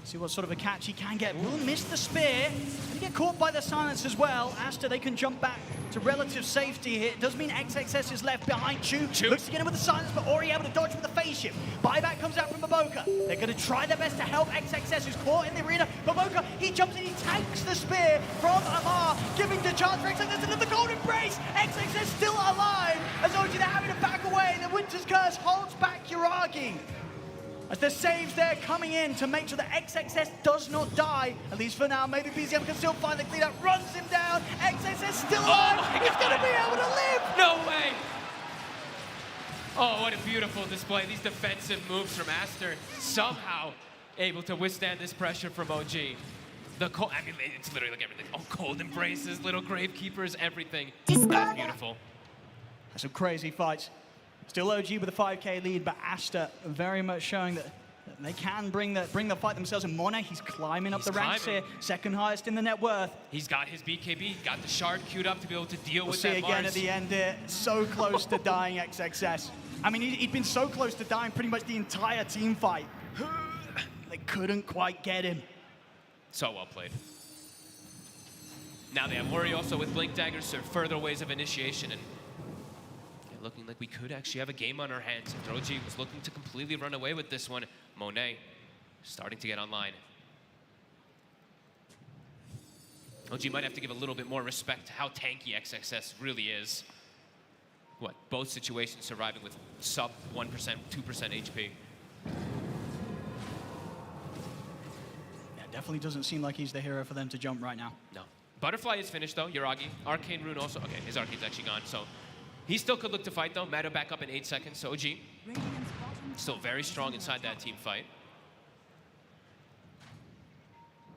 See what sort of a catch he can get. Will miss the spear. He get caught by the silence as well. Aster, they can jump back to relative safety here. It does mean XXS is left behind. Chu looks to get him with the silence, but Ori able to dodge with the phase shift. Buyback comes out from Baboka. They're going to try their best to help XXS, who's caught in the arena. Baboka, he jumps in, he tanks the spear from Amar, giving the chance for XXS into the golden embrace. XXS still alive, as OG they're having to back away. The Winter's Curse holds back Yuragi. As the saves there coming in to make sure that XXS does not die, at least for now. Maybe BZM can still find the cleanup, runs him down. XXS still alive. He's going to be able to live. No way. Oh, what a beautiful display. These defensive moves from Aster, somehow able to withstand this pressure from OG. I mean, it's literally like everything. Oh, cold embraces, little gravekeepers, everything. That's beautiful. That's some crazy fights. Still OG with a 5K lead, but Aster very much showing that they can bring the fight themselves. And Monet, he's climbing up the ranks here, second highest in the net worth. He's got his BKB, got the shard queued up to be able to deal with that. We'll see again at the end here, so close to dying XXS. I mean, he'd been so close to dying pretty much the entire team fight. They couldn't quite get him. So well played. Now they have Worry also with Blink Daggers, so further ways of initiation. And looking like we could actually have a game on our hands. If OG was looking to completely run away with this one. Monet starting to get online. OG might have to give a little bit more respect to how tanky XXS really is. What, both situations surviving with sub 1%, 2% HP. Yeah, definitely doesn't seem like he's the hero for them to jump right now. No. Butterfly is finished though, Yuragi. Arcane Rune also, okay, his Arcane's actually gone, so he still could look to fight though. Mado back up in 8 seconds, so OG still very strong inside that team fight.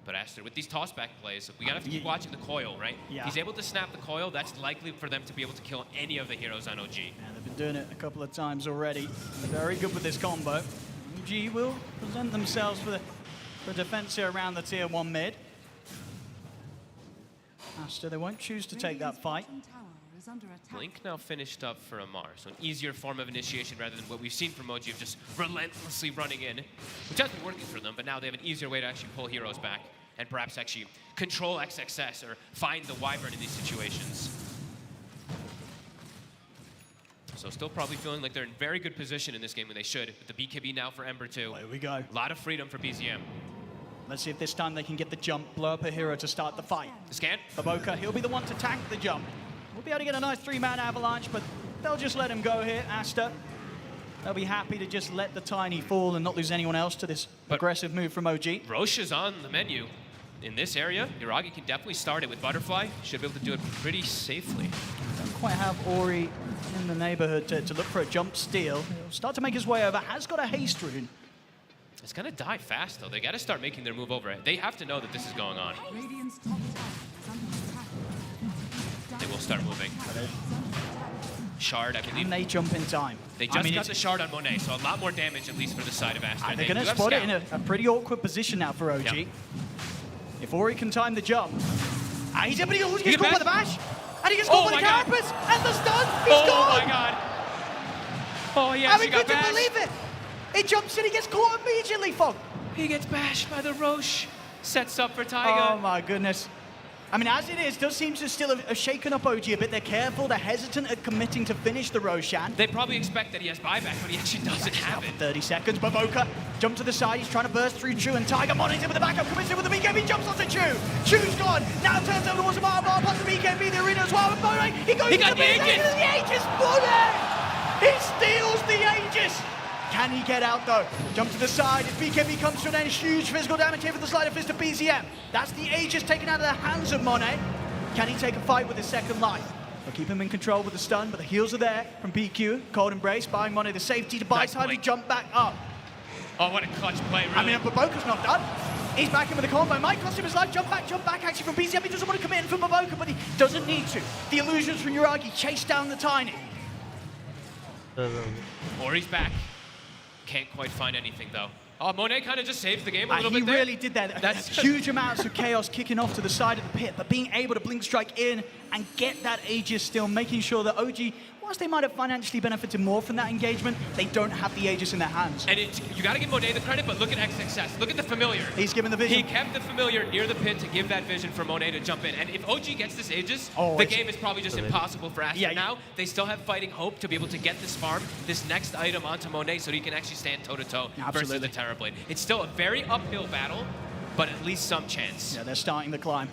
But Aster, with these tossback plays, we gotta have to keep watching the coil, right? Yeah. He's able to snap the coil, that's likely for them to be able to kill any of the heroes on OG. Yeah, they've been doing it a couple of times already. Very good with this combo. OG will present themselves for defense here around the tier 1 mid. Aster, they won't choose to take that fight. Blink now finished up for Amar, so an easier form of initiation rather than what we've seen from OG of just relentlessly running in, which has been working for them, but now they have an easier way to actually pull heroes back and perhaps actually control XXS or find the Wyvern in these situations. So still probably feeling like they're in very good position in this game when they should, with the BKB now for Ember too. There we go. A lot of freedom for BZM. Let's see if this time they can get the jump, blow up a hero to start the fight. The scan. Baboka, he'll be the one to tank the jump. We'll be able to get a nice 3-man avalanche, but they'll just let him go here, Aster. They'll be happy to just let the Tiny fall and not lose anyone else to this aggressive move from OG. Roche is on the menu in this area. Yuragi can definitely start it with Butterfly. Should be able to do it pretty safely. Don't quite have Ori in the neighborhood to look for a jump steal. He'll start to make his way over, has got a haste rune. It's gonna die fast though. They gotta start making their move over it. They have to know that this is going on. They will start moving. Shard, I believe. And they jump in time. They just got the shard on Monet, so a lot more damage at least for the side of Aster. They're going to spot it in a pretty awkward position now for OG. Yep. If Ori can time the jump. He's able to get caught by the bash. And he gets caught by the carapace. And the stun. He's gone. Oh my god. Oh yes, he got bashed. I mean, couldn't believe it. He jumps in, he gets caught immediately, Fog. He gets bashed by the Roche. Sets up for Taiga. Oh my goodness. I mean, as it is, does seem to still have shaken up OG a bit. They're careful, they're hesitant at committing to finish the Roshan. They probably expect that he has buyback, but he actually doesn't have it. 30 seconds, Baboka, jump to the side, he's trying to burst through Chu, and Tiger Money's in with the backup, commits in with the BKB, jumps onto Chu. Chu's gone, now turns over towards the bar, plus the BKB, the arena as well, and Monet, he goes to the Aegis, Monet! He steals the Aegis! Can he get out though? Jump to the side, if BKB comes to an end, huge physical damage here for the Slider Fist of BZM. That's the Aegis taken out of the hands of Monet. Can he take a fight with his second life? They'll keep him in control with the stun, but the heals are there from PQ. Cold Embrace, buying Monet the safety to buy time to jump back up. Oh, what a clutch play, really. I mean, Baboka's not done. He's back in with the combo. Might cost him his life. Jump back actually from BZM. He doesn't want to commit in from Baboka, but he doesn't need to. The illusions from Yuragi chase down the Tiny. Ori's back. Can't quite find anything though. Oh, Monet kind of just saves the game a little bit there. He really did that. That's huge amounts of chaos kicking off to the side of the pit, but being able to blink strike in and get that Aegis still, making sure that OG, whilst they might have financially benefited more from that engagement, they don't have the Aegis in their hands. And you got to give Monet the credit, but look at XXS. Look at the familiar. He's given the vision. He kept the familiar near the pit to give that vision for Monet to jump in. And if OG gets this Aegis, the game is probably just impossible for Aster. Now, they still have fighting hope to be able to get this farm, this next item onto Monet so he can actually stand toe-to-toe versus the Terrorblade. It's still a very uphill battle, but at least some chance. Yeah, they're starting the climb.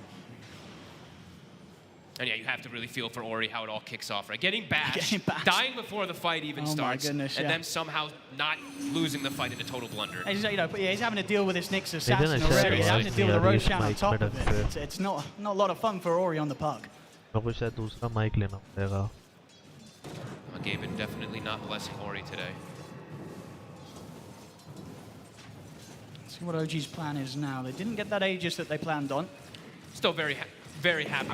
And yeah, you have to really feel for Ori how it all kicks off, right? Getting bashed, dying before the fight even starts, my goodness, and then somehow not losing the fight in a total blunder. He's, he's having to deal with this Nyx assassin already. He's having to deal with the Roshan on top of it. It's not a lot of fun for Ori on the puck. Gaben definitely not blessing Ori today. Let's see what OG's plan is now. They didn't get that Aegis that they planned on. Still very happy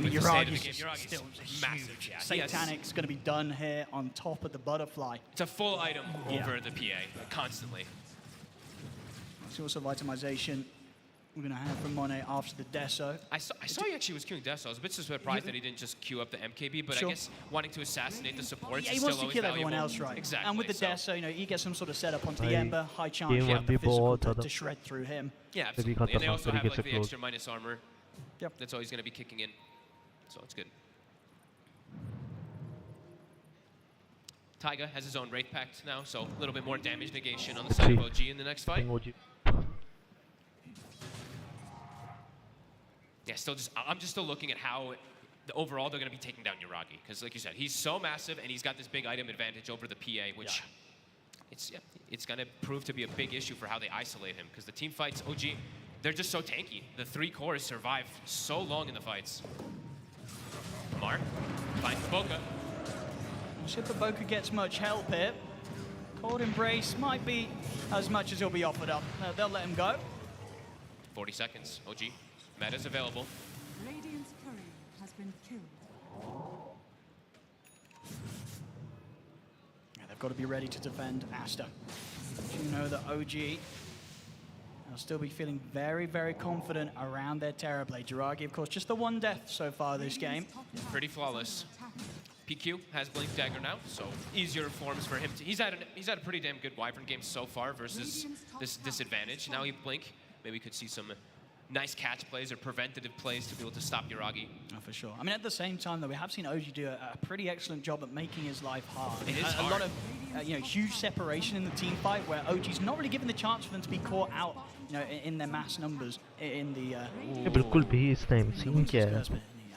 with the state of the game. Uragi's still massive. Yeah. Satanic's going to be done here on top of the butterfly. It's a full item over the PA, constantly. Let's see what sort of itemization we're going to have from Monet after the Deso. I saw he actually was queuing Deso. I was a bit surprised that he didn't just queue up the MKB, but I guess wanting to assassinate the supports is still always valuable. He wants to kill everyone else, right? Exactly. And with the Deso, he gets some sort of setup onto the Ember, high chance you have the physical to shred through him. Yeah, absolutely. And they also have like the extra minus armor. Yep. That's always going to be kicking in, so it's good. Taiga has his own Wraith Pact now, so a little bit more damage negation on the side of OG in the next fight. Yeah, I'm just still looking at how overall they're going to be taking down Uragi, because like you said, he's so massive and he's got this big item advantage over the PA, which it's going to prove to be a big issue for how they isolate him, because the team fights OG. They're just so tanky. The 3 cores survive so long in the fights. Mar finds the Boca. We'll see if the Boca gets much help here. Cold Embrace might be as much as he'll be offered up. They'll let him go. 40 seconds. OG. Meta's available. Radiant's courier has been killed. Yeah, they've got to be ready to defend Aster. You know that OG will still be feeling very, very confident around their Terrorblade. Uragi, of course, just the 1 death so far this game. Pretty flawless. PQ has Blink Dagger now, so easier forms for him. He's had a pretty damn good Wyvern game so far versus this disadvantage. Now he Blink. Maybe we could see some nice catch plays or preventative plays to be able to stop Uragi. Oh, for sure. I mean, at the same time, though, we have seen OG do a pretty excellent job at making his life hard. It is hard. A lot of huge separation in the team fight where OG's not really given the chance for them to be caught out in their mass numbers in the...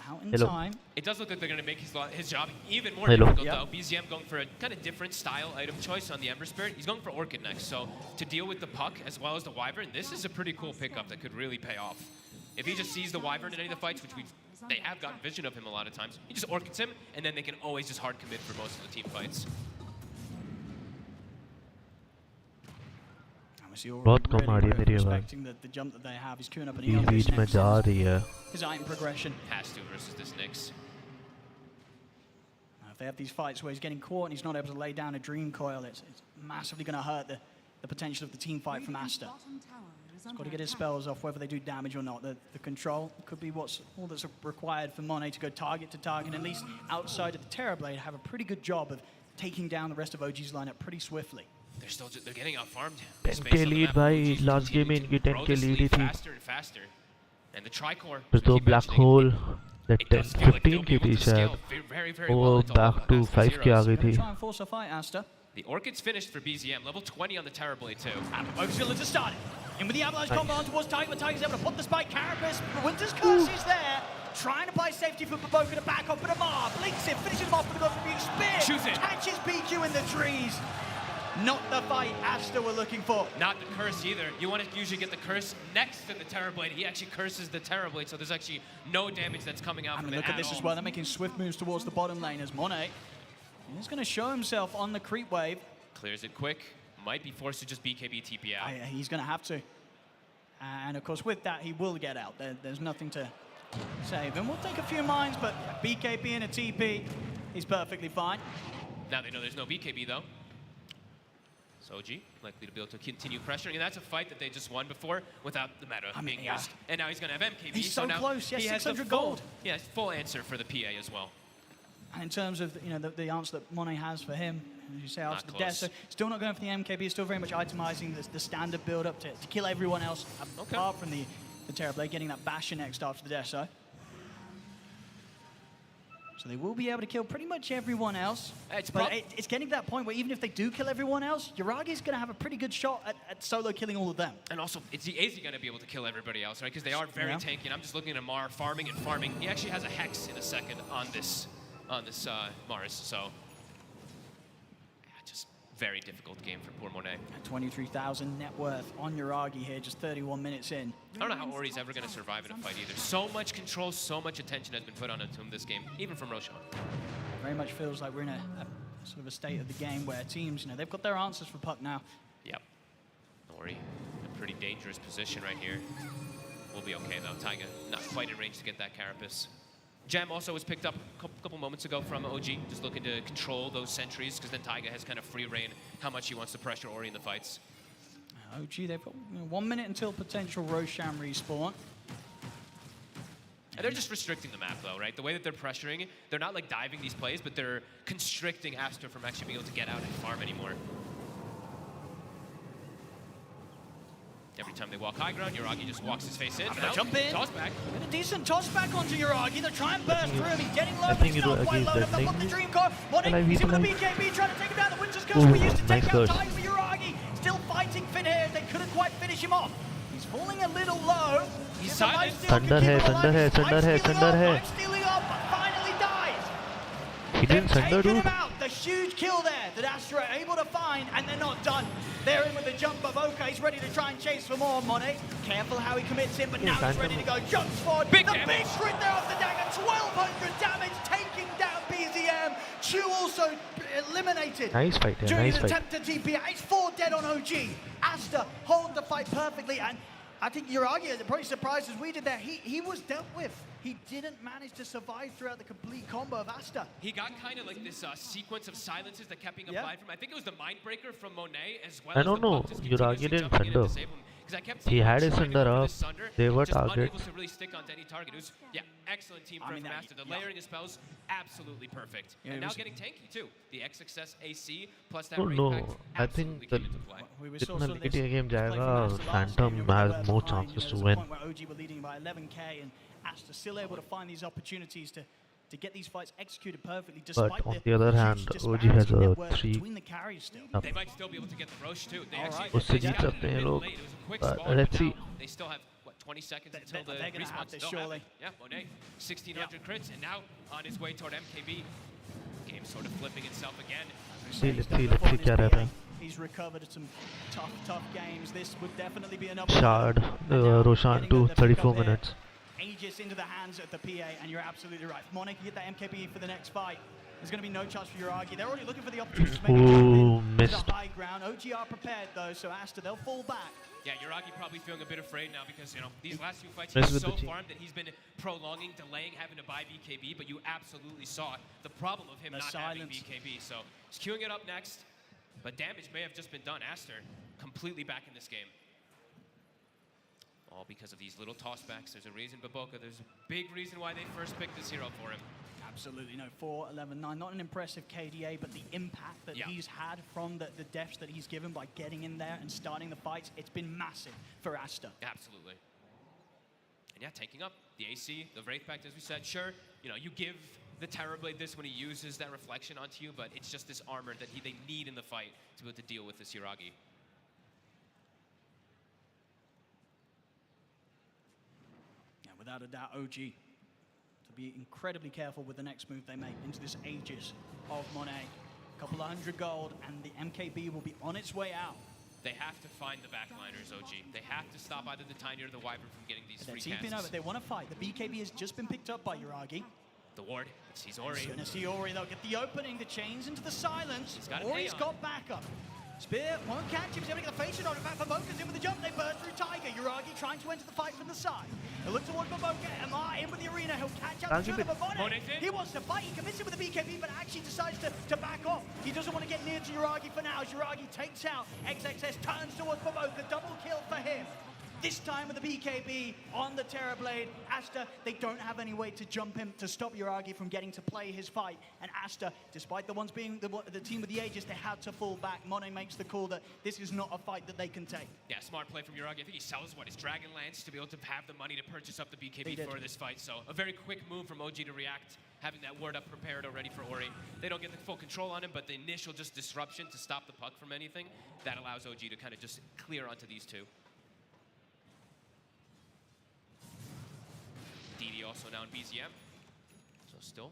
Out in time. It does look like they're going to make his job even more difficult, though. BZM going for a kind of different style item choice on the Ember Spirit. He's going for Orchid next, so to deal with the Puck as well as the Wyvern, this is a pretty cool pickup that could really pay off. If he just sees the Wyvern in any of the fights, which they have gotten vision of him a lot of times, he just Orchids him, and then they can always just hard commit for most of the team fights. बहुत कम आ रही है मेरी आवाज बीच में जा रही है his item progression has to versus this Nyx. If they have these fights where he's getting caught and he's not able to lay down a Dream Coil, it's massively going to hurt the potential of the team fight from Aster. He's got to get his spells off whether they do damage or not. The control could be all that's required for Monet to go target to target, and at least outside of the Terrorblade have a pretty good job of taking down the rest of OG's lineup pretty swiftly. They're getting out farmed. 10k lead भाई last game में इनकी 10k lead ही थी faster and faster. And the Tricore फिर तो black hole that 15 की थी शायद वो back to 5k आ गई थी. Try and force a fight, Aster. The Orchid's finished for BZM, level 20 on the Terrorblade too. And Boca's going to start it. In with the Avalanche combo on towards Tiger, but Tiger's able to put the spike. Carapace, Winter's Curse is there. Trying to buy safety for Boca to back off, but Amar blinks it, finishes him off with a Rebuke Spear. Choose it. Catches PQ in the trees. Not the fight Aster were looking for. Not the curse either. You want to usually get the curse next to the Terrorblade. He actually curses the Terrorblade, so there's actually no damage that's coming out from it. Look at this as well. They're making swift moves towards the bottom lane as Monet. He's going to show himself on the creep wave. Clears it quick. Might be forced to just BKB TP out. He's going to have to. And of course, with that, he will get out. There's nothing to save him. We'll take a few mines, but BKB and a TP, he's perfectly fine. Now they know there's no BKB, though. So OG likely to be able to continue pressuring, and that's a fight that they just won before without the meta being used. And now he's going to have MKB. He's so now close. Yes, he has 600 full, gold. Yeah, full answer for the PA as well. And in terms of the answer that Monet has for him, as you say, after the death, so still not going for the MKB, still very much itemizing the standard build-up to kill everyone else, apart from the Terrorblade, getting that basher next after the death. So they will be able to kill pretty much everyone else. But it's getting to that point where even if they do kill everyone else, Yuragi's going to have a pretty good shot at solo killing all of them. And also, is he going to be able to kill everybody else, right? Because they are very tanky. And I'm just looking at Mar farming and farming. He actually has a Hex in a second on this Mars. So just very difficult game for poor Monet. 23,000 net worth on Yuragi here, just 31 minutes in. I don't know how Ori's ever going to survive in a fight either. So much control, so much attention has been put on him this game, even from Roshan. Very much feels like we're in a sort of a state of the game where teams, they've got their answers for puck now. Yep. Ori, in a pretty dangerous position right here. We'll be okay though. Taiga not quite in range to get that Carapace. Jam also was picked up a couple moments ago from OG, just looking to control those sentries, because then Taiga has kind of free reign how much he wants to pressure Ori in the fights. OG, they've got 1 minute until potential Roshan respawn. And they're just restricting the map though, right? The way that they're pressuring, they're not like diving these plays, but they're constricting Aster from actually being able to get out and farm anymore. Every time they walk high ground, Yuragi just walks his face in. Jump in. Toss back. And a decent toss back onto Yuragi. They're trying to burst through him. He's getting low, I but think he's not quite low enough. They've got the Dream Core. He's in with the BKB, trying to take him down. The Winter's Curse we used to take out Taiga for Yuragi. Still fighting Finn here. They couldn't quite finish him off. He's falling a little low. He's silent. Thunder hai. Stealing up, but finally dies. He didn't Thunder, taken dude. him out. The huge kill there that Aster are able to find, and they're not done. They're in with the jump of Oka. He's ready to try and chase for more. Monet, careful how he commits in, but now he's ready to go. Jumps forward. Big the big crit there off the dagger. 1,200 damage, taking down BZM. Chu also eliminated. Nice fight, yeah, during nice his fight. attempt to TP. It's 4 dead on OG. Aster hold the fight perfectly, and I think Yuragi is probably surprised as we did there. He was dealt with. He didn't manage to survive throughout the complete combo of Aster. He got kind of like this sequence of silences that kept being applied from him. I think it was the Mindbreaker from Monet as well. I don't know. Yuragi didn't Thunder. He had his Thunder up. They were target. Unable to really stick onto any target. It was, excellent team from Aster. The layering of spells, absolutely perfect. And now getting tanky too. The XXS AC plus that No, I think that जितना negative game जाएगा, Phantom has more chances to win. OG were leading by 11k, and Aster still able to find these opportunities to get these fights executed perfectly. Despite But on the other hand, OG has a 3. They might still be able to get the Roche too. They actually उससे जीत सकते हैं लोग. Let's see. They still have 20 seconds until the they're gonna have respawn. this surely. Yeah, Monet, 1,600 crits, and now on his way toward MKB. Game sort of flipping itself again. Let's see क्या रहता है. He's recovered some tough games. This would definitely be enough. Shard, Roshan to 34 minutes. Aegis into the hands of the PA, and you're absolutely right. Monet can get that MKB for the next fight. There's going to be no chance for Yuragi. They're already looking for the opportunity to make it to the high ground. OG are prepared though, so Aster, they'll fall back. Yeah, Yuragi probably feeling a bit afraid now because, these last few fights he's so farmed that he's been prolonging, delaying, having to buy BKB, but you absolutely saw the problem of him not having BKB. So he's queuing it up next, but damage may have just been done. Aster completely back in this game. All because of these little tossbacks. There's a reason, Baboka, there's a big reason why they first picked this hero for him. Absolutely, 4, 11, 9. Not an impressive KDA, but the impact that he's had from the deaths that he's given by getting in there and starting the fights, it's been massive for Aster. Absolutely. And yeah, taking up the AC, the Wraith Pact, as we said, sure, you give the Terrorblade this when he uses that reflection onto you, but it's just this armor that they need in the fight to be able to deal with this Yuragi. Yeah, without a doubt, OG to be incredibly careful with the next move they make into this Aegis of Monet. A couple of 100 gold, and the MKB will be on its way out. They have to find the backliners, OG. They have to stop either the Tiny or the Wyvern from getting these free casts. Over. They want to fight. The BKB has just been picked up by Yuragi. The ward, sees Ori. He's going to see Ori. They'll get the opening, the chains into the silence. Ori's got backup. Spear won't catch him. He's able to get the face shot. In fact, Baboka's in with the jump. They burst through Taiga. Yuragi trying to enter the fight from the side. They look towards Baboka. Amar in with the arena. He'll catch out the shooter, but Monet, he wants to fight. He commits it with the BKB, but actually decides to back off. He doesn't want to get near to Yuragi for now. As Yuragi takes out XXS, turns towards Baboka. Double kill for him. this time with the BKB on the Terrorblade. Aster, they don't have any way to jump him to stop Yuragi from getting to play his fight. And Aster, despite the ones being the team with the Aegis, they had to fall back. Monet makes the call that this is not a fight that they can take. Yeah, smart play from Yuragi. I think he sells, his Dragon Lance to be able to have the money to purchase up the BKB for this fight. So a very quick move from OG to react, having that ward up prepared already for Ori. They don't get the full control on him, but the initial just disruption to stop the puck from anything, that allows OG to kind of just clear onto these two. DD also now in BZM. So still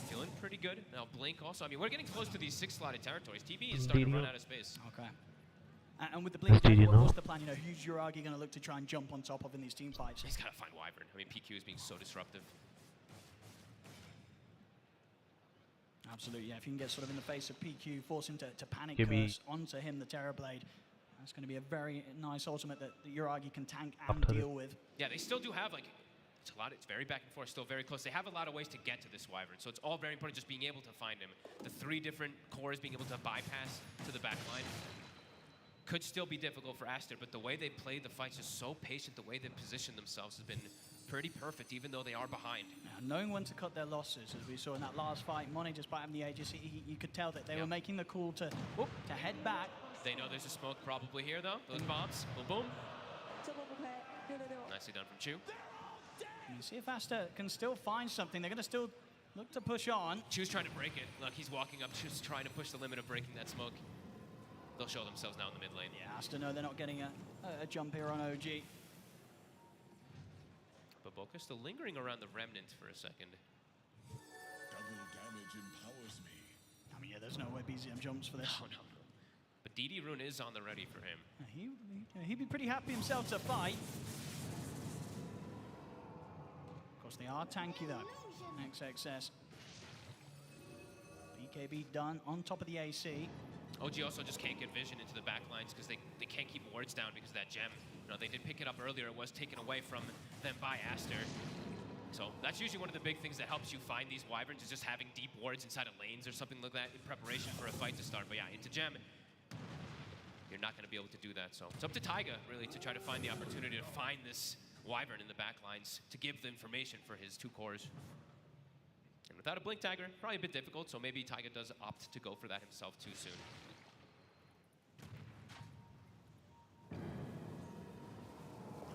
feeling pretty good. Now Blink also. I mean, we're getting close to these 6-slotted territories. TB is starting to run out of space. Okay. And with the Blink, what's the plan? You know, who's Yuragi going to look to try and jump on top of in these team fights? He's got to find Wyvern. I mean, PQ is being so disruptive. Absolutely, yeah. If you can get sort of in the face of PQ, force him to panic curse onto him, the Terrorblade, that's going to be a very nice ultimate that Yuragi can tank and deal with. Yeah, they still do have, it's very back and forth, still very close. They have a lot of ways to get to this Wyvern, so it's all very important just being able to find him. The 3 different cores being able to bypass to the back line could still be difficult for Aster, but the way they play the fights is so patient. The way they position themselves has been pretty perfect, even though they are behind. Now, knowing when to cut their losses, as we saw in that last fight, Monet, just by having the Aegis, you could tell that they were making the call to head back. They know there's a smoke probably here, though. Those bombs, boom, boom. Nicely done from Chu. You see if Aster can still find something. They're going to still look to push on. Chu's trying to break it. Look, he's walking up, just trying to push the limit of breaking that smoke. They'll show themselves now in the mid lane. Yeah, Aster know they're not getting a jump here on OG. But Boca still lingering around the remnant for a second. Double damage empowers me. I mean, yeah, there's no way BZM jumps for this. No. But DD Rune is on the ready for him. He'd be pretty happy himself to fight. Of course, they are tanky though. XXS. BKB done on top of the AC. OG also just can't get vision into the back lines because they can't keep wards down because of that gem. You know, they did pick it up earlier. It was taken away from them by Aster. So that's usually one of the big things that helps you find these Wyverns is just having deep wards inside of lanes or something like that in preparation for a fight to start. But yeah, into gem, you're not going to be able to do that. So it's up to Taiga, really, to try to find the opportunity to find this Wyvern in the back lines to give the information for his 2 cores. And without a Blink Dagger, probably a bit difficult, so maybe Taiga does opt to go for that himself too soon.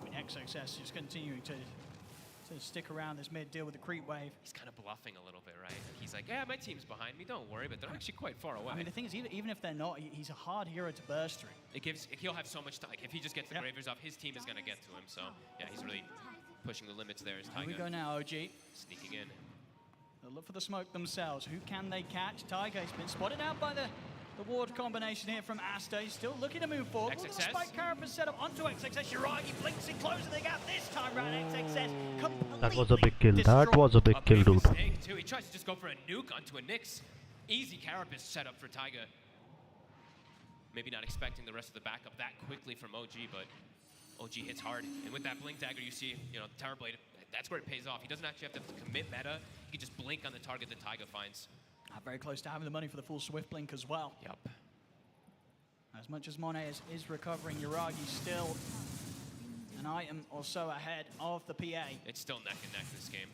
I mean, XXS is continuing to stick around this mid, deal with the creep wave. He's kind of bluffing a little bit, right? He's like, yeah, my team's behind me, don't worry, but they're actually quite far away. I mean, the thing is, even if they're not, he's a hard hero to burst through. He'll have so much time. If he just gets the Gravers off, his team is going to get to him. So, yeah, he's really pushing the limits there as Taiga. Here we go now, OG. Sneaking in. They'll look for the smoke themselves. Who can they catch? Taiga has been spotted out by the ward combination here from Aster. He's still looking to move forward. XXS. The spike carapace set up onto XXS. Yuragi blinks and closes the gap this time round. XXS completely That was a big kill. That was a big kill, dude. Mistake too. He tries to just go for a nuke onto a Nyx. Easy carapace setup for Taiga. Maybe not expecting the rest of the backup that quickly from OG, but OG hits hard. And with that Blink Dagger, you see, Terrorblade, that's where it pays off. He doesn't actually have to commit meta. He can just blink on the target that Taiga finds. Very close to having the money for the full Swift Blink as well. Yep. As much as Monet is recovering, Yuragi still an item or so ahead of the PA. It's still neck and neck this game.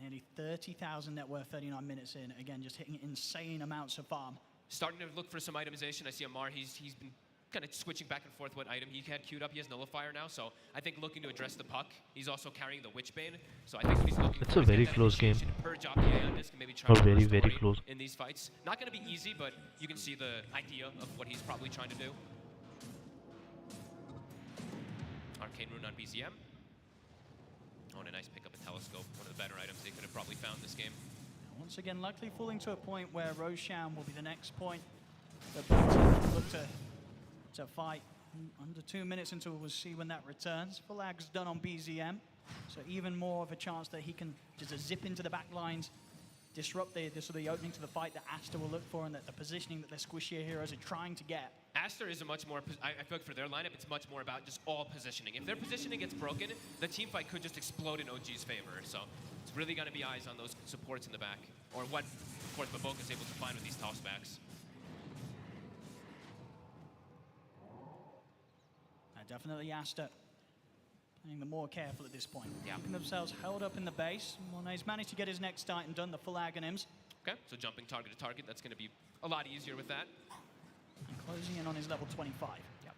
Nearly 30,000 net worth, 39 minutes in. Again, just hitting insane amounts of farm. Starting to look for some itemization. I see Amar, he's been kind of switching back and forth what item he had queued up. He has Nullifier now, so I think looking to address the puck. He's also carrying the Witchbane, so I think what he's looking It's for a is very that close game. Purge off PA on this and maybe try to very, burst the very Ori close. in these fights. Not going to be easy, but you can see the idea of what he's probably trying to do. Arcane Rune on BZM. Oh, and a nice pick up a telescope. One of the better items they could have probably found this game. Once again, luckily falling to a point where Roshan will be the next point that both teams look to fight. Under 2 minutes until we'll see when that returns. Flag's done on BZM, so even more of a chance that he can just zip into the back lines, disrupt the sort of the opening to the fight that Aster will look for, and that the positioning that their squishier heroes are trying to get. Aster is a much more, I feel like for their lineup, it's much more about just all positioning. If their positioning gets broken, the team fight could just explode in OG's favor. So it's really going to be eyes on those supports in the back, or what, of course, Baboka is able to find with these tossbacks. definitely Aster being the more careful at this point. Yeah. Keeping themselves held up in the base. Monet's managed to get his next start and done the full agonyms. Okay, so jumping target to target, that's going to be a lot easier with that. And closing in on his level 25. Yep.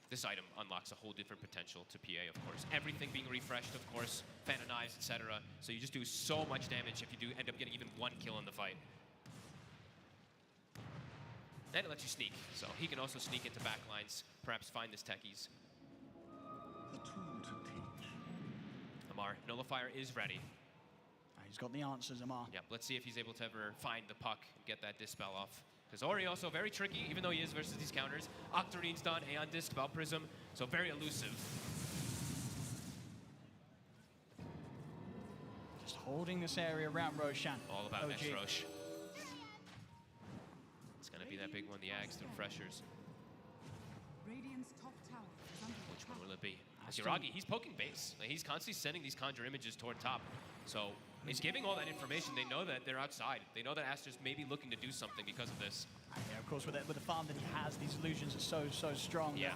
This item unlocks a whole different potential to PA, of course. Everything being refreshed, of course, Phantom Knives, etc. So you just do so much damage if you do end up getting even one kill in the fight. And it lets you sneak, so he can also sneak into backlines, perhaps find this techies. A tool to teach. Amar, Nullifier is ready. He's got the answers, Amar. Yep, let's see if he's able to ever find the puck and get that dispel off. Because Ori also very tricky, even though he is versus these counters. Octarine's done, Aeon Disc, Bell Prism, so very elusive. Just holding this area around Roshan. All about OG. next Rosh. It's going to be that big one, the Ags through Freshers. Radiant's top tower is under Which one attack. will it be? Aster. Yuragi, he's poking base. Like, he's constantly sending these conjure images toward top. So he's giving all that information. They know that they're outside. They know that Aster's maybe looking to do something because of this. And yeah, of course, with the farm that he has, these illusions are so strong. Yeah.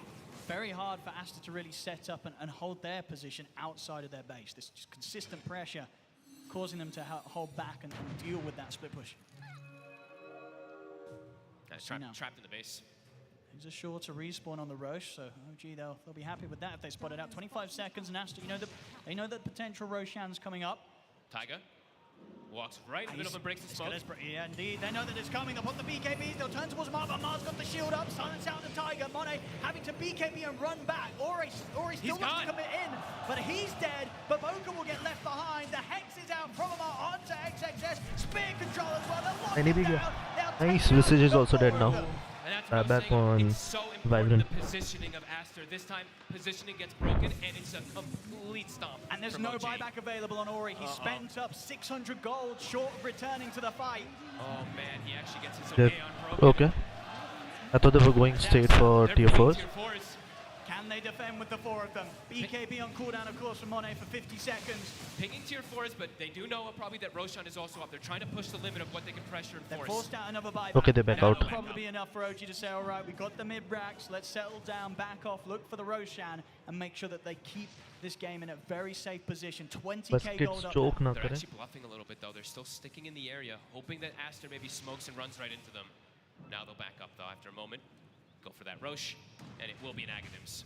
Very hard for Aster to really set up and hold their position outside of their base. This just consistent pressure causing them to hold back and deal with that split push. Trapped in the base. He's a sure to respawn on the Rosh, so OG, they'll be happy with that if they spot it out. 25 seconds, and Aster, they know that potential Roshan's coming up. Taiga walks right in the middle and breaks the smoke. Yeah, indeed. They know that it's coming. They'll put the BKBs. They'll turn towards Mar, but Mar's got the shield up. Silence out the Tiger. Monet having to BKB and run back. Ori still wants to come in, but he's dead. But Boca will get left behind. The Hex is out from Mar onto XXS. Spear control as well. They'll lock him down. Nice, Visage is also dead now. And that's what I'm Back saying. on It's so important, Vibrant. the positioning of Aster. This time, positioning gets broken, and it's a complete stomp. And there's from no OG. buyback available on Ori. He spent up 600 gold short of returning to the fight. Oh man, he actually gets his Yep. Aeon broken. Okay. I thought they were going straight for They're tier playing 4s. tier 4s. Can they defend with the four of them? BKB on cooldown, of course, from Monet for 50 seconds. Picking tier 4s, but they do know probably that Roshan is also up. They're trying to push the limit of what they can pressure and They're force. forced out another buyback. Okay, they back out. That'll probably be enough for OG to say, all right, we got the mid-racks, let's settle down, back off, look for the Roshan, and make sure that they keep this game in a very safe position. 20k बस gold kids up choke there. ना They're करें. actually bluffing a little bit though. They're still sticking in the area, hoping that Aster maybe smokes and runs right into them. Now they'll back up though after a moment. Go for that Rosh, and it will be an Aghanims.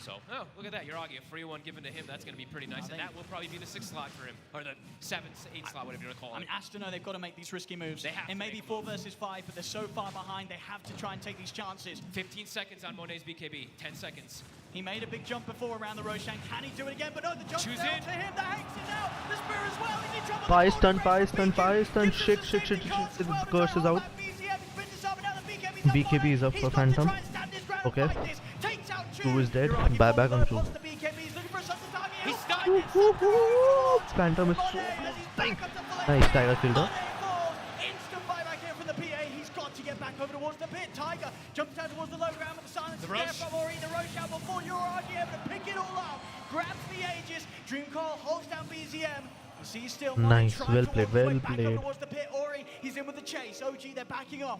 So, oh, look at that. Yuragi, a free one given to him. That's going to be pretty nice. And that will probably be the 6th slot for him. Or the 7th, 8th slot, whatever you want to call I it. mean, Aster know they've got to make these risky moves. They have It to may make be them. 4 versus 5, but they're so far behind, they have to try and take these chances. 15 seconds on Monet's BKB. 10 seconds. He made a big jump before around the Roshan. Can he do it again? But no, the jump Choose down in. to him. The Hex is out. The Spear as well. He's in trouble. 5 stun, The 5 stun, 5 stun. Gives us Shit, the shit, shit, safety shit. cards as well. The curse is out. That BCM, he's been disarmed. Now the BKB's up. BKB is up He's for got to Phantom. try and stand his ground and Okay. fight this. Takes out Two is dead. Yuragi Buy back falls on low, two. lost the BKB. He's looking for a sudden target. He's He'll stunned. find it. Stunned the Rosh. Phantom is so Monet, as he's back up to full Nice, HP. Tiger killed her. Monet falls. Instant buyback here from the PA. He's got to get back over towards the pit. Tiger jumps down towards the low ground with the silence The there Rosh. from Ori. The Rosh out before Yuragi able to pick it all up. Grabs the Aegis. Dream Call holds down BZM. You see still Monet Nice, trying well to played, walk his way well back up played. towards the pit. Ori, he's in with the chase. OG, they're backing off.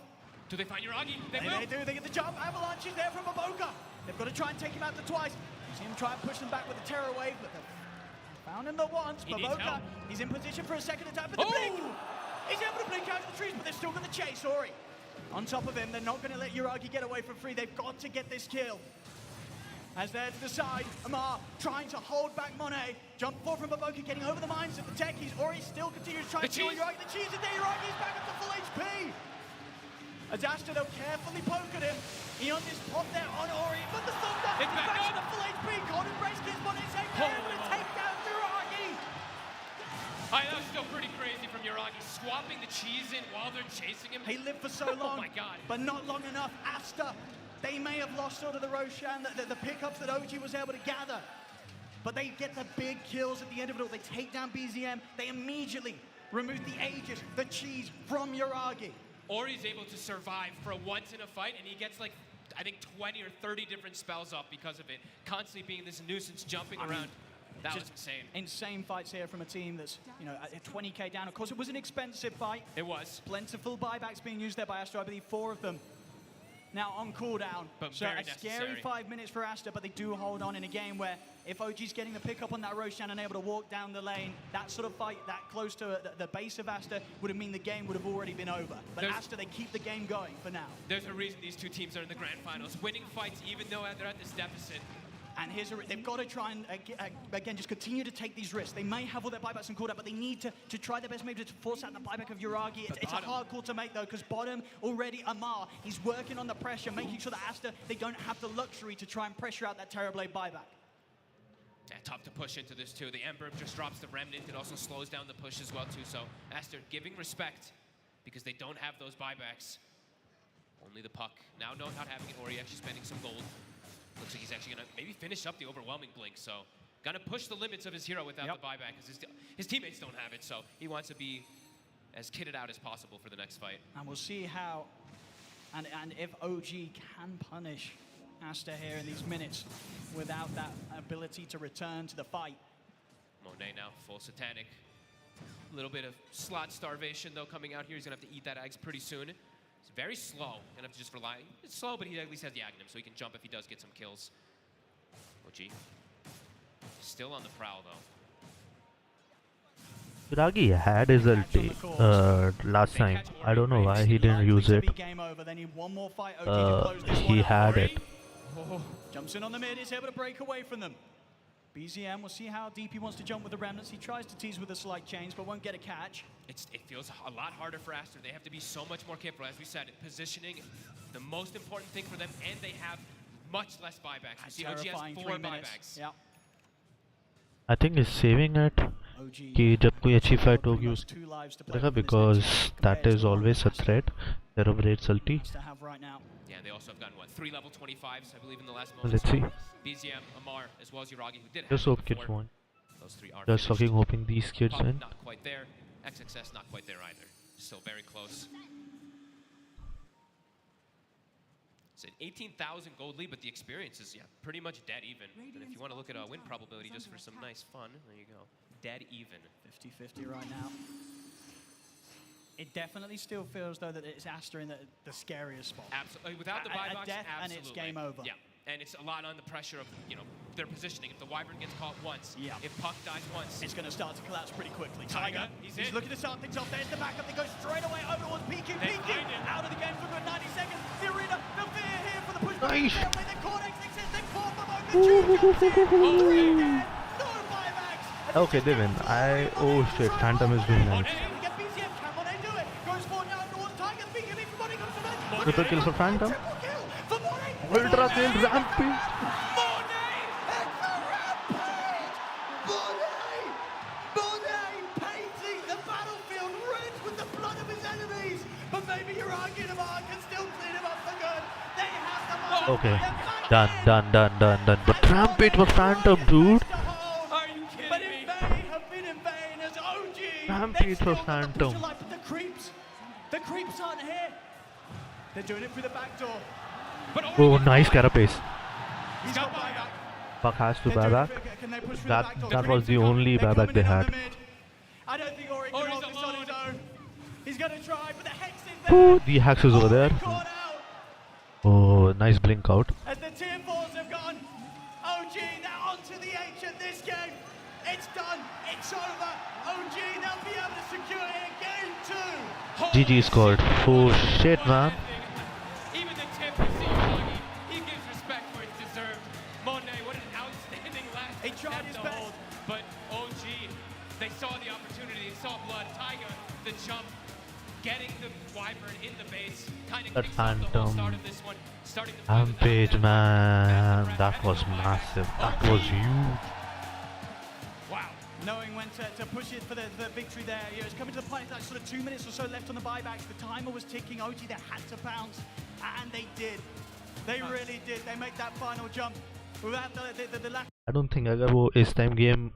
Do they find Yuragi? They They will. do. They get the jump. Avalanche is there from Aboka. They've got to try and take him out the twice. You see him try and push them back with the Terror Wave, but they've found him the once. He needs Baboka, help. he's in position for a second attack, but the Oh! blink! He's able to blink out of the trees, but they're still going to chase Ori. On top of him, they're not going to let Yuragi get away for free. They've got to get this kill. As they're to the side, Amar trying to hold back Monet. Jump forward from Baboka, getting over the mines of the techies. Ori still continues to try The and kill cheese. Yuragi. The cheese is there. Yuragi's back up to full HP. As Aster, they'll carefully poke at him. Eon is popped there on Ori, but the sun down. It's back to up. the full HP. Golden Brace kills Monet. Same Oh. there, able to take down Yuragi. That was still pretty crazy from Yuragi. Swapping the cheese in while they're chasing him. He lived for so long, Oh my God. but not long enough. Aster, they may have lost sort of the Roshan, the pickups that OG was able to gather. But they get the big kills at the end of it all. They take down BZM. They immediately remove the Aegis, the cheese from Yuragi. Ori's able to survive for once in a fight, and he gets like, I think 20 or 30 different spells off because of it. Constantly being this nuisance, jumping around. That was insane. Insane fights here from a team that's, at 20k down. Of course, it was an expensive fight. It was. Plentiful buybacks being used there by Aster. I believe 4 of them now on cooldown. But So very a scary necessary. 5 minutes for Aster, but they do hold on in a game where if OG's getting the pick up on that Roshan and able to walk down the lane, that sort of fight that close to the base of Aster would have mean the game would have already been over. But There's- Aster, they keep the game going for now. There's a reason these two teams are in the grand finals, winning fights even though they're at this deficit. And they've got to try and, again, just continue to take these risks. They may have all their buybacks and cooldown, but they need to try their best maybe to force out the buyback of Uragi. It's a hard call to make, though, because bottom already, Amar, he's working on the pressure, making sure that Aster, they don't have the luxury to try and pressure out that Terrorblade buyback. Yeah, tough to push into this, too. The Ember just drops the Remnant. It also slows down the push as well, too. So Aster giving respect because they don't have those buybacks. Only the puck. Now not having it, Ori actually spending some gold. Looks like he's actually going to maybe finish up the overwhelming blink. So going to push the limits of his hero without the buyback because his teammates don't have it. So he wants to be as kitted out as possible for the next fight. And we'll see how, and if OG can punish Aster here in these minutes without that ability to return to the fight. Monet now full satanic. A little bit of slot starvation though coming out here. He's going to have to eat that eggs pretty soon. It's very slow. Gonna have to just rely. It's slow, but he at least has the Agnum, so he can jump if he does get some kills. OG. Still on the prowl, though. Uragi had his ulti last time. I don't know why he didn't use it. He had it. Jumps in on the mid, is able to break away from them. BZM, we'll see how deep he wants to jump with the Remnants. He tries to tease with a slight change, but won't get a catch. It feels a lot harder for Aster. They have to be so much more careful. As we said, positioning, the most important thing for them, and they have much less buybacks. You see, OG has 4 buybacks. Yep. I think he's saving it कि जब कोई अच्छी fight होगी उसकी करेगा because that is always a threat. Terrorblade ulti. Yeah, they also have gotten, what, 3 level 25s, I believe, in the last Let's see. BZM, Amar, as well as Uragi, who did Just have hope kids before. won. Those 3 are Just finished. hoping these kids Pop, win. not quite there. XXS, not quite there either. Still very close. It's an 18,000 gold lead, but the experience is, pretty much dead even. And if you want to look at a win probability just for some nice fun, there you go. Dead even. 50-50 right now. It definitely still feels, though, that it's Aster in the scariest spot. Absolutely. Without the buy box, death absolutely. and it's game over. Yeah. And it's a lot on the pressure of, their positioning. If the Wyvern gets caught once, if Puck dies once, it's going to start to collapse pretty quickly. Tiger, he's looking to start things off. There's the backup. They go straight away over towards PQ. PQ out of the game for good 90 seconds. The arena, the fear here for the push. Nice. They're caught XXS. They're caught the moment. 3 dead. No buybacks. Okay, they win. Oh shit, Phantom is doing nice. Triple kill for Phantom. Ultra kill, rampage. Monet painting the battlefield red with the blood of his enemies. But maybe Uragi and Amar can still clean him up for good. They have the money. Okay, done. But rampage for Phantom, dude. Are you kidding But me? in vain have been in vain as OG. Rampage for Phantom. But the creeps aren't here. They're doing it through the back door. But Oh, nice carapace. He's got buyback. Puck has to buy back. Can they push through the back door? That was the only They're buyback coming they in on had. the mid. I don't think Ori can Ori's hold this on his own. He's going to try, but the Hex is there. Oh, the Hex is over there. Caught out Oh, nice blink out. as the tier 4s have gone. OG, they're onto the H at this game. It's done. It's over. OG, they'll be able to secure it in game 2. GG scored. Oh shit, man. Even the tip to see Uragi, he gives respect where it's deserved. Monet, what an outstanding last He tried attempt his to best. hold. But OG, they saw the opportunity, they saw blood. Tiger, the jump, getting the Wyvern in the base, kind of That kicks off the whole Phantom. start of this one. Starting to play without Rampage, them. man. Massive That was revenge. massive. That was huge. Wow. Knowing when to push it for the victory there. It's coming to the point, like sort of 2 minutes or so left on the buybacks. The timer was ticking. OG, they had to bounce, and they did. They really did. They make that final jump without the lack. I don't think अगर वो इस time game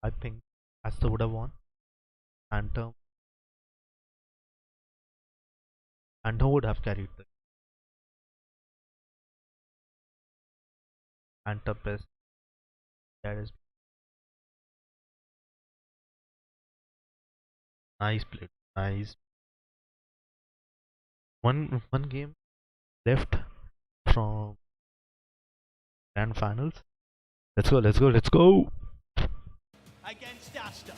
I think Aster would have won. Phantom would have carried the Phantom best. That is nice play. Nice. one game left from grand finals. Let's go, let's go, let's go. Against Aster.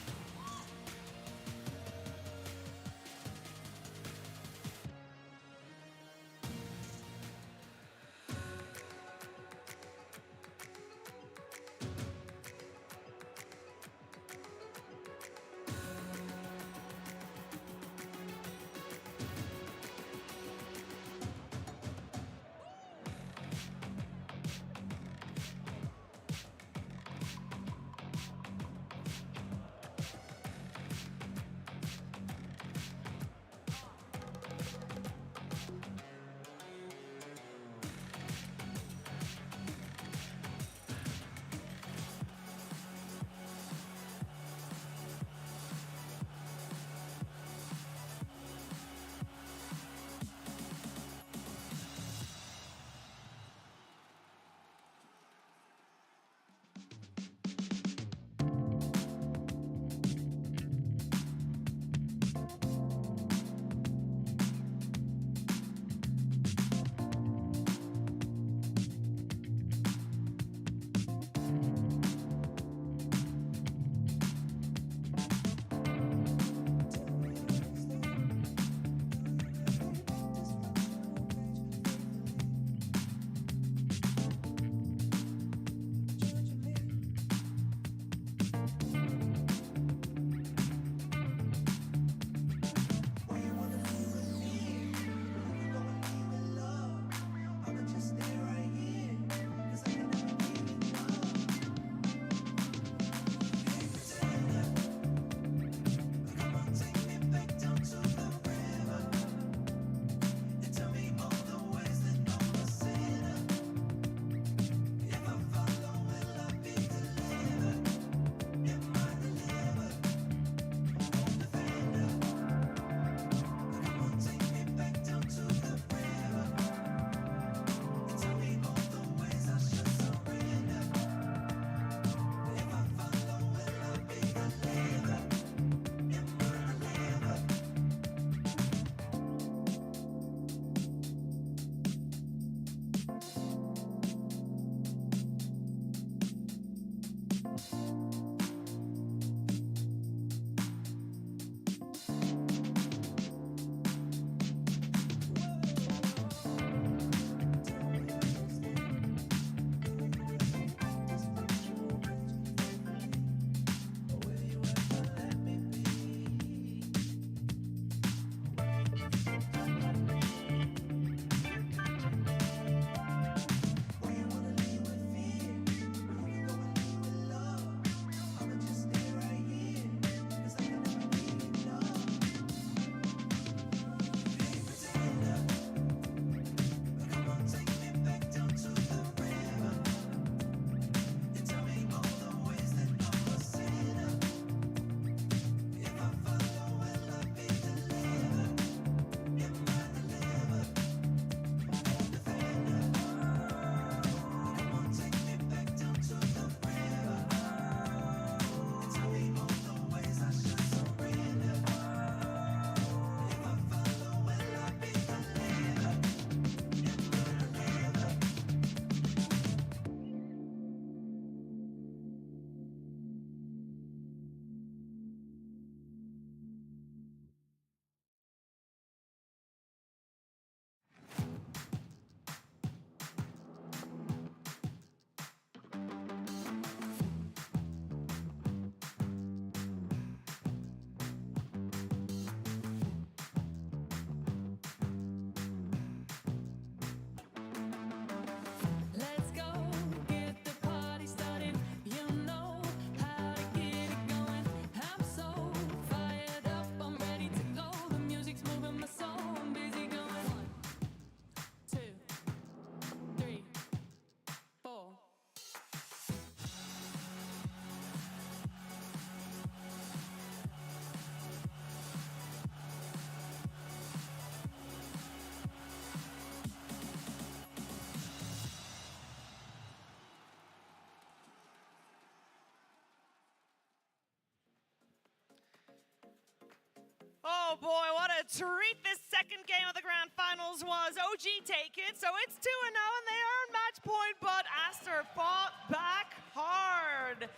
Oh boy, what a treat this second game of the Grand Finals was. OG take it, so it's 2-0 and they earn match point, but Aster fought back hard.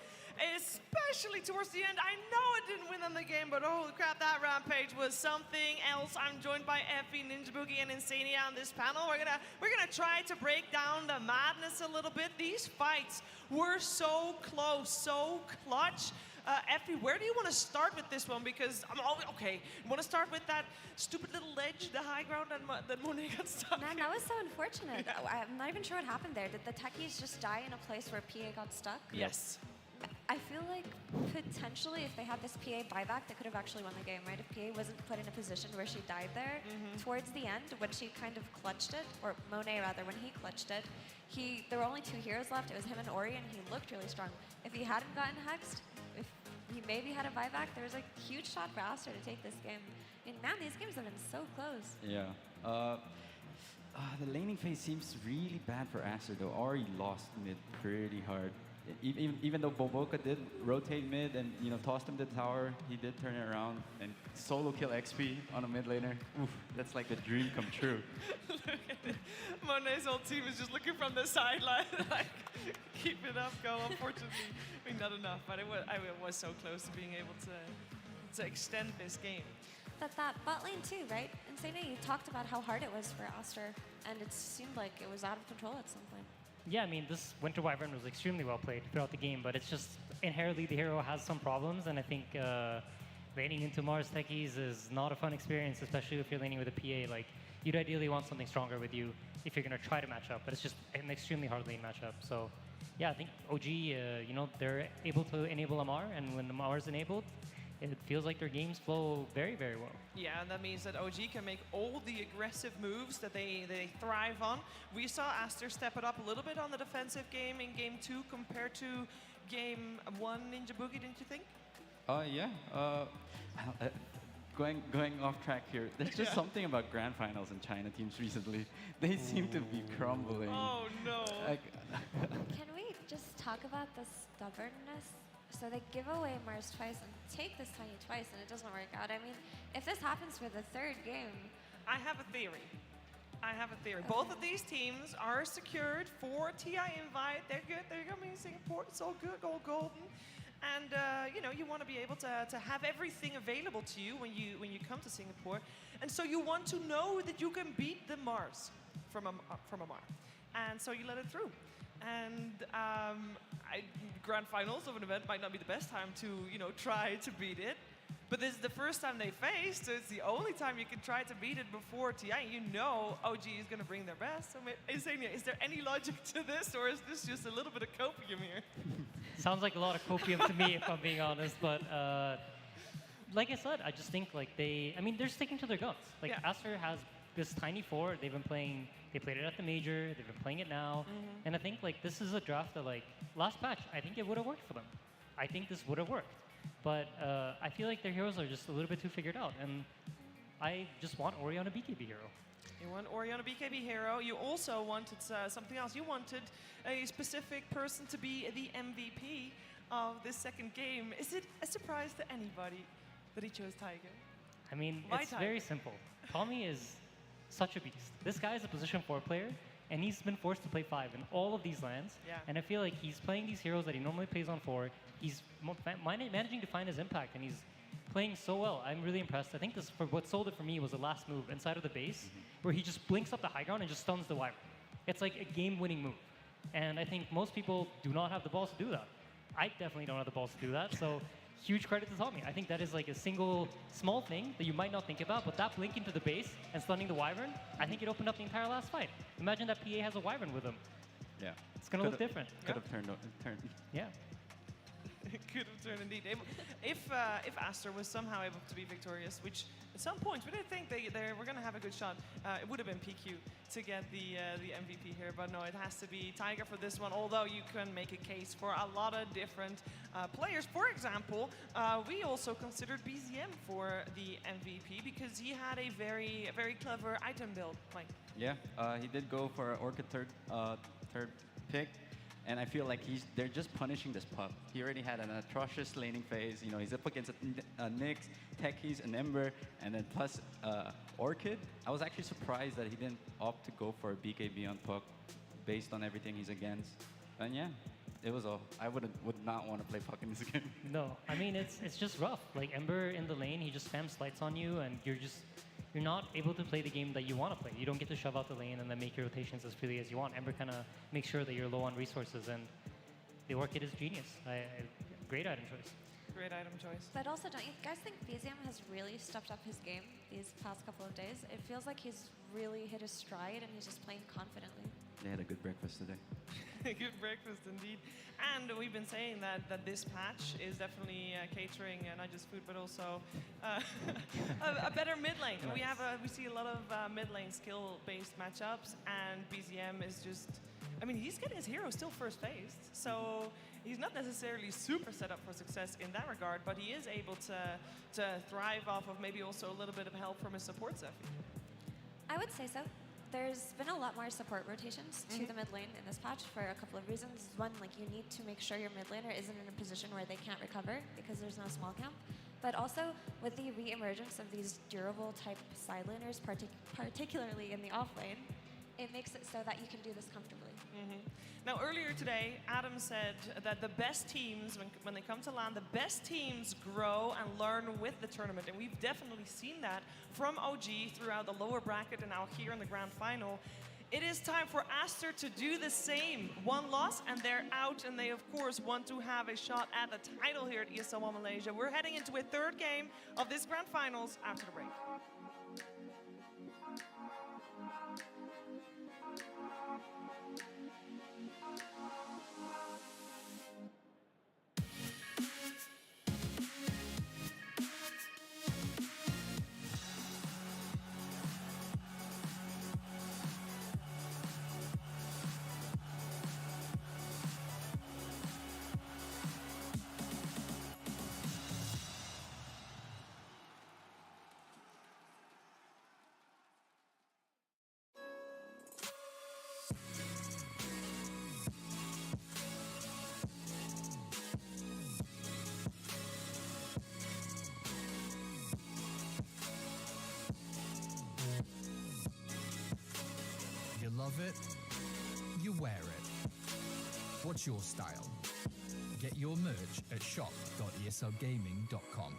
Especially towards the end. I know it didn't win them the game, but holy crap, that rampage was something else. I'm joined by Effie, Ninja Boogie, and Insania on this panel. We're gonna try to break down the madness a little bit. These fights were so close, so clutch. Effie, where do you want to start with this one? Because I'm always, okay, you want to start with that stupid little ledge, the high ground, and that Monet got stuck? Man, that was so unfortunate. Yeah. I'm not even sure what happened there. Did the techies just die in a place where PA got stuck? Yes. I feel like potentially if they had this PA buyback, they could have actually won the game, right? If PA wasn't put in a position where she died there, towards the end, when she kind of clutched it, or Monet rather, when he clutched it, there were only 2 heroes left. It was him and Ori, and he looked really strong. If he hadn't gotten hexed, if he maybe had a buyback, there was a huge shot for Aster to take this game. I mean, man, these games have been so close. Yeah. The laning phase seems really bad for Aster, though. Ori lost mid pretty hard. Even though Boboka did rotate mid and tossed him to the tower, he did turn it around and solo kill XP on a mid laner. Oof, that's like the dream come true. Look at it. Monet's whole team is just looking from the sideline, like, keep it up, go. Unfortunately, I mean, not enough, but it was so close to being able to extend this game. That bot lane too, right? Insania, you talked about how hard it was for Aster, and it seemed like it was out of control at some point. Yeah, I mean, this Winter Wyvern was extremely well played throughout the game, but it's just inherently the hero has some problems, and I think laning into Mars techies is not a fun experience, especially if you're laning with a PA. Like, you'd ideally want something stronger with you if you're going to try to match up, but it's just an extremely hard lane matchup. So, yeah, I think OG, they're able to enable Amar, and when Amar is enabled, it feels like their games flow very, very well. Yeah, and that means that OG can make all the aggressive moves that they thrive on. We saw Aster step it up a little bit on the defensive game in game 2 compared to game 1 Ninja Boogie, didn't you think? Yeah. Going off track here, there's just something about grand finals in China teams recently. They seem to be crumbling. Oh, no. Can we just talk about the stubbornness? So they give away Mars twice and take this Tiny twice, and it doesn't work out. I mean, if this happens for the 3rd game... I have a theory. Okay. Both of these teams are secured for TI invite. They're good. They're going to be in Singapore. It's all good, all golden. And, you want to be able to have everything available to you when you come to Singapore. And so you want to know that you can beat the Mars from a Mar. And so you let it through. And grand finals of an event might not be the best time to, try to beat it. But this is the first time they faced, so it's the only time you can try to beat it before TI. You know OG is going to bring their best. So, Insania, is there any logic to this, or is this just a little bit of copium here? Sounds like a lot of copium to me, if I'm being honest. But like I said, I just think they're sticking to their guns. Like, yeah. Aster has this Tiny 4. They played it at the major. They've been playing it now. And I think this is a draft that last patch, I think it would have worked for them. I think this would have worked. But I feel like their heroes are just a little bit too figured out. And I just want Ori on a BKB hero. You want Ori on a BKB hero. You also wanted something else. You wanted a specific person to be the MVP of this second game. Is it a surprise to anybody that he chose Tiger? I mean, Why it's Tiger? very simple. Tommy is such a beast. This guy is a position 4 player, and he's been forced to play 5 in all of these lands. Yeah. And I feel like he's playing these heroes that he normally plays on 4. He's managing to find his impact, and he's playing so well. I'm really impressed. I think what sold it for me was the last move inside of the base, where he just blinks up the high ground and just stuns the Wyvern. It's like a game-winning move. And I think most people do not have the balls to do that. I definitely don't have the balls to do that. So huge credit to Tommy. I think that is a single small thing that you might not think about, but that blink into the base and stunning the Wyvern, I think it opened up the entire last fight. Imagine that PA has a Wyvern with him. Yeah. It's going to look different. Could have turned. Yeah. It could have turned indeed. If Aster was somehow able to be victorious, which at some points we didn't think they were going to have a good shot, it would have been PQ to get the MVP here. But no, it has to be Tiger for this one, although you can make a case for a lot of different players. For example, we also considered BZM for the MVP because he had a very, very clever item build. Yeah, he did go for Orchid third pick. And I feel like they're just punishing this pup. He already had an atrocious laning phase. You know, he's up against a Nyx, techies, an Ember, and then plus Orchid. I was actually surprised that he didn't opt to go for a BKB on pup based on everything he's against. And yeah, it was I would not want to play puck in this game. No, I mean, it's just rough. Like Ember in the lane, he just spams slights on you, and you're not able to play the game that you want to play. You don't get to shove out the lane and then make your rotations as freely as you want. Ember kind of makes sure that you're low on resources, and the Orchid is genius. Great item choice. Great item choice. But also, don't you guys think Vizium has really stepped up his game these past couple of days? It feels like he's really hit his stride and he's just playing confidently. They had a good breakfast today. Good breakfast indeed. And we've been saying that this patch is definitely catering not just food but also a better mid lane. Nice. We see a lot of mid lane skill based matchups, and BZM is just, I mean, he's getting his hero still first phased, so he's not necessarily super set up for success in that regard, but he is able to thrive off of maybe also a little bit of help from his support Zephy. I would say so. There's been a lot more support rotations to the mid lane in this patch for a couple of reasons. One, like you need to make sure your mid laner isn't in a position where they can't recover because there's no small camp. But also with the re-emergence of these durable type side laners, particularly in the off lane, it makes it so that you can do this comfortably. Now earlier today, Adam said that the best teams, when they come to LAN, the best teams grow and learn with the tournament. And we've definitely seen that from OG throughout the lower bracket and now here in the grand final. It is time for Aster to do the same. One loss and they're out, and they of course want to have a shot at the title here at ESL Malaysia. We're heading into a third game of this grand finals after the break. You love it, you wear it. What's your style? Get your merch at shop.eslgaming.com.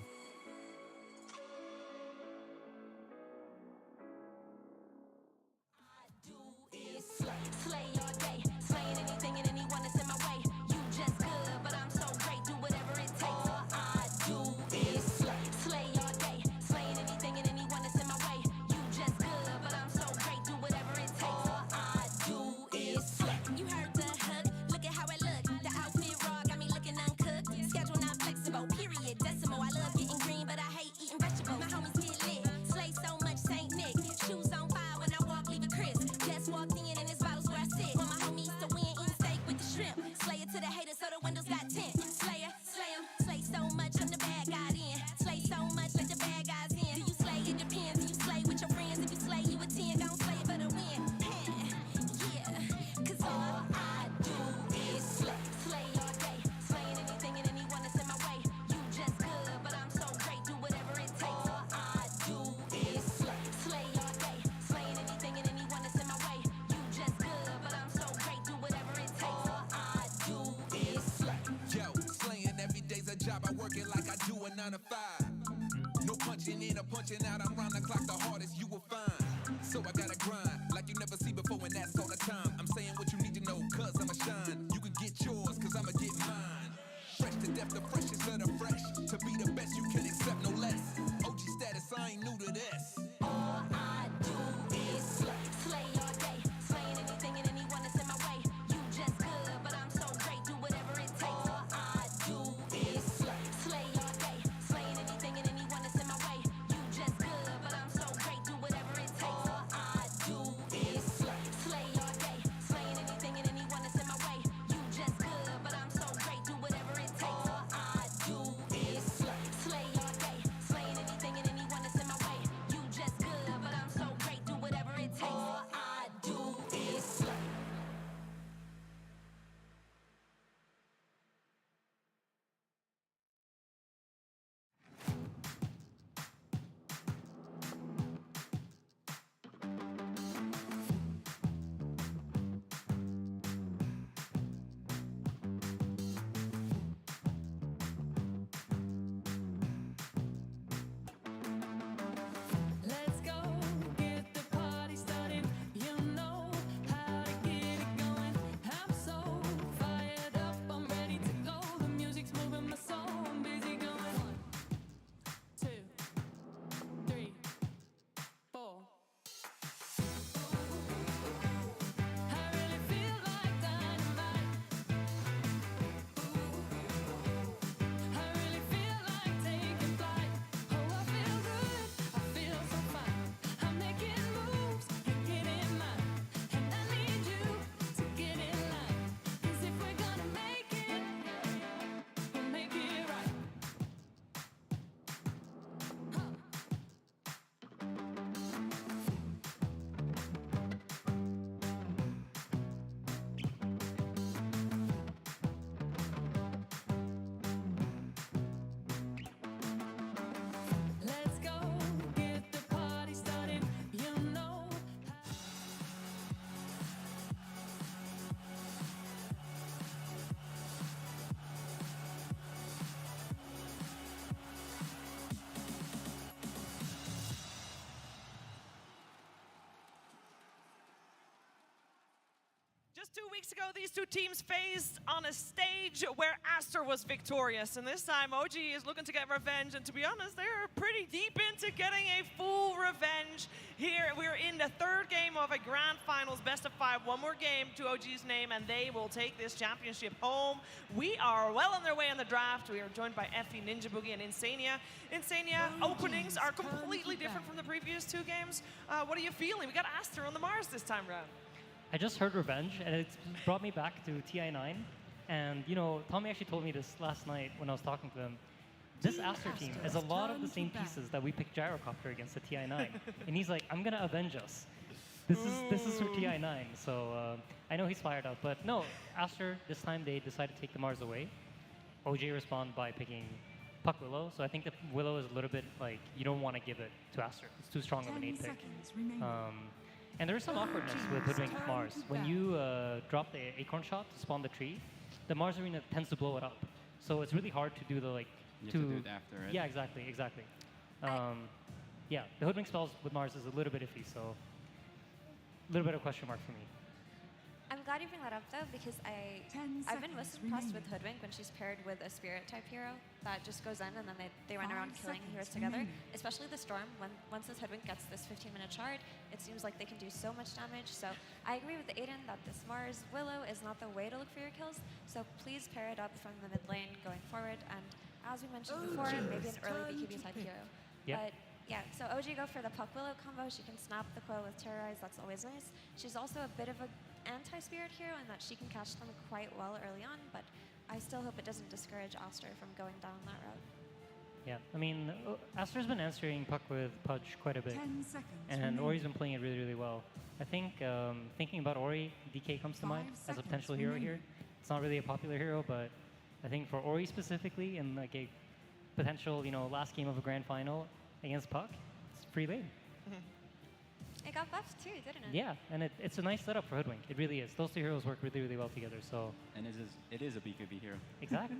job, I work it like I do a 9 to 5. No punching in or punching out, I'm round the clock, the hardest you will find. So I gotta grind, like you never see before, and that's all the time. I'm saying what you need to know, cause I'ma shine. You can get yours, cause I'ma get mine. Fresh to death, the freshest of the fresh. To be the best, you can accept no less. OG status, I ain't new to this. All I do is slay, slay all day. Slaying anything and anyone that's in my way. You just good, but I'm so great, do whatever it takes. All I do is slay, slay all day. Slaying anything and anyone that's in my way. You just good, but I'm so great, do Just 2 weeks ago, these two teams faced on a stage where Aster was victorious. And this time, OG is looking to get revenge. And to be honest, they're pretty deep into getting a full revenge. Here, we're in the third game of a grand finals, best of 5. One more game to OG's name, and they will take this championship home. We are well on their way in the draft. We are joined by Effie, Ninja Boogie, and Insania. Insania, openings are completely different from the previous 2 games. What are you feeling? We got Aster on the Mars this time round. I just heard Revenge, and it's brought me back to TI9. And, you know, Tommy actually told me this last night when I was talking to him. This Aster team is a lot of the same pieces that we picked Gyrocopter against the TI9. And he's like, I'm going to avenge us. This is for TI9. So I know he's fired up. But no, Aster, this time they decided to take the Mars away. OG respond by picking Puck Willow. So I think the Willow is a little bit like, you don't want to give it to Aster. It's too strong of an 8 pick. And there is some awkwardness with Hoodwink Mars. When you drop the Acorn shot to spawn the tree, the Mars Arena tends to blow it up. So it's really hard to do the like... You have to do it after, right? Yeah, exactly. Yeah, the Hoodwink spells with Mars is a little bit iffy, so a little bit of question mark for me. I'm glad you bring that up though, because I've been most impressed with Hoodwink when she's paired with a spirit type hero that just goes in and then they run around killing heroes together. Especially the Storm, once this Hoodwink gets this 15-minute shard, it seems like they can do so much damage. So I agree with Aiden that this Mars Willow is not the way to look for your kills, so please pair it up from the mid lane going forward, and as we mentioned before, maybe an early BKB type hero. Yeah. But yeah, so OG go for the Puck Willow combo. She can snap the coil with Terrorize, that's always nice. She's also a bit of a anti-spirit hero in that she can catch them quite well early on, but I still hope it doesn't discourage Aster from going down that route. Yeah, I mean, Aster's been answering Puck with Pudge quite a bit, and Ori's been playing it really, really well. I think thinking about Ori, DK comes to mind as a potential hero here. It's not really a popular hero, but I think for Ori specifically, in like a potential, you know, last game of a grand final against Puck, it's free lane. It got buffed too, didn't it? Yeah, and it's a nice setup for Hoodwink. It really is. Those two heroes work really, really well together. So. And it is a BKB hero. Exactly.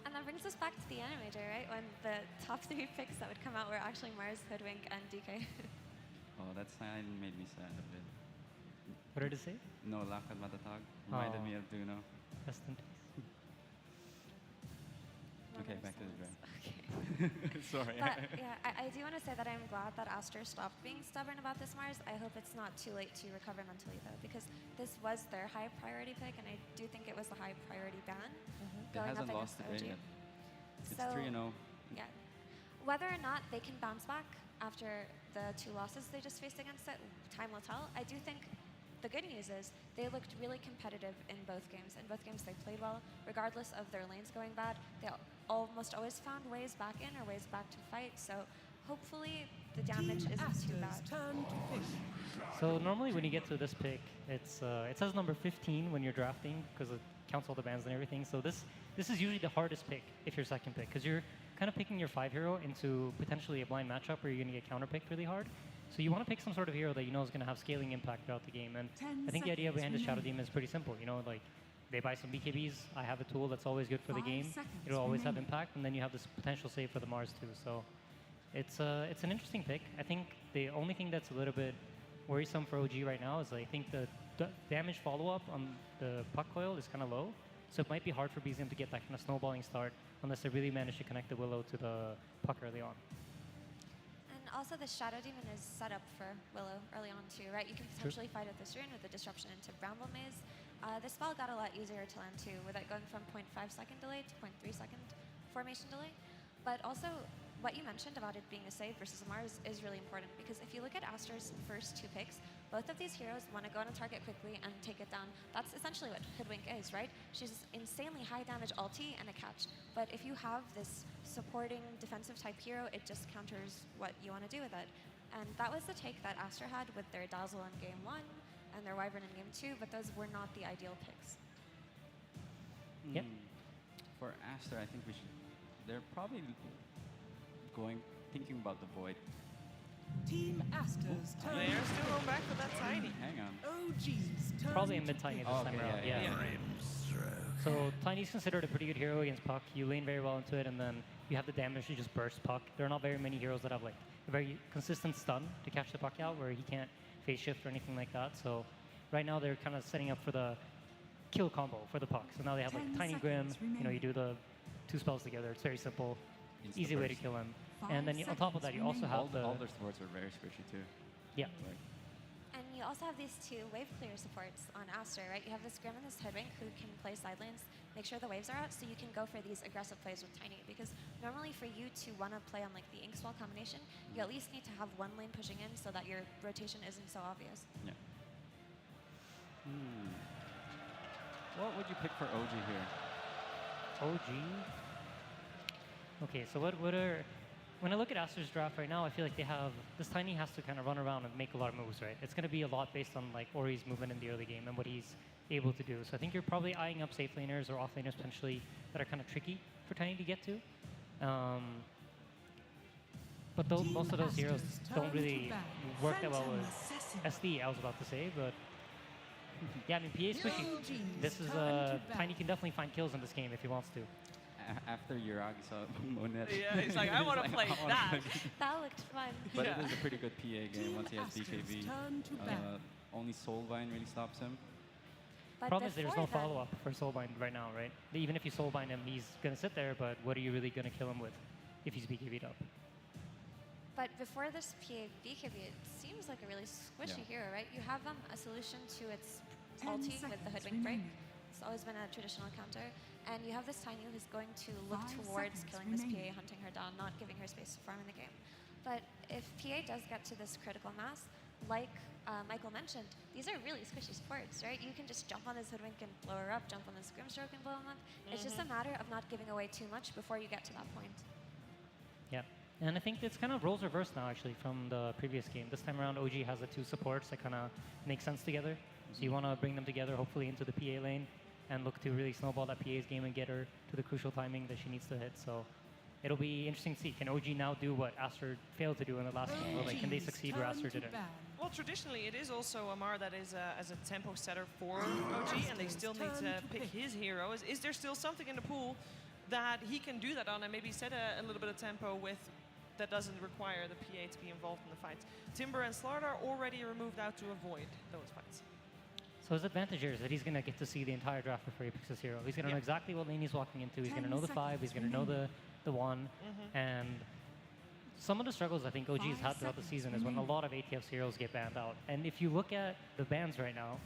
And that brings us back to the animator, right? When the top 3 picks that would come out were actually Mars, Hoodwink, and DK. Oh, that sign made me sad a bit. What did it say? No, Lakad Matatag. Reminded me of Duno. Rest in peace. Okay, back to the draft. Okay. Sorry. But yeah, I do want to say that I'm glad that Aster stopped being stubborn about this Mars. I hope it's not too late to recover mentally though, because this was their high priority pick, and I do think it was the high priority ban going up against OG. Yet. It's So 3-0. yeah, whether or not they can bounce back after the 2 losses they just faced against it, time will tell. I do think the good news is they looked really competitive in both games. In both games they played well, regardless of their lanes going bad. They almost always found ways back in or ways back to fight, so hopefully the damage isn't too bad. So normally when you get to this pick, it says number 15 when you're drafting because it counts all the bans and everything. So this is usually the hardest pick if you're second pick, because you're kind of picking your 5 hero into potentially a blind matchup where you're going to get counterpicked really hard. So you want to pick some sort of hero that you know is going to have scaling impact throughout the game. And I think the idea behind the Shadow Demon is pretty simple. You know, like they buy some BKBs. I have a tool that's always good for the game. It'll always have impact, and then you have this potential save for the Mars too. So it's an interesting pick. I think the only thing that's a little bit worrisome for OG right now is I think the damage follow-up on the Puck coil is kind of low. So it might be hard for BZM to get that kind of snowballing start unless they really manage to connect the Willow to the Puck early on. Also, the Shadow Demon is set up for Willow early on too, right? You can potentially fight it this turn with the disruption into Bramble Maze. The spell got a lot easier to land too, with it going from 0.5 second delay to 0.3 second formation delay. But also, what you mentioned about it being a save versus a Mars is really important, because if you look at Aster's first 2 picks, both of these heroes want to go on a target quickly and take it down. That's essentially what Hoodwink is, right? She's insanely high damage ulti and a catch. But if you have this supporting defensive type hero, it just counters what you want to do with it. And that was the take that Aster had with their Dazzle in game 1 and their Wyvern in game 2, but those were not the ideal picks. Yep. For Aster, I think they're probably thinking about the Void. Team Aster's turn. They're still going back for that Tiny. Hang on. OG's turn. Probably a mid-Tiny this time around. Yeah. So Tiny's considered a pretty good hero against Puck. You lane very well into it, and then you have the damage to just burst Puck. There are not very many heroes that have like a very consistent stun to catch the Puck out where he can't phase shift or anything like that. So right now they're kind of setting up for the kill combo for the puck. So now they have like 10 Tiny Grim, seconds you know, you do the 2 spells together. It's very simple, Insta easy way to burst. kill him. 5 And then on top of that, you also have All the their supports are very squishy too. yeah. Like, And you also have these 2 wave clear supports on Aster, right? You have this Grim and this Hoodwink who can play side lanes, make sure the waves are out, so you can go for these aggressive plays with Tiny. Because normally for you to want to play on like the Inkswell combination, you at least need to have one lane pushing in so that your rotation isn't so obvious. yeah. What would you pick for OG here? OG. Okay, so what are when I look at Aster's draft right now, I feel like they have this Tiny has to kind of run around and make a lot of moves, right? It's going to be a lot based on like Ori's movement in the early game and what he's able to do. So I think you're probably eyeing up safe laners or off laners potentially that are kind of tricky for Tiny to get to. But most of those heroes don't really work that well with SD. I was about to say, but yeah, I mean PA is squishy. This is Tiny can definitely find kills in this game if he wants to. After Yuragi saw Monet. Yeah, he's like, I want to play that. That looked fun. But Yeah. it is a pretty good PA game once he has BKB. Only Soulbind really stops him. But Problem is there's no before then- follow-up for Soulbind right now, right? Even if you Soulbind him, he's going to sit there, but what are you really going to kill him with if he's BKB'd up? But before this PA BKB, it seems like a really squishy hero, right? You have a solution to its 10 ulti with the seconds Hoodwink break. remaining. It's always been a traditional counter. And you have this Tiny who's going to look 5 towards seconds killing this PA, remaining. hunting her down, not giving her space to farm in the game. But if PA does get to this critical mass, like Michael mentioned, these are really squishy supports, right? You can just jump on this Hoodwink and blow her up, jump on this Grimstroke and blow him up. It's just a matter of not giving away too much before you get to that point. Yeah. And I think it's kind of roles reversed now, actually, from the previous game. This time around, OG has the 2 supports that kind of make sense together. So you want to bring them together, hopefully, into the PA lane and look to really snowball that PA's game and get her to the crucial timing that she needs to hit. So it'll be interesting to see. Can OG now do what Aster failed to do in the last game? Or like, can they succeed where Aster didn't? Well, traditionally, it is also a Mar that is as a tempo setter for OG, and they still need to pick his hero. Is there still something in the pool that he can do that on and maybe set a little bit of tempo with that doesn't require the PA to be involved in the fights? Timber and Slard are already removed out to avoid those fights. So his advantage here is that he's going to get to see the entire draft before he picks his hero. He's going to know exactly what lane he's walking into. He's going to know the 5. He's going to know the 1. And some of the struggles I think OG has had throughout the season is when a lot of ATF's heroes get banned out. And if you look at the bans right now,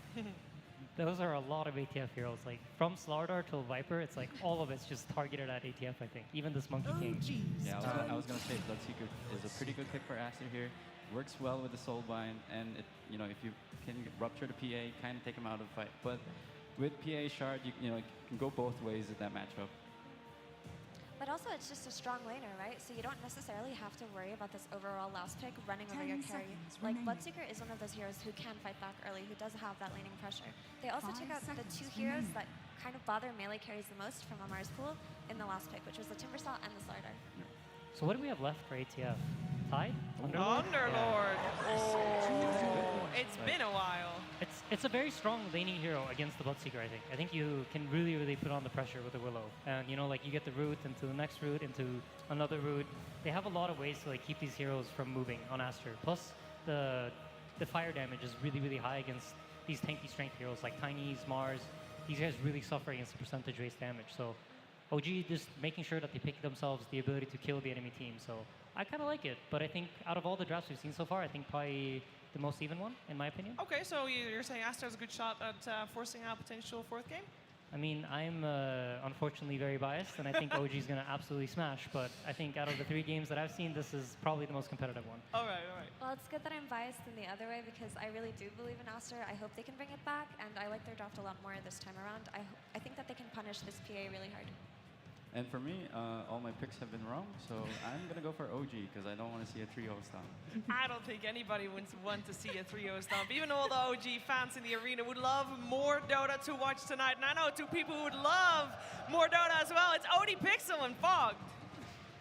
those are a lot of ATF heroes. Like from Slardar till Viper, it's like all of it's just targeted at ATF, I think. Even this Monkey King. Yeah, I was gonna say Bloodseeker is a pretty good pick for Aster here. Works well with the Soulbind, and if you can rupture the PA, kind of take him out of the fight. But with PA Shard, you can go both ways in that matchup. But also, it's just a strong laner, right? So you don't necessarily have to worry about this overall last pick running over your 10 carry. seconds Like, remaining. Bloodseeker is one of those heroes who can fight back early, who does have that laning pressure. They also 5 took out the 2 seconds heroes remaining. that kind of bother melee carries the most from Amar's pool in the last pick, which was the Timbersaw and the Slardar. So what do we have left for ATF? Tide? Underlord? Underlord. Oh, it's been a while. It's a very strong laning hero against the Bloodseeker, I think. I think you can really, really put on the pressure with the Willow. And, like, you get the route into the next route, into another route. They have a lot of ways to, like, keep these heroes from moving on Aster. Plus, the fire damage is really, really high against these tanky strength heroes like Tiny's, Mars. These guys really suffer against the percentage-based damage. So OG just making sure that they pick themselves the ability to kill the enemy team. So I kind of like it. But I think out of all the drafts we've seen so far, I think probably the most even one, in my opinion. Okay, so you're saying Aster has a good shot at forcing out potential 4th game? I mean, I'm unfortunately very biased, and I think OG is going to absolutely smash. But I think out of the 3 games that I've seen, this is probably the most competitive one. All right, all right. Well, it's good that I'm biased in the other way because I really do believe in Aster. I hope they can bring it back, and I like their draft a lot more this time around. I think that they can punish this PA really hard. And for me, all my picks have been wrong, so I'm gonna go for OG because I don't want to see a trio stomp. I don't think anybody would want to see a 3-0 stomp. Even all the OG fans in the arena would love more Dota to watch tonight. And I know 2 people who would love more Dota as well. It's OD Pixel and Fog.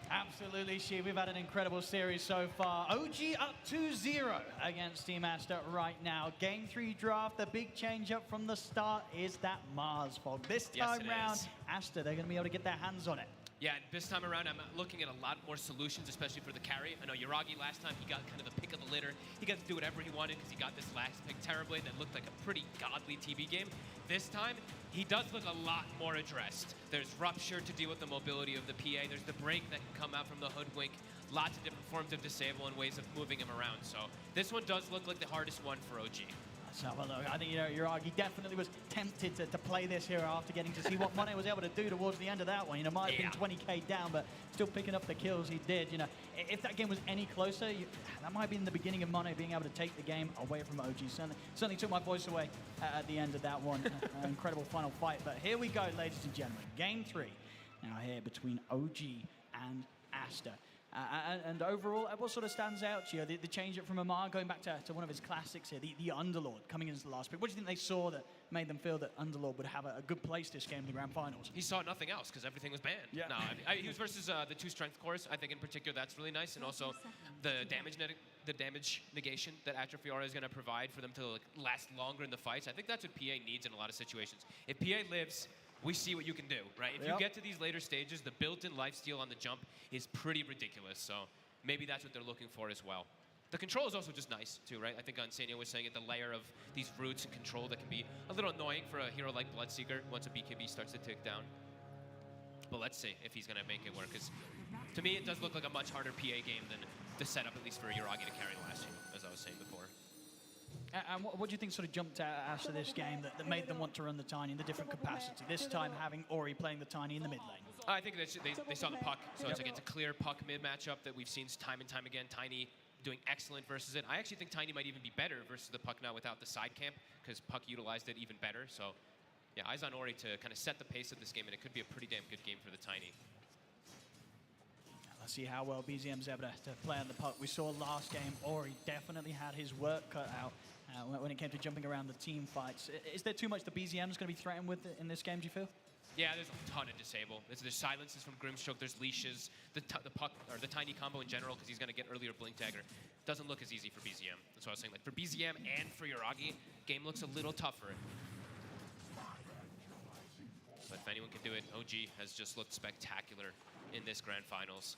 Absolutely, She. We've had an incredible series so far. OG up 2-0 against Team Aster right now. Game 3 draft, the big change up from the start is that Mars fog. This Yes, time it round, is. Aster, they're going to be able to get their hands on it. Yeah, and this time around, I'm looking at a lot more solutions, especially for the carry. I know Yuragi last time, he got kind of the pick of the litter. He got to do whatever he wanted because he got this last pick terribly that looked like a pretty godly TB game. This time, he does look a lot more addressed. There's Rupture to deal with the mobility of the PA. There's the break that can come out from the Hoodwink. Lots of different forms of disable and ways of moving him around. So this one does look like the hardest one for OG. So, well, look, I think Yuragi definitely was tempted to play this hero after getting to see what Monet was able to do towards the end of that one. Might have been 20k down, but still picking up the kills he did. If that game was any closer, that might be in the beginning of Monet being able to take the game away from OG. Certainly took my voice away at the end of that one. Incredible final fight. But here we go, ladies and gentlemen. Game 3 now here between OG and Aster. And overall, what sort of stands out to you? The change up from Amar, going back to one of his classics here, the Underlord coming in as the last pick. What do you think they saw that made them feel that Underlord would have a good place this game in the grand finals? He saw nothing else because everything was banned. Yeah. No, he was versus the 2 strength cores. I think in particular that's really nice, and also the damage negation that Atrophiora is going to provide for them to last longer in the fights. I think that's what PA needs in a lot of situations. If PA lives, we see what you can do, right? If you get to these later stages, the built-in lifesteal on the jump is pretty ridiculous. So maybe that's what they're looking for as well. The control is also just nice too, right? I think Ansenio was saying it, the layer of these roots and control that can be a little annoying for a hero like Bloodseeker once a BKB starts to tick down. But let's see if he's going to make it work. Because to me, it does look like a much harder PA game than the setup, at least for Yuragi to carry last year, as I was saying before. And what do you think sort of jumped out after this game that made them want to run the Tiny in the different capacity? This time having Ori playing the Tiny in the mid lane. I think they saw the puck, so it's a clear puck mid matchup that we've seen time and time again. Tiny doing excellent versus it. I actually think Tiny might even be better versus the puck now without the side camp, because puck utilized it even better. So yeah, eyes on Ori to kind of set the pace of this game, and it could be a pretty damn good game for the Tiny. Let's see how well BZM's able to play on the puck. We saw last game, Ori definitely had his work cut out when it came to jumping around the team fights. Is there too much the BZM's going to be threatened with in this game, do you feel? Yeah, there's a ton of disable. There's silences from Grimstroke, there's leashes, the puck, or the Tiny combo in general, because he's going to get earlier Blink Dagger. Doesn't look as easy for BZM. That's what I was saying. Like for BZM and for Yuragi, game looks a little tougher. But if anyone can do it, OG has just looked spectacular in this grand finals.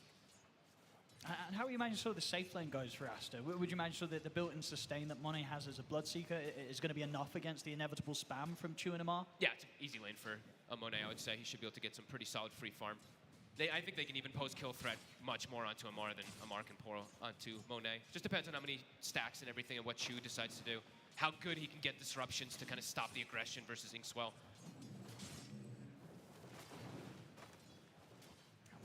And how would you imagine sort of the safe lane goes for Aster? Would you imagine sort of the built-in sustain that Monet has as a Bloodseeker is going to be enough against the inevitable spam from Chu and Amar? Yeah, it's an easy lane for a Monet, I would say. He should be able to get some pretty solid free farm. I think they can even pose kill threat much more onto Amar than Amar can pour onto Monet. Just depends on how many stacks and everything and what Chu decides to do. How good he can get disruptions to kind of stop the aggression versus Inkswell.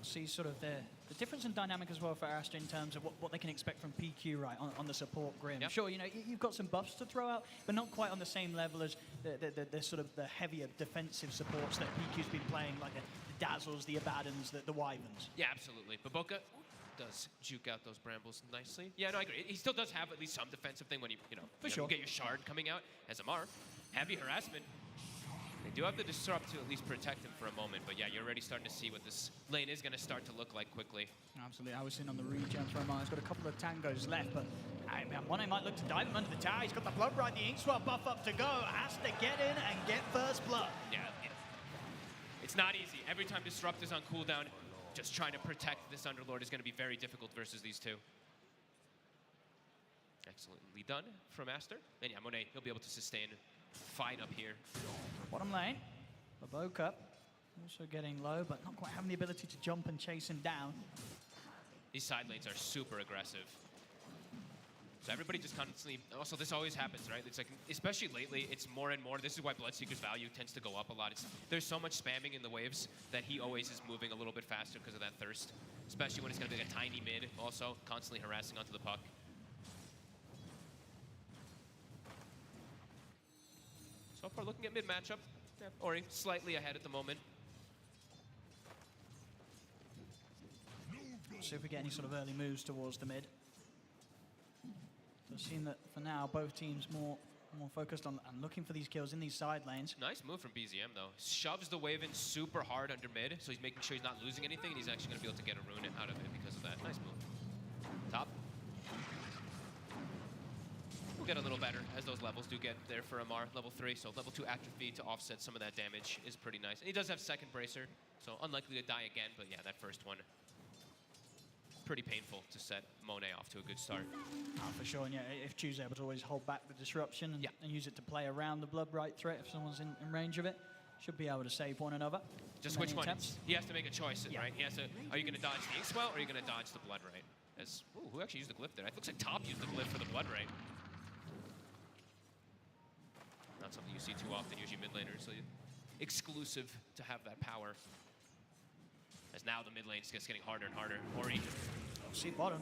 See sort of the difference in dynamic as well for Aster in terms of what they can expect from PQ, right, on the support Grim. Yep. Sure, you've got some buffs to throw out, but not quite on the same level as the sort of the heavier defensive supports that PQ's been playing, like the Dazzles, the Abaddons, the Wyverns. Yeah, absolutely. Baboka does juke out those brambles nicely. Yeah, no, I agree. He still does have at least some defensive thing when you get your shard coming out as Amar. Heavy harassment. They do have the disrupt to at least protect him for a moment, but yeah, you're already starting to see what this lane is going to start to look like quickly. Absolutely, I was sitting on the regen for Amar. He's got a couple of tangos left, but Monet might look to dive him under the tower. He's got the blood right, the Inkswell buff up to go. Has to get in and get first blood. Yeah, it's not easy. Every time disrupt is on cooldown, just trying to protect this Underlord is going to be very difficult versus these two. Excellently done from Aster. And yeah, Monet, he'll be able to sustain fight up here. Bottom lane, Baboka also getting low, but not quite having the ability to jump and chase him down. These side lanes are super aggressive. So everybody just constantly, also this always happens, right? It's like, especially lately, it's more and more. This is why Bloodseeker's value tends to go up a lot. There's so much spamming in the waves that he always is moving a little bit faster because of that thirst. Especially when it's going to be like a tiny mid, also constantly harassing onto the puck. So far, looking at mid matchup, Ori slightly ahead at the moment. See if we get any sort of early moves towards the mid. So it seems that for now, both teams more focused on looking for these kills in these side lanes. Nice move from BZM though. Shoves the wave in super hard under mid, so he's making sure he's not losing anything, and he's actually going to be able to get a rune out of it because of that. Nice move. Top. will get a little better as those levels do get there for Amar. Level 3, so level 2 atrophy to offset some of that damage is pretty nice. And he does have second bracer, so unlikely to die again, but yeah, that first one, pretty painful to set Monet off to a good start. Oh, for sure, and yeah, if Chu's able to always hold back the disruption and use it to play around the blood right threat if someone's in range of it, should be able to save one another. Just which one? He has to make a choice, right? He has to, are you going to dodge the Inkswell or are you going to dodge the blood right? As, ooh, who actually used the glyph there? It looks like Top used the glyph for the blood right. Not something you see too often, usually mid laners, so exclusive to have that power. As now the mid lane just getting harder and harder. Ori. See bottom.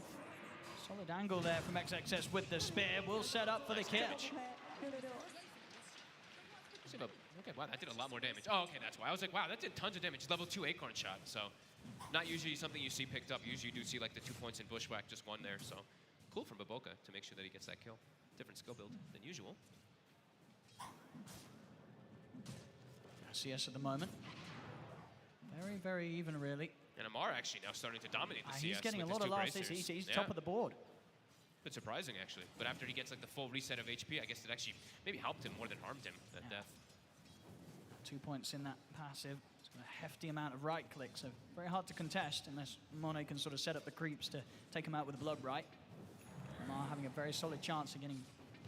Solid angle there from XXS with the spear. Will set up for the kill. Okay, wow, that did a lot more damage. Oh, okay, that's why. I was like, wow, that did tons of damage. Level 2 acorn shot, so not usually something you see picked up. Usually you do see like the 2 points in Bushwhack, just one there, so cool from Baboka to make sure that he gets that kill. Different skill build than usual. CS at the moment. Very, very even, really. And Amar actually now starting to dominate the CS. He's getting a lot of last hits. He's top of the board. Bit surprising, actually. But after he gets like the full reset of HP, I guess it actually maybe helped him more than harmed him, that death. 2 points in that passive. It's got a hefty amount of right clicks, so very hard to contest unless Monet can sort of set up the creeps to take him out with the blood right. Amar having a very solid chance of getting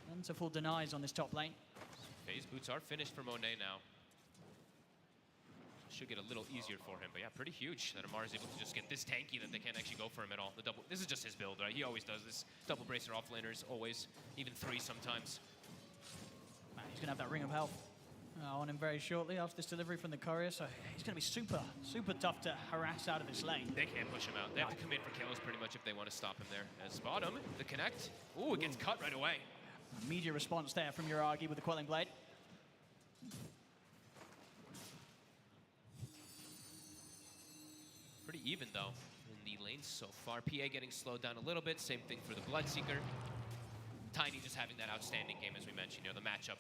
plentiful denies on this top lane. Phase boots are finished for Monet now. Should get a little easier for him, but yeah, pretty huge that Amar is able to just get this tanky that they can't actually go for him at all. The double, this is just his build, right? He always does this. Double bracer offlaners, always, even 3 sometimes. Man, he's gonna have that ring of health on him very shortly after this delivery from the courier, so he's gonna be super, super tough to harass out of this lane. They can't push him out. They have to come in for kills pretty much if they want to stop him there. As bottom, the connect. Ooh, it gets cut right away. Immediate response there from Uragi with the Quelling Blade. Pretty even, though, in the lanes so far. PA getting slowed down a little bit. Same thing for the Bloodseeker. Tiny just having that outstanding game, as we mentioned. You know, the matchup.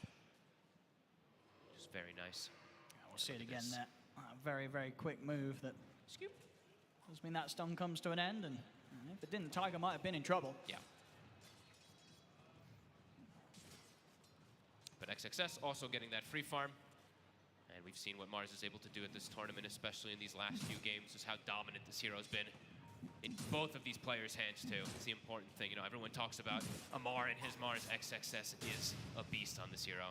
Just very nice. We'll see it again there. Very, very quick move that does mean that stun comes to an end. And if it didn't, Tiger might have been in trouble. Yeah. But XXS also getting that free farm. And we've seen what Mars is able to do at this tournament, especially in these last few games, just how dominant this hero's been in both of these players' hands, too. It's the important thing. You know, everyone talks about Amar and his Mars. XXS is a beast on this hero.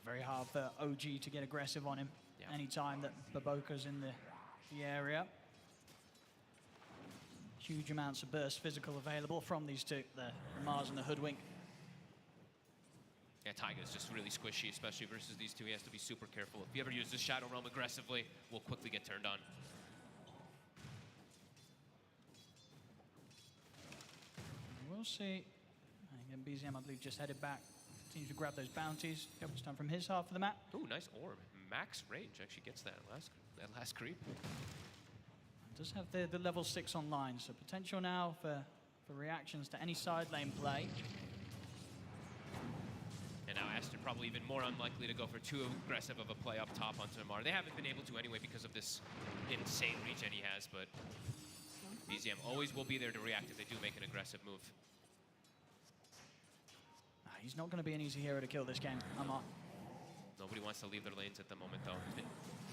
Very hard for OG to get aggressive on him anytime that Baboka's in the area. Huge amounts of burst physical available from these two, the Mars and the Hoodwink. Yeah, Tiger's just really squishy, especially versus these two. He has to be super careful. If he ever uses Shadow Realm aggressively, we'll quickly get turned on. We'll see. Again, BZM, I believe, just headed back. Continues to grab those bounties. It's time from his half of the map. Ooh, nice orb. Max range actually gets that last creep. Does have the level 6 online, so potential now for reactions to any side lane play. And now Aster probably even more unlikely to go for too aggressive of a play up top onto Amar. They haven't been able to anyway because of this insane regen he has, but BZM always will be there to react if they do make an aggressive move. He's not going to be an easy hero to kill this game, Amar. Nobody wants to leave their lanes at the moment, though.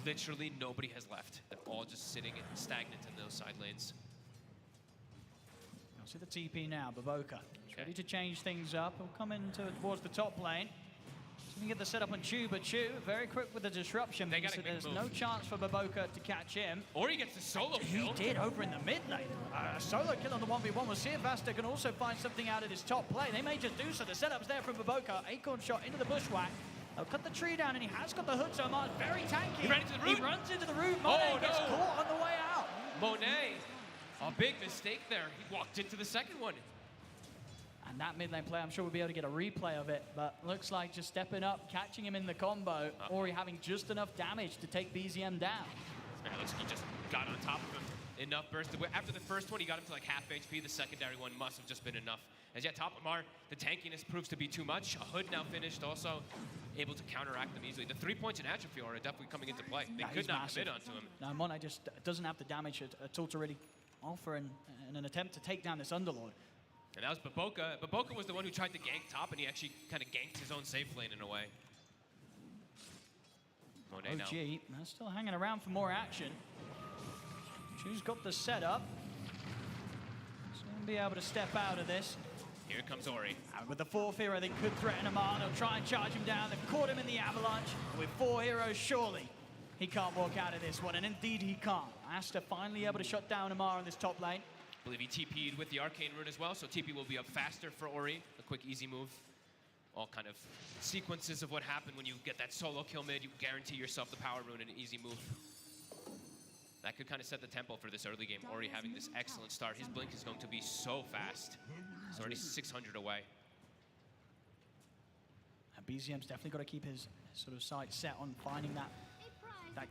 Literally nobody has left. They're all just sitting stagnant in those side lanes. You'll see the TP now, Baboka. He's ready to change things up. He'll come in towards the top lane. So we can get the setup on Chu, but Chu, very quick with the disruption. So there's no chance for Baboka to catch him. Or he gets the solo kill. He did over in the mid lane. A solo kill on the 1v1. We'll see if Aster can also find something out of his top play. They may just do so. The setup's there from Baboka. Acorn shot into the Bushwhack. They'll cut the tree down, and he has got the hood, so Amar's very tanky. He ran into the root. He runs into the root. Monet gets caught on the way out. Monet, a big mistake there. He walked into the second one. And that mid lane play, I'm sure we'll be able to get a replay of it, but looks like just stepping up, catching him in the combo, or having just enough damage to take BZM down. Man, looks like he just got on top of him. Enough burst. After the first one, he got him to like half HP. The secondary one must have just been enough. As yet, top Amar, the tankiness proves to be too much. A hood now finished, also able to counteract them easily. The 3 points in atrophy are definitely coming into play. They could not commit onto him. No, Monet just doesn't have the damage at all to really offer in an attempt to take down this Underlord. And that was Baboka. Baboka was the one who tried to gank top, and he actually kind of ganked his own safe lane in a way. Monet now. OG, they're still hanging around for more action. Chu's got the setup. He's going to be able to step out of this. Here comes Ori. And with the fourth hero, they could threaten Amar. They'll try and charge him down. They've caught him in the avalanche. And with 4 heroes, surely he can't walk out of this one. And indeed he can't. Aster finally able to shut down Amar on this top lane. I believe he TP'd with the Arcane Rune as well, so TP will be up faster for Ori. A quick, easy move. All kind of sequences of what happened when you get that solo kill mid. You guarantee yourself the power rune and an easy move. That could kind of set the tempo for this early game. Ori having this excellent start. His blink is going to be so fast. He's already 600 away. And BZM's definitely got to keep his sort of sights set on finding that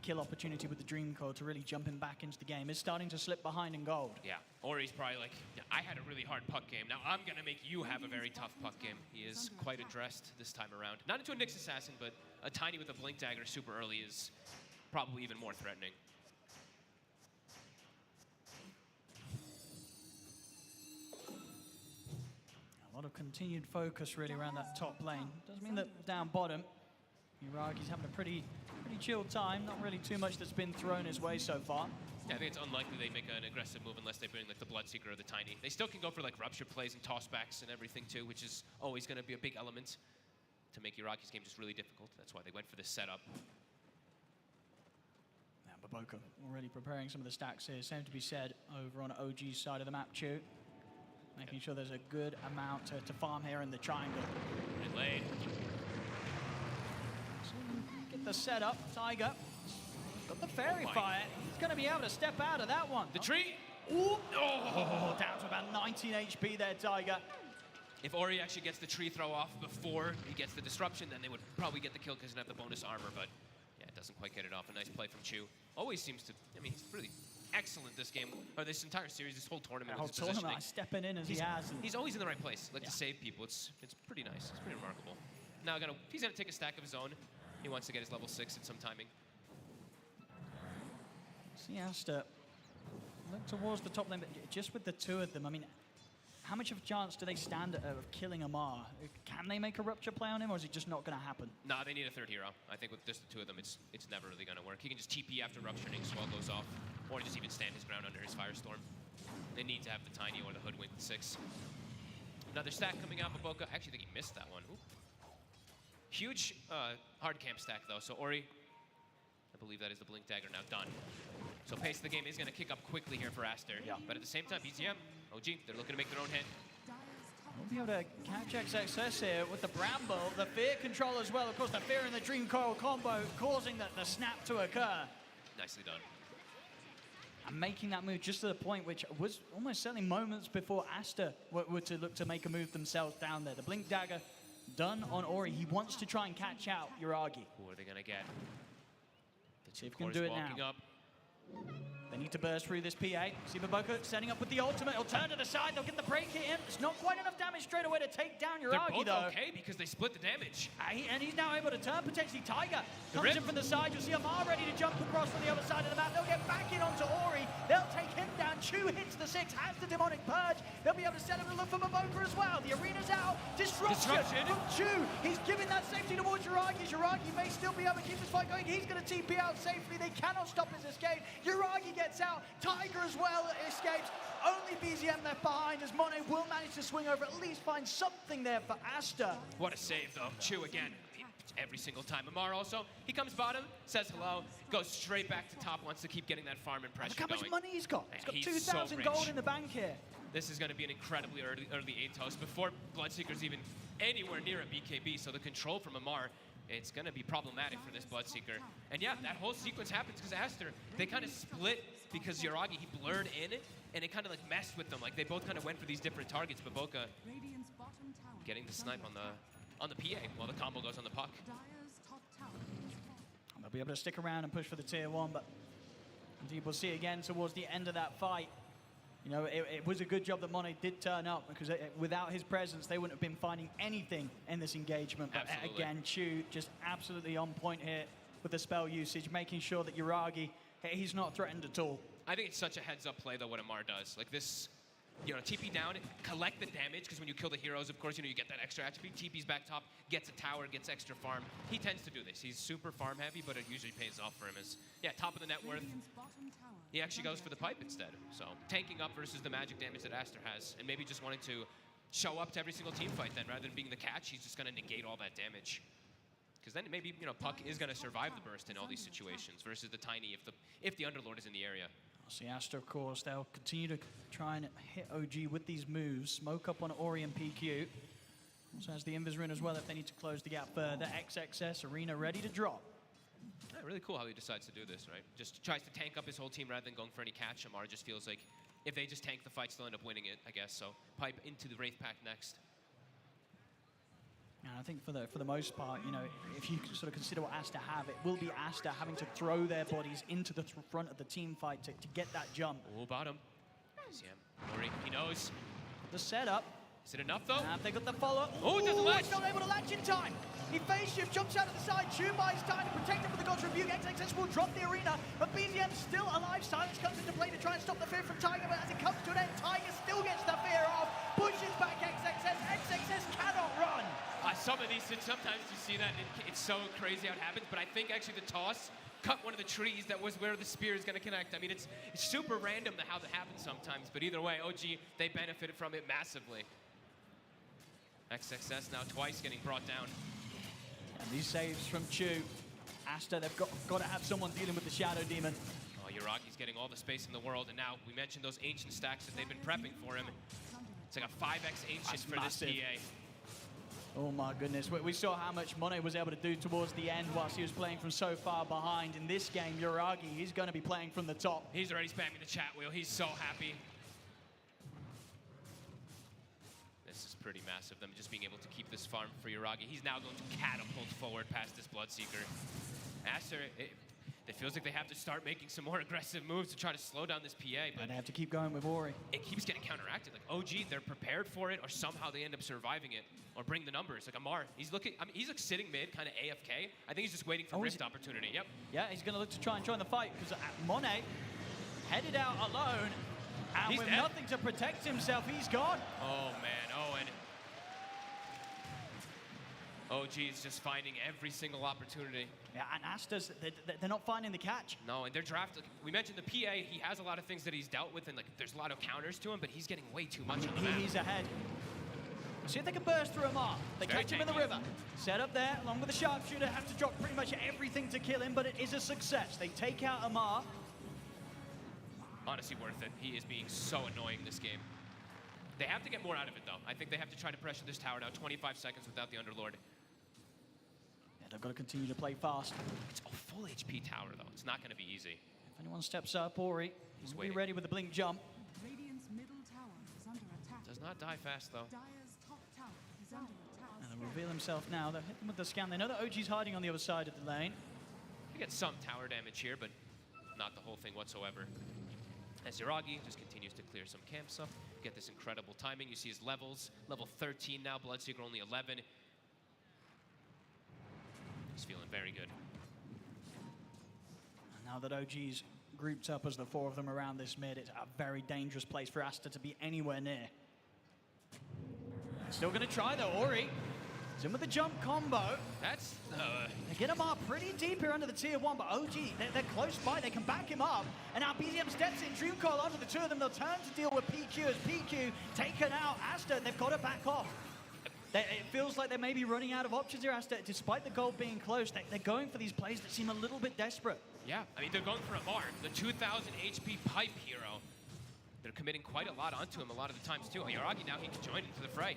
kill opportunity with the Dream Code to really jump him back into the game. Is starting to slip behind in gold. Yeah, Ori's probably like, yeah, I had a really hard puck game. Now I'm going to make you have a very tough puck game. He is quite addressed this time around. Not into a Nyx Assassin, but a Tiny with a Blink Dagger super early is probably even more threatening. A lot of continued focus really around that top lane. Doesn't mean that down bottom, Uragi's having a pretty chill time. Not really too much that's been thrown his way so far. Yeah, I think it's unlikely they make an aggressive move unless they bring like the Bloodseeker or the Tiny. They still can go for like Rupture plays and tossbacks and everything too, which is always going to be a big element to make Uragi's game just really difficult. That's why they went for this setup. Now Baboka already preparing some of the stacks here. Same to be said over on OG's side of the map, Chu. Making sure there's a good amount to farm here in the triangle. Good lane. Get the setup, Tiger. Got the Fairy Fire. He's going to be able to step out of that one. The tree. Ooh. Oh, down to about 19 HP there, Tiger. If Ori actually gets the tree throw off before he gets the disruption, then they would probably get the kill because he doesn't have the bonus armor, but yeah, it doesn't quite get it off. A nice play from Chu. Always seems to, I mean, he's really excellent this game, or this entire series, this whole tournament. Whole tournament, stepping in as he has. He's always in the right place, like to save people. It's pretty nice. It's pretty remarkable. Now he's gonna take a stack of his own. He wants to get his level 6 at some timing. See Aster look towards the top lane, but just with the two of them, I mean, how much of a chance do they stand of killing Amar? Can they make a Rupture play on him, or is it just not going to happen? Nah, they need a third hero. I think with just the two of them, it's never really going to work. He can just TP after Rupturing, Swell goes off, or just even stand his ground under his Firestorm. They need to have the Tiny or the Hoodwink 6. Another stack coming out, Baboka. I actually think he missed that one. Ooh. Huge hard camp stack, though, so Ori, I believe that is the Blink Dagger now done. So pace of the game is going to kick up quickly here for Aster. Yeah. But at the same time, BZM, OG, they're looking to make their own hit. We'll be able to catch XXS here with the Bramble, the Fear control as well. Of course, the Fear and the Dream Coil combo causing the snap to occur. Nicely done. And making that move just to the point which was almost certainly moments before Aster were to look to make a move themselves down there. The Blink Dagger done on Ori. He wants to try and catch out Uragi. Who are they going to get? See if he can do it now. Up. They need to burst through this PA. See Baboka setting up with the ultimate. He'll turn to the side. They'll get the break hit in. It's not quite enough damage straight away to take down Uragi, They're both though. okay because they split the damage. And he's now able to turn potentially Tiger. Comes in from the side. You'll see Amar ready to jump across from the other side of the map. They'll get back in onto Ori. They'll take him down. Chu hits the 6, has the Demonic Purge. They'll be able to set up a look for Baboka as well. The arena's out. Disruption from Chu. He's giving that safety towards Uragi. Uragi may still be able to keep this fight going. He's going to TP out safely. They cannot stop his escape. Uragi gets out. Tiger as well escapes. Only BZM left behind as Monet will manage to swing over, at least find something there for Aster. What a save, though. Chu again. Every single time. Amar also, he comes bottom, says hello, goes straight back to top, wants to keep getting that farm and pressure Look how much money he's got. He's got He's 2,000 so gold in the bank here. This is going to be an incredibly early 8 toast before Bloodseeker's even anywhere near a BKB, so the control from Amar, it's going to be problematic for this Bloodseeker. And yeah, that whole sequence happens because Aster, they kind of split because Uragi, he blurred in, and it kind of like messed with them. Like they both kind of went for these different targets. Baboka getting the snipe on the PA while the combo goes on the puck. They'll be able to stick around and push for the tier 1, but indeed we'll see again towards the end of that fight. You know, it was a good job that Monet did turn up because without his presence, they wouldn't have been finding anything in this engagement. But again, Chu just absolutely on point here with the spell usage, making sure that Uragi, he's not threatened at all. I think it's such a heads-up play, though, what Amar does. Like, TP down, collect the damage, because when you kill the heroes, of course, you get that extra attribute. TP's back top, gets a tower, gets extra farm. He tends to do this. He's super farm heavy, but it usually pays off for him as, top of the net worth. Radiant's bottom tower He is actually under goes for the pipe instead. So tanking up versus the magic damage that Aster has, and maybe just wanting to show up to every single team fight then, rather than being the catch, he's just going to negate all that damage. Because then maybe, Puck is going to survive the burst in all these situations versus the Tiny if the Underlord is in the area. See Aster, of course, they'll continue to try and hit OG with these moves. Smoke up on Ori and PQ. Also has the Invis rune as well if they need to close the gap further. XXS, Arena ready to drop. Yeah, really cool how he decides to do this, right? Just tries to tank up his whole team rather than going for any catch. Amar just feels like if they just tank the fight, they'll end up winning it, I guess. So pipe into the Wraith Pact next. And I think for the most part, if you sort of consider what Aster have, it will be Aster having to throw their bodies into the front of the team fight to get that jump. Oh, bottom. See him. Ori, he knows. The setup. Is it enough, though? And they got the follow. Oh, it doesn't latch. He's not able to latch in time. He phase shift, jumps out of the side. Chu buys time to protect him from the God's Rebuke. XXS will drop the arena, but BZM still alive. Silence comes into play to try and stop the fear from Tiger, but as it comes to an end, Tiger still gets the fear off. Pushes back XXS. XXS cannot run. Some of these, sometimes you see that, and it's so crazy how it happens, but I think actually the toss cut one of the trees that was where the spear is going to connect. I mean, it's super random how that happens sometimes, but either way, OG, they benefited from it massively. XXS now twice getting brought down. And these saves from Chu. Aster, they've got to have someone dealing with the Shadow Demon. Oh, Yuragi's getting all the space in the world, and now we mentioned those ancient stacks that they've been prepping for him. It's like a 5x ancient That's for massive. this PA. Oh my goodness, we saw how much Monet was able to do towards the end whilst he was playing from so far behind. In this game, Yuragi, he's going to be playing from the top. He's already spamming the chat wheel. He's so happy. This is pretty massive, them just being able to keep this farm for Yuragi. He's now going to catapult forward past this Bloodseeker. Aster, it feels like they have to start making some more aggressive moves to try to slow down this PA, but And they have to keep going with Ori. it keeps getting counteracted. Like OG, they're prepared for it, or somehow they end up surviving it, or bring the numbers. Like Amar, he's looking. I mean, he's like sitting mid, kind of AFK. I think he's just waiting for rift opportunity. Yep. Yeah, he's going to look to try and join the fight because Monet headed out alone, and He's with dead. nothing to protect himself, he's gone. Oh man, Owen. OG is just finding every single opportunity. Yeah, and Aster's, they're not finding the catch. No, and they're drafted. We mentioned the PA, he has a lot of things that he's dealt with, and like there's a lot of counters to him, but he's getting way too much on the map. He's ahead. See if they can burst through Amar. They Very catch him in the tanky. river. Set up there, along with the sharpshooter, have to drop pretty much everything to kill him, but it is a success. They take out Amar. Honestly worth it. He is being so annoying this game. They have to get more out of it, though. I think they have to try to pressure this tower now. 25 seconds without the Underlord. Yeah, they've got to continue to play fast. It's a full HP tower, though. It's not going to be easy. If anyone steps up, Ori He's will be waiting. ready with the blink jump. Radiant's middle tower is under attack. Does not die fast, though. Dire's top tower is under attack. And they'll reveal himself now. They'll hit them with the scan. They know that OG's hiding on the other side of the lane. You get some tower damage here, but not the whole thing whatsoever. As Yuragi just continues to clear some camps up, get this incredible timing. You see his levels, level 13 now, Bloodseeker only 11. He's feeling very good. And now that OG's grouped up as the four of them around this mid, it's a very dangerous place for Aster to be anywhere near. Still going to try though, Ori. He's in with the jump combo. That's They get him up pretty deep here under the tier 1, but OG, they're close by. They can back him up. And now BZM steps in, Dream Coil onto the two of them. They'll turn to deal with PQ as PQ taken out. Aster, they've got to back off. It feels like they may be running out of options here, Aster. Despite the goal being close, they're going for these plays that seem a little bit desperate. yeah, I mean, they're going for Amar, the 2,000 HP pipe hero. They're committing quite a lot onto him a lot of the times, too. Yuragi now, he can join into the fray.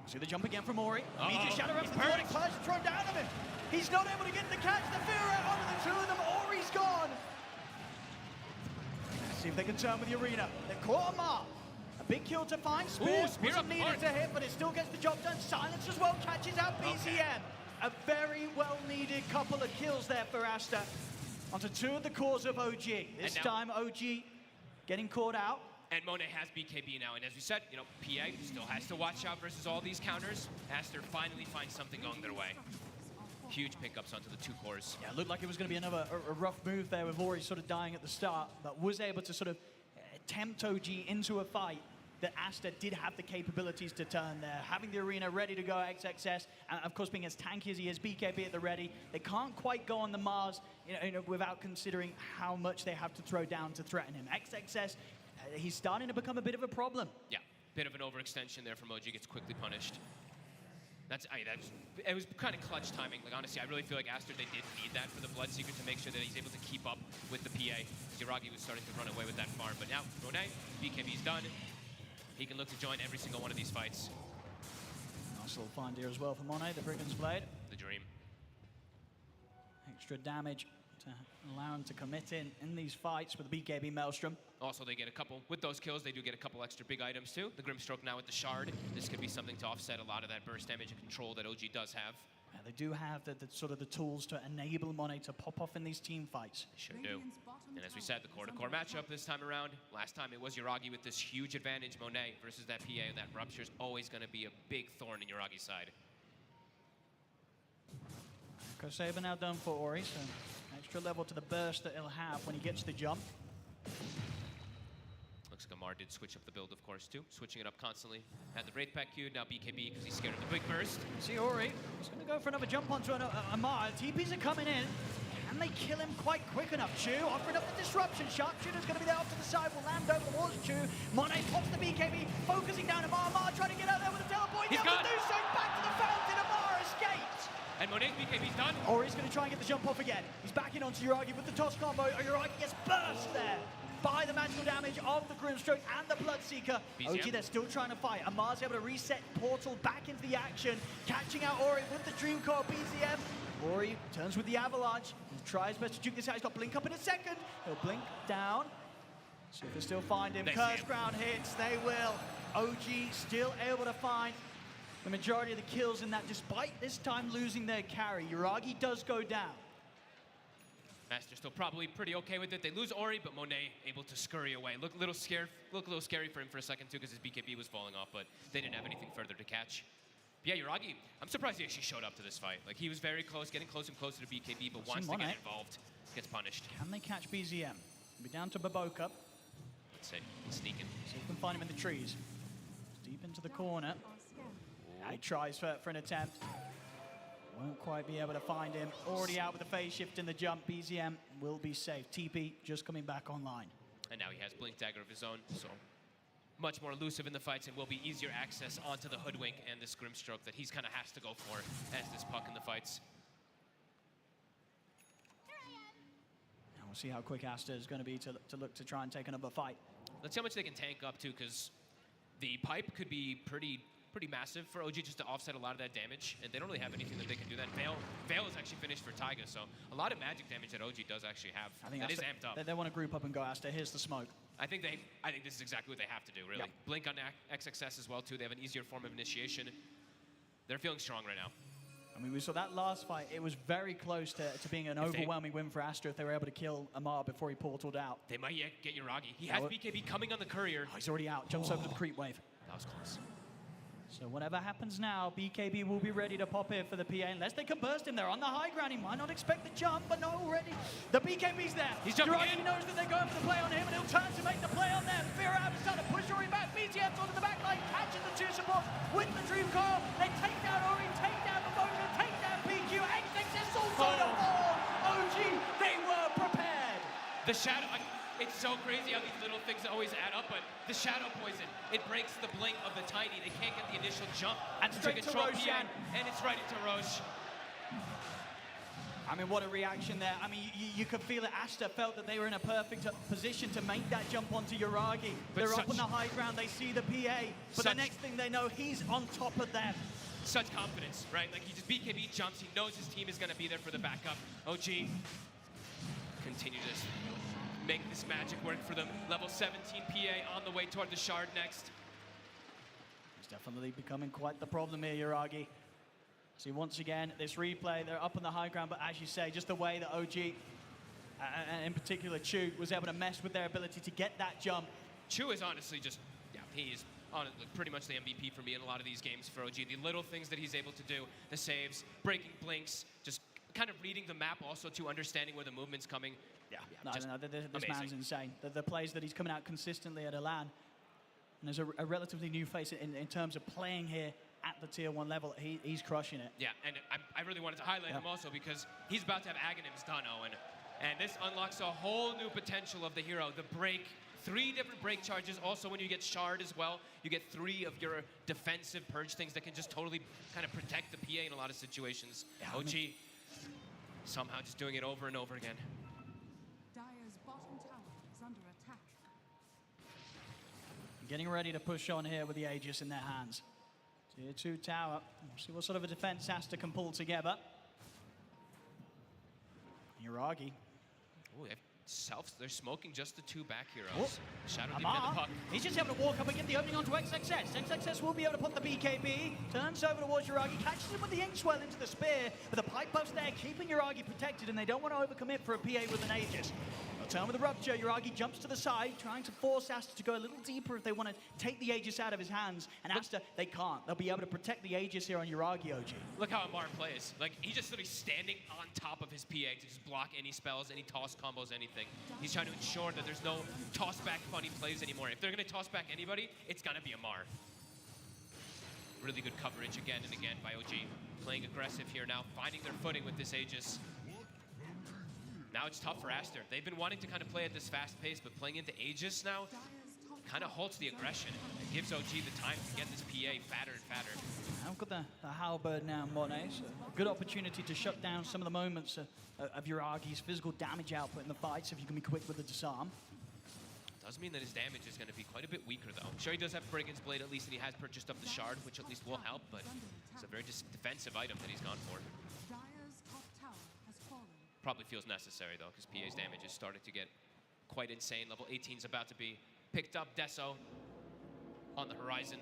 See the jump again from Ori. Uh-oh. Immediate shadow up He's from the burning. Clash thrown down on him. He's not able to get the catch. The fear out onto the two of them. Ori's gone. Let's see if they can turn with the arena. They've caught Amar. A big kill to find. Spear, Spear wasn't up needed hard. to hit, but it still gets the job done. Silence as well catches out BCM. Okay. A very well-needed couple of kills there for Aster. Onto two of the cores of OG. This now- time OG getting caught out. And Monet has BKB now, and as we said, PA still has to watch out versus all these counters. Aster finally finds something going their way. Huge pickups onto the two cores. Yeah, it looked like it was going to be another a rough move there with Ori sort of dying at the start, but was able to sort of tempt OG into a fight that Aster did have the capabilities to turn there. Having the arena ready to go XXS, and of course being as tanky as he is, BKB at the ready, they can't quite go on the Mars without considering how much they have to throw down to threaten him. XXS, he's starting to become a bit of a problem. Yeah, bit of an overextension there from OG, gets quickly punished. It was kind of clutch timing. Like honestly, I really feel like Aster, they did need that for the Bloodseeker to make sure that he's able to keep up with the PA. Jiragi was starting to run away with that farm, but now Monet, BKB's done. He can look to join every single one of these fights. Nice little find here as well for Monet, the Brigand's Blade. The dream. Extra damage to allow him to commit in these fights with the BKB Maelstrom. Also, they get a couple, with those kills, they do get a couple extra big items too. The Grimstroke now with the Shard. This could be something to offset a lot of that burst damage and control that OG does have. Yeah, they do have the sort of the tools to enable Monet to pop off in these team fights. They sure do. And as we said, the core-to-core matchup this time around. Last time it was Jiragi with this huge advantage, Monet versus that PA, and that Rupture is always going to be a big thorn in Jiragi's side. Saber now done for Ori, so extra level to the burst that he'll have when he gets the jump. Looks like Amar did switch up the build, of course, too. Switching it up constantly. Had the Wraith Pack queued, now BKB because he's scared of the big burst. See Ori, he's going to go for another jump onto Amar. TPs are coming in. Can they kill him quite quick enough? Chu offering up the disruption. Sharpshooter's going to be there off to the side. Will land over towards Chu. Monet pops the BKB, focusing down Amar. Amar trying to get out there with a teleport. He's gone. Do so back to the fountain. Amar escaped. And Monet's BKB's done. Ori's going to try and get the jump off again. He's backing onto Jiragi with the toss combo. Jiragi gets burst there by the magical damage of the Grimstroke and the Bloodseeker. BZM. OG, they're still trying to fight. Amar's able to reset Portal back into the action, catching out Ori with the Dream Core BZM. Ori turns with the Avalanche. He tries best to juke this out. He's got Blink up in a second. He'll blink down. See if they still find him. Curse Ground hits. They will. OG still able to find the majority of the kills in that, despite this time losing their carry. Jiragi does go down. Master still probably pretty okay with it. They lose Ori, but Monet able to scurry away. Look a little scary for him for a second too, because his BKB was falling off, but they didn't have anything further to catch. But yeah, Jiragi, I'm surprised he actually showed up to this fight. Like, he was very close, getting closer and closer to BKB, but once they get involved, gets punished. Can they catch BZM? Be down to Baboka. Let's say, sneaking. See if we can find him in the trees. Deep into the corner. He tries for an attempt. Won't quite be able to find him. Already out with the phase shift in the jump. BZM will be safe. TP just coming back online. And now he has Blink Dagger of his own, so much more elusive in the fights and will be easier access onto the Hoodwink and this Grimstroke that he's kind of has to go for as this puck in the fights. Now we'll see how quick Aster is going to be to look to try and take another fight. Let's see how much they can tank up too, because the pipe could be pretty massive for OG just to offset a lot of that damage, and they don't really have anything that they can do that. Veil is actually finished for Taiga, so a lot of magic damage that OG does actually have. I think that Aster, is amped up. They want to group up and go Aster. Here's the smoke. I think this is exactly what they have to do, really. Yep. Blink on XXS as well too. They have an easier form of initiation. They're feeling strong right now. I mean, we saw that last fight. It was very close to being an overwhelming win for Aster if they were able to kill Amar before he portaled out. They might yet get Jiragi. He has BKB coming on the courier. Oh, he's already out. Jumps over to the creep wave. That was close. So whatever happens now, BKB will be ready to pop in for the PA unless they can burst him. They're on the high ground. He might not expect the jump, but no, already. The BKB's there. He's jumping Jiragi in. knows that they're going for the play on him, and he'll turn to make the play on them. Fear out, starting to push Ori back. BZM's onto the back line, catching the two supports with the Dream Core. They take down Ori, take down the Mojo, take down PQ. XXS also to fall. OG, they were prepared. The shadow, it's so crazy how these little things always add up, but the shadow poison, it breaks the blink of the Tiny. They can't get the initial jump And straight to control Roshan. PN, and it's right into Roche. I mean, what a reaction there. I mean, you could feel it. Aster felt that they were in a perfect position to make that jump onto Jiragi. They're up on the high ground. They see the PA. But the next thing they know, he's on top of them. Such confidence, right? Like, he just BKB jumps. He knows his team is going to be there for the backup. OG continue to make this magic work for them. Level 17 PA on the way toward the Shard next. He's definitely becoming quite the problem here, Jiragi. See, once again, this replay, they're up on the high ground, but as you say, just the way that OG, and in particular Chu, was able to mess with their ability to get that jump. Chu is honestly just, yeah, he is pretty much the MVP for me in a lot of these games for OG. The little things that he's able to do, the saves, breaking blinks, just kind of reading the map also to understanding where the movement's coming. Yeah, just this man's insane. The plays that he's coming out consistently at Elan, and there's a relatively new face in terms of playing here at the tier 1 level. He's crushing it. Yeah, and I really wanted to highlight him also because he's about to have Aghanims done, Owen. And this unlocks a whole new potential of the hero. The break, 3 different break charges. Also, when you get shard as well, you get 3 of your defensive purge things that can just totally kind of protect the PA in a lot of situations. Yeah, OG somehow just doing it over and over again. Dire's bottom tower is under attack. Getting ready to push on here with the Aegis in their hands. Tier 2 tower. We'll see what sort of a defense Aster can pull together. Yuragi. Ooh, they're smoking just the 2 back heroes. Shadow Demon Amar, in the puck. he's just able to walk up and get the opening onto XXS. XXS will be able to put the BKB, turns over towards Yuragi, catches him with the Inkswell into the spear, but the pipe buff's there, keeping Yuragi protected, and they don't want to overcommit for a PA with an Aegis. They'll turn with the Rupture. Yuragi jumps to the side, trying to force Aster to go a little deeper if they want to take the Aegis out of his hands, and Aster, they can't. They'll be able to protect the Aegis here on Yuragi, OG. Look how Amar plays. Like, he's just literally standing on top of his PA to just block any spells, any toss combos, anything. He's trying to ensure that there's no toss back funny plays anymore. If they're going to toss back anybody, it's going to be Amar. Really good coverage again and again by OG. Playing aggressive here now, finding their footing with this Aegis. Now it's tough for Aster. They've been wanting to kind of play at this fast pace, but playing into Aegis now kind of halts the aggression and gives OG the time to get this PA fatter and fatter. I've got the halberd now, Monet, so good opportunity to shut down some of the moments of Yuragi's physical damage output in the fights if you can be quick with the disarm. Does mean that his damage is going to be quite a bit weaker, though. I'm sure he does have Brigand's Blade at least, and he has purchased up the Shard, which at least will help, but it's a very defensive item that he's gone for. Dire's top tower has fallen. Probably feels necessary, though, because PA's damage is starting to get quite insane. Level 18's about to be picked up. Deso on the horizon.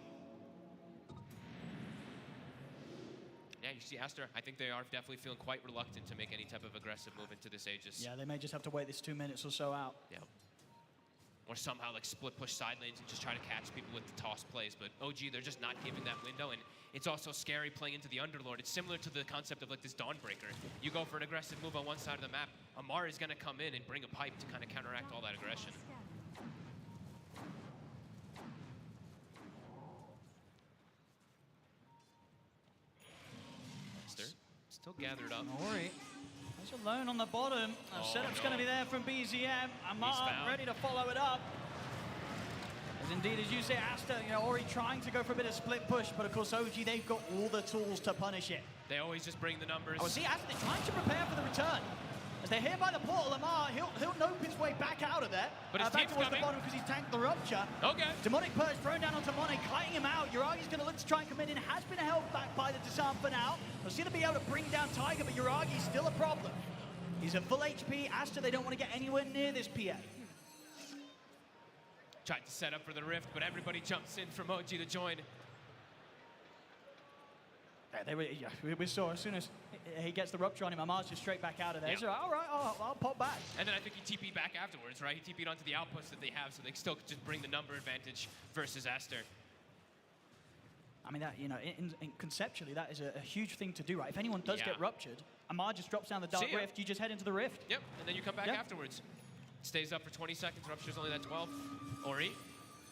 Yeah, you see Aster, I think they are definitely feeling quite reluctant to make any type of aggressive move into this Aegis. Yeah, they may just have to wait this 2 minutes or so out. Yeah. Or somehow like split push side lanes and just try to catch people with the toss plays. But OG, they're just not giving that window. And it's also scary playing into the Underlord. It's similar to the concept of like this Dawnbreaker. You go for an aggressive move on one side of the map, Amar is going to come in and bring a pipe to kind of counteract all that aggression. Aster still gathered up. Ori, he's alone on the bottom. Setup's going to be there from BZM. Amar ready to follow it up. As indeed, as you say, Aster, Ori trying to go for a bit of split push, but of course OG, they've got all the tools to punish it. They always just bring the numbers. Oh, see, Aster trying to prepare for the return. As they're here by the portal, Amar, he'll nope his way back out of there. But his back team's towards coming. the bottom because he's tanked the Rupture. Okay. Demonic Purge thrown down onto Monet, kiting him out. Yuragi's going to look to try and come in. Has been held back by the disarm for now. We'll see to be able to bring down Tiger, but Yuragi's still a problem. He's at full HP. Aster, they don't want to get anywhere near this PA. Tried to set up for the rift, but everybody jumps in from OG to join. Yeah, we saw as soon as he gets the Rupture on him, Amar's just straight back out of there. Yeah. So, all right, I'll pop back. And then I think he TP'd back afterwards, right? He TP'd onto the outpost that they have, so they still could just bring the number advantage versus Aster. I mean, that conceptually, that is a huge thing to do, right? If anyone does get ruptured, Amar just drops down the Dark Rift, you just head into the Rift. Yep, and then you come back afterwards. Stays up for 20 seconds, Rupture's only that 12. Ori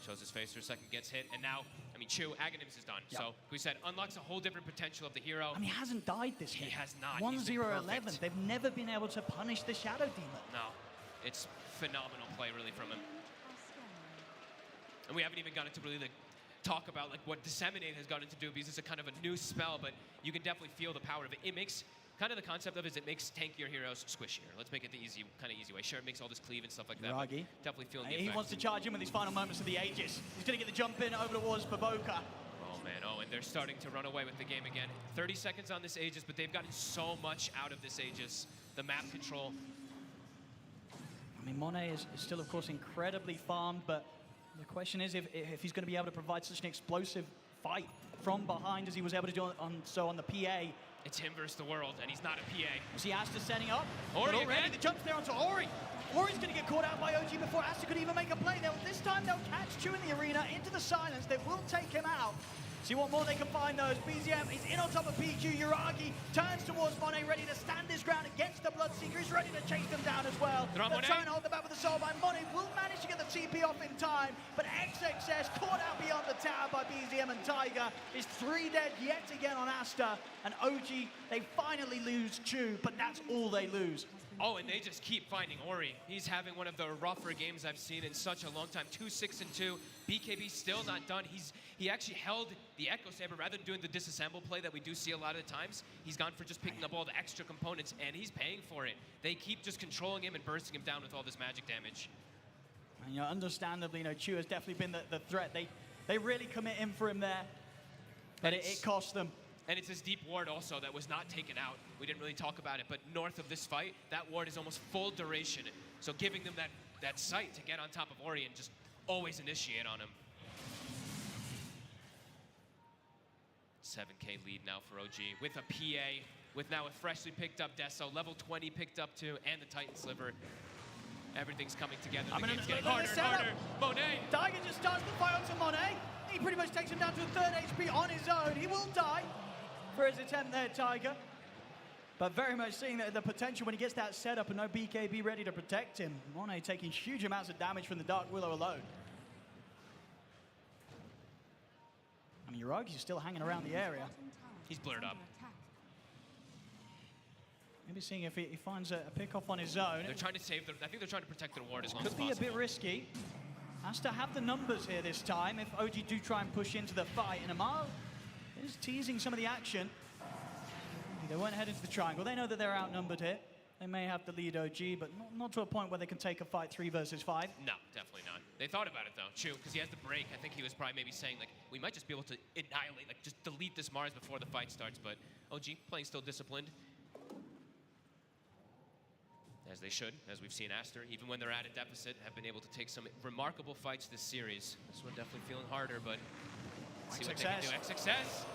shows his face for a second, gets hit, and now, Chu, Aghanims is done. Yep. So, we said, unlocks a whole different potential of the hero. I mean, he hasn't died this game. He has not. 1-0-11. They've never been able to punish the Shadow Demon. No, it's phenomenal play, really, from him. And we haven't even gotten to really talk about what Disseminate has gotten to do, because it's a kind of a new spell, but you can definitely feel the power of it. It makes, kind of the concept of it is it makes tankier heroes squishier. Let's make it the easy way. Sure, it makes all this cleave and stuff like that. Yuragi. Definitely feeling the He effect. wants to charge in with these final moments of the Aegis. He's going to get the jump in over towards Baboka. Oh man, and they're starting to run away with the game again. 30 seconds on this Aegis, but they've gotten so much out of this Aegis. The map control. I mean, Monet is still, of course, incredibly farmed, but the question is if he's going to be able to provide such an explosive fight from behind as he was able to do on the PA. It's him versus the world, and he's not a PA. You see Aster setting up. Ori but already again. the jump's there onto Ori. Ori's going to get caught out by OG before Aster could even make a play. This time they'll catch Chu in the arena into the silence. They will take him out. See what more they can find those. BZM is in on top of PQ. Uragi turns towards Monet, ready to stand his ground against the Bloodseeker. He's ready to chase them down as well. They're on They're Monet. trying to hold the back with the Soul Bind. Monet will manage to get the TP off in time, but XXS caught out beyond the tower by BZM and Tiger is 3 dead yet again on Aster. And OG, they finally lose Chu, but that's all they lose. Oh, and they just keep finding Ori. He's having one of the rougher games I've seen in such a long time. 2-6-2. BKB still not done. He actually held the Echo Saber rather than doing the disassemble play that we do see a lot of the times. He's gone for just picking up all the extra components, and he's paying for it. They keep just controlling him and bursting him down with all this magic damage. And, you know, understandably, you know, Chu has definitely been the threat. They really commit in for him there, but it cost them. And it's his deep ward also that was not taken out. We didn't really talk about it, but north of this fight, that ward is almost full duration. So giving them that sight to get on top of Ori and just always initiate on him. 7K lead now for OG with a PA, with now a freshly picked up Deso, level 20 picked up too, and the Titan Sliver. Everything's coming together. The game's getting harder and harder. Monet! Tiger just starts the fight onto Monet. He pretty much takes him down to a 3rd HP on his own. He will die for his attempt there, Tiger. But very much seeing the potential when he gets that setup and no BKB ready to protect him. Monet taking huge amounts of damage from the Dark Willow alone. I mean, Uragi's still hanging around the area. He's blurred up. Maybe seeing if he finds a pick-off on his own. They're trying to save I think they're trying to protect their ward as long as Could possible. be a bit risky. Has to have the numbers here this time if OG do try and push into the fight. And Amal is teasing some of the action. They won't head into the triangle. They know that they're outnumbered here. They may have to lead OG, but not to a point where they can take a fight 3 versus 5. No, definitely not. They thought about it though, Chu, because he has the break. I think he was probably maybe saying like, we might just be able to annihilate, like just delete this Mars before the fight starts, but OG playing still disciplined. As they should, as we've seen Aster, even when they're at a deficit, have been able to take some remarkable fights this series. This one definitely feeling harder, but let's see what they can do. XXS!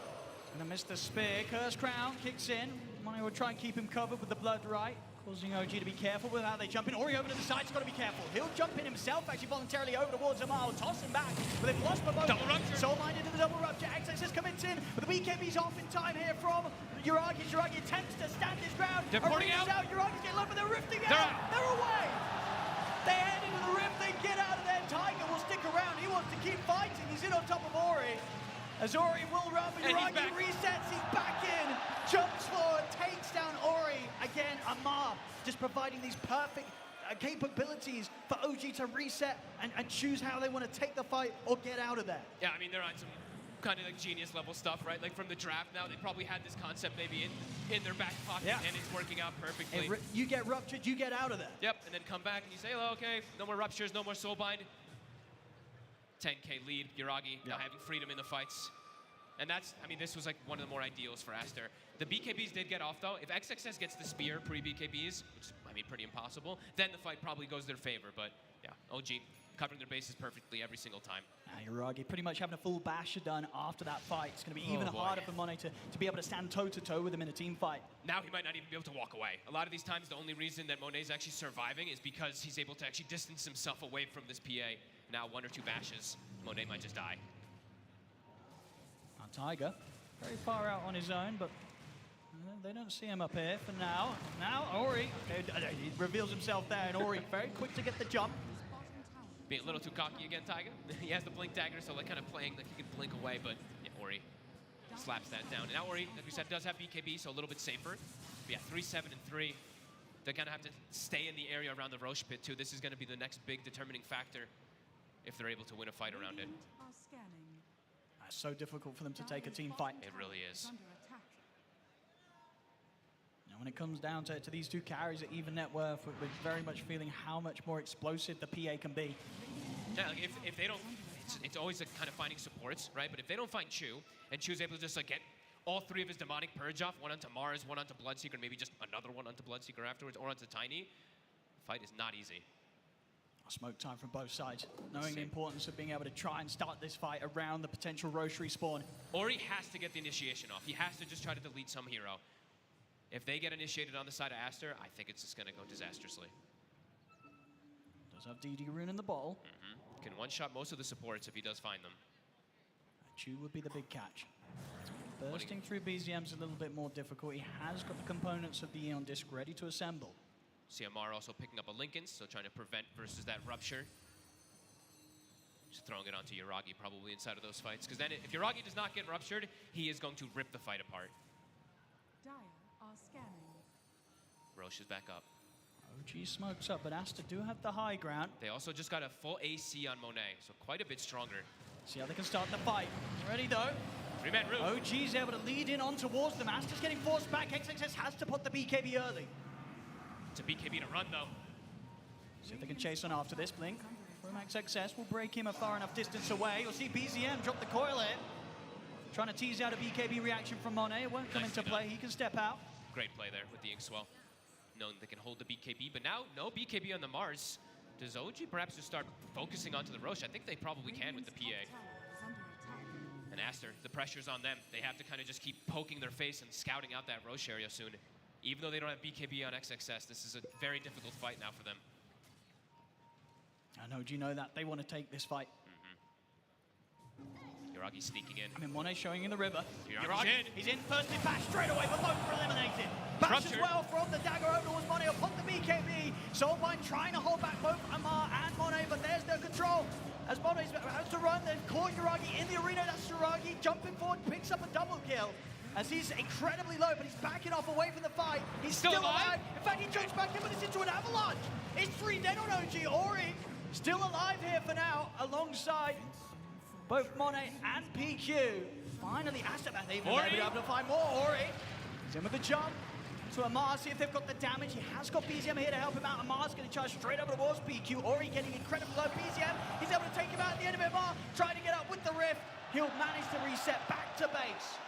Gonna miss the spear. Curse Crown kicks in. Monet will try and keep him covered with the blood right, causing OG to be careful with how they jump in. Ori over to the side, he's got to be careful. He'll jump in himself, actually voluntarily over towards Amal, toss him back, but they've lost both. Double rupture. Soul Mind into the double rupture. XXS commits in, but the BKB's off in time here from Uragi. Uragi attempts to stand his ground. They're porting out. Uragi's getting low, but they're rifting They're out. out. They're away. They head into the rift, they get out of there. Tiger will stick around. He wants to keep fighting. He's in on top of Ori. As Ori will run, but And he's Uragi back. resets, he's back in, jumps forward, takes down Ori. Again, Amar just providing these perfect capabilities for OG to reset and choose how they want to take the fight or get out of there. Yeah, I mean, they're on some kind of like genius level stuff, right? Like from the draft now, they probably had this concept maybe in their back pocket, Yeah. and it's working out perfectly. You get ruptured, you get out of there. Yep, and then come back and you say, oh, okay, no more ruptures, no more soulbind. 10K lead, Uragi now having freedom in the fights. And that's, I mean, this was like one of the more ideals for Aster. The BKBs did get off though. If XXS gets the spear pre-BKBs, which is, I mean, pretty impossible, then the fight probably goes their favor. But yeah, OG covering their bases perfectly every single time. Uragi pretty much having a full basher done after that fight. It's going to be even boy. harder for Monet to be able to stand toe-to-toe with him in a team fight. Now he might not even be able to walk away. A lot of these times, the only reason that Monet's actually surviving is because he's able to actually distance himself away from this PA. Now 1 or 2 bashes, Monet might just die. Now Tiger, very far out on his own, but they don't see him up here for now. Now Ori, he reveals himself there, and Ori very quick to get the jump. Being a little too cocky again, Tiger. He has the blink dagger, so like kind of playing like he can blink away, but yeah, Ori slaps that down. And now Ori, like we said, does have BKB, so a little bit safer. But yeah, 3-7-3. They're gonna have to stay in the area around the Roche pit too. This is gonna be the next big determining factor if they're able to win a fight around it. It's so difficult for them to take a team fight. It really is. Now, when it comes down to these two carries at even net worth, we're very much feeling how much more explosive the PA can be. Yeah, like if they don't, it's always like kind of finding supports, right? But if they don't find Chu, and Chu's able to just like get all 3 of his demonic purge off, one onto Mars, one onto Bloodseeker, and maybe just another one onto Bloodseeker afterwards, or onto Tiny, the fight is not easy. Smoke time from both sides, knowing the importance of being able to try and start this fight around the potential Roche respawn. Ori has to get the initiation off. He has to just try to delete some hero. If they get initiated on the side of Aster, I think it's just going to go disastrously. Does have DD Rune in the bottle. Can one-shot most of the supports if he does find them. Chu would be the big catch. Bursting through BZM's a little bit more difficult. He has got the components of the Eon disc ready to assemble. CMR also picking up a Lincoln, so trying to prevent versus that rupture. Just throwing it onto Yuragi probably inside of those fights. Because then if Yuragi does not get ruptured, he is going to rip the fight apart. Dire are scanning. Roche is back up. OG smokes up, but Aster do have the high ground. They also just got a full AC on Monet, so quite a bit stronger. See how they can start the fight. Ready though. 3-man room. OG's able to lead in on towards them. Aster's getting forced back. XXS has to put the BKB early. It's a BKB to run though. See if they can chase on after this. Blink from XXS will break him a far enough distance away. You'll see BZM drop the coil here. Trying to tease out a BKB reaction from Monet. It won't come into play. He can step out. Great play there with the Inkswell. Knowing they can hold the BKB, but now no BKB on the Mars. Does OG perhaps just start focusing onto the Roche? I think they probably can with the PA. And Aster, the pressure's on them. They have to kind of just keep poking their face and scouting out that Roche area soon. Even though they don't have BKB on XXS, this is a very difficult fight now for them. And OG know that. They want to take this fight. Yuragi sneaking in. I mean, Monet showing in the river. Yuragi's in. He's in first in bash straight away, but both are eliminated. Bash as well from the dagger over towards Monet upon the BKB. Soulbind trying to hold back both Amar and Monet, but there's their control. As Monet has to run, they've caught Yuragi in the arena. That's Yuragi jumping forward, picks up a double kill. As he's incredibly low, but he's backing off away from the fight. He's still alive. In fact, he jumps back in, but it's into an avalanche. It's 3 dead on OG. Ori still alive here for now, alongside both Monet and PQ. Finally, Aster, they've been able to find more. Ori, he's in with the jump. To Amar, see if they've got the damage. He has got BZM here to help him out. Amar's going to charge straight over towards PQ. Ori getting incredibly low. BZM, he's able to take him out at the end of it. Amar trying to get up with the rift. He'll manage to reset back to base.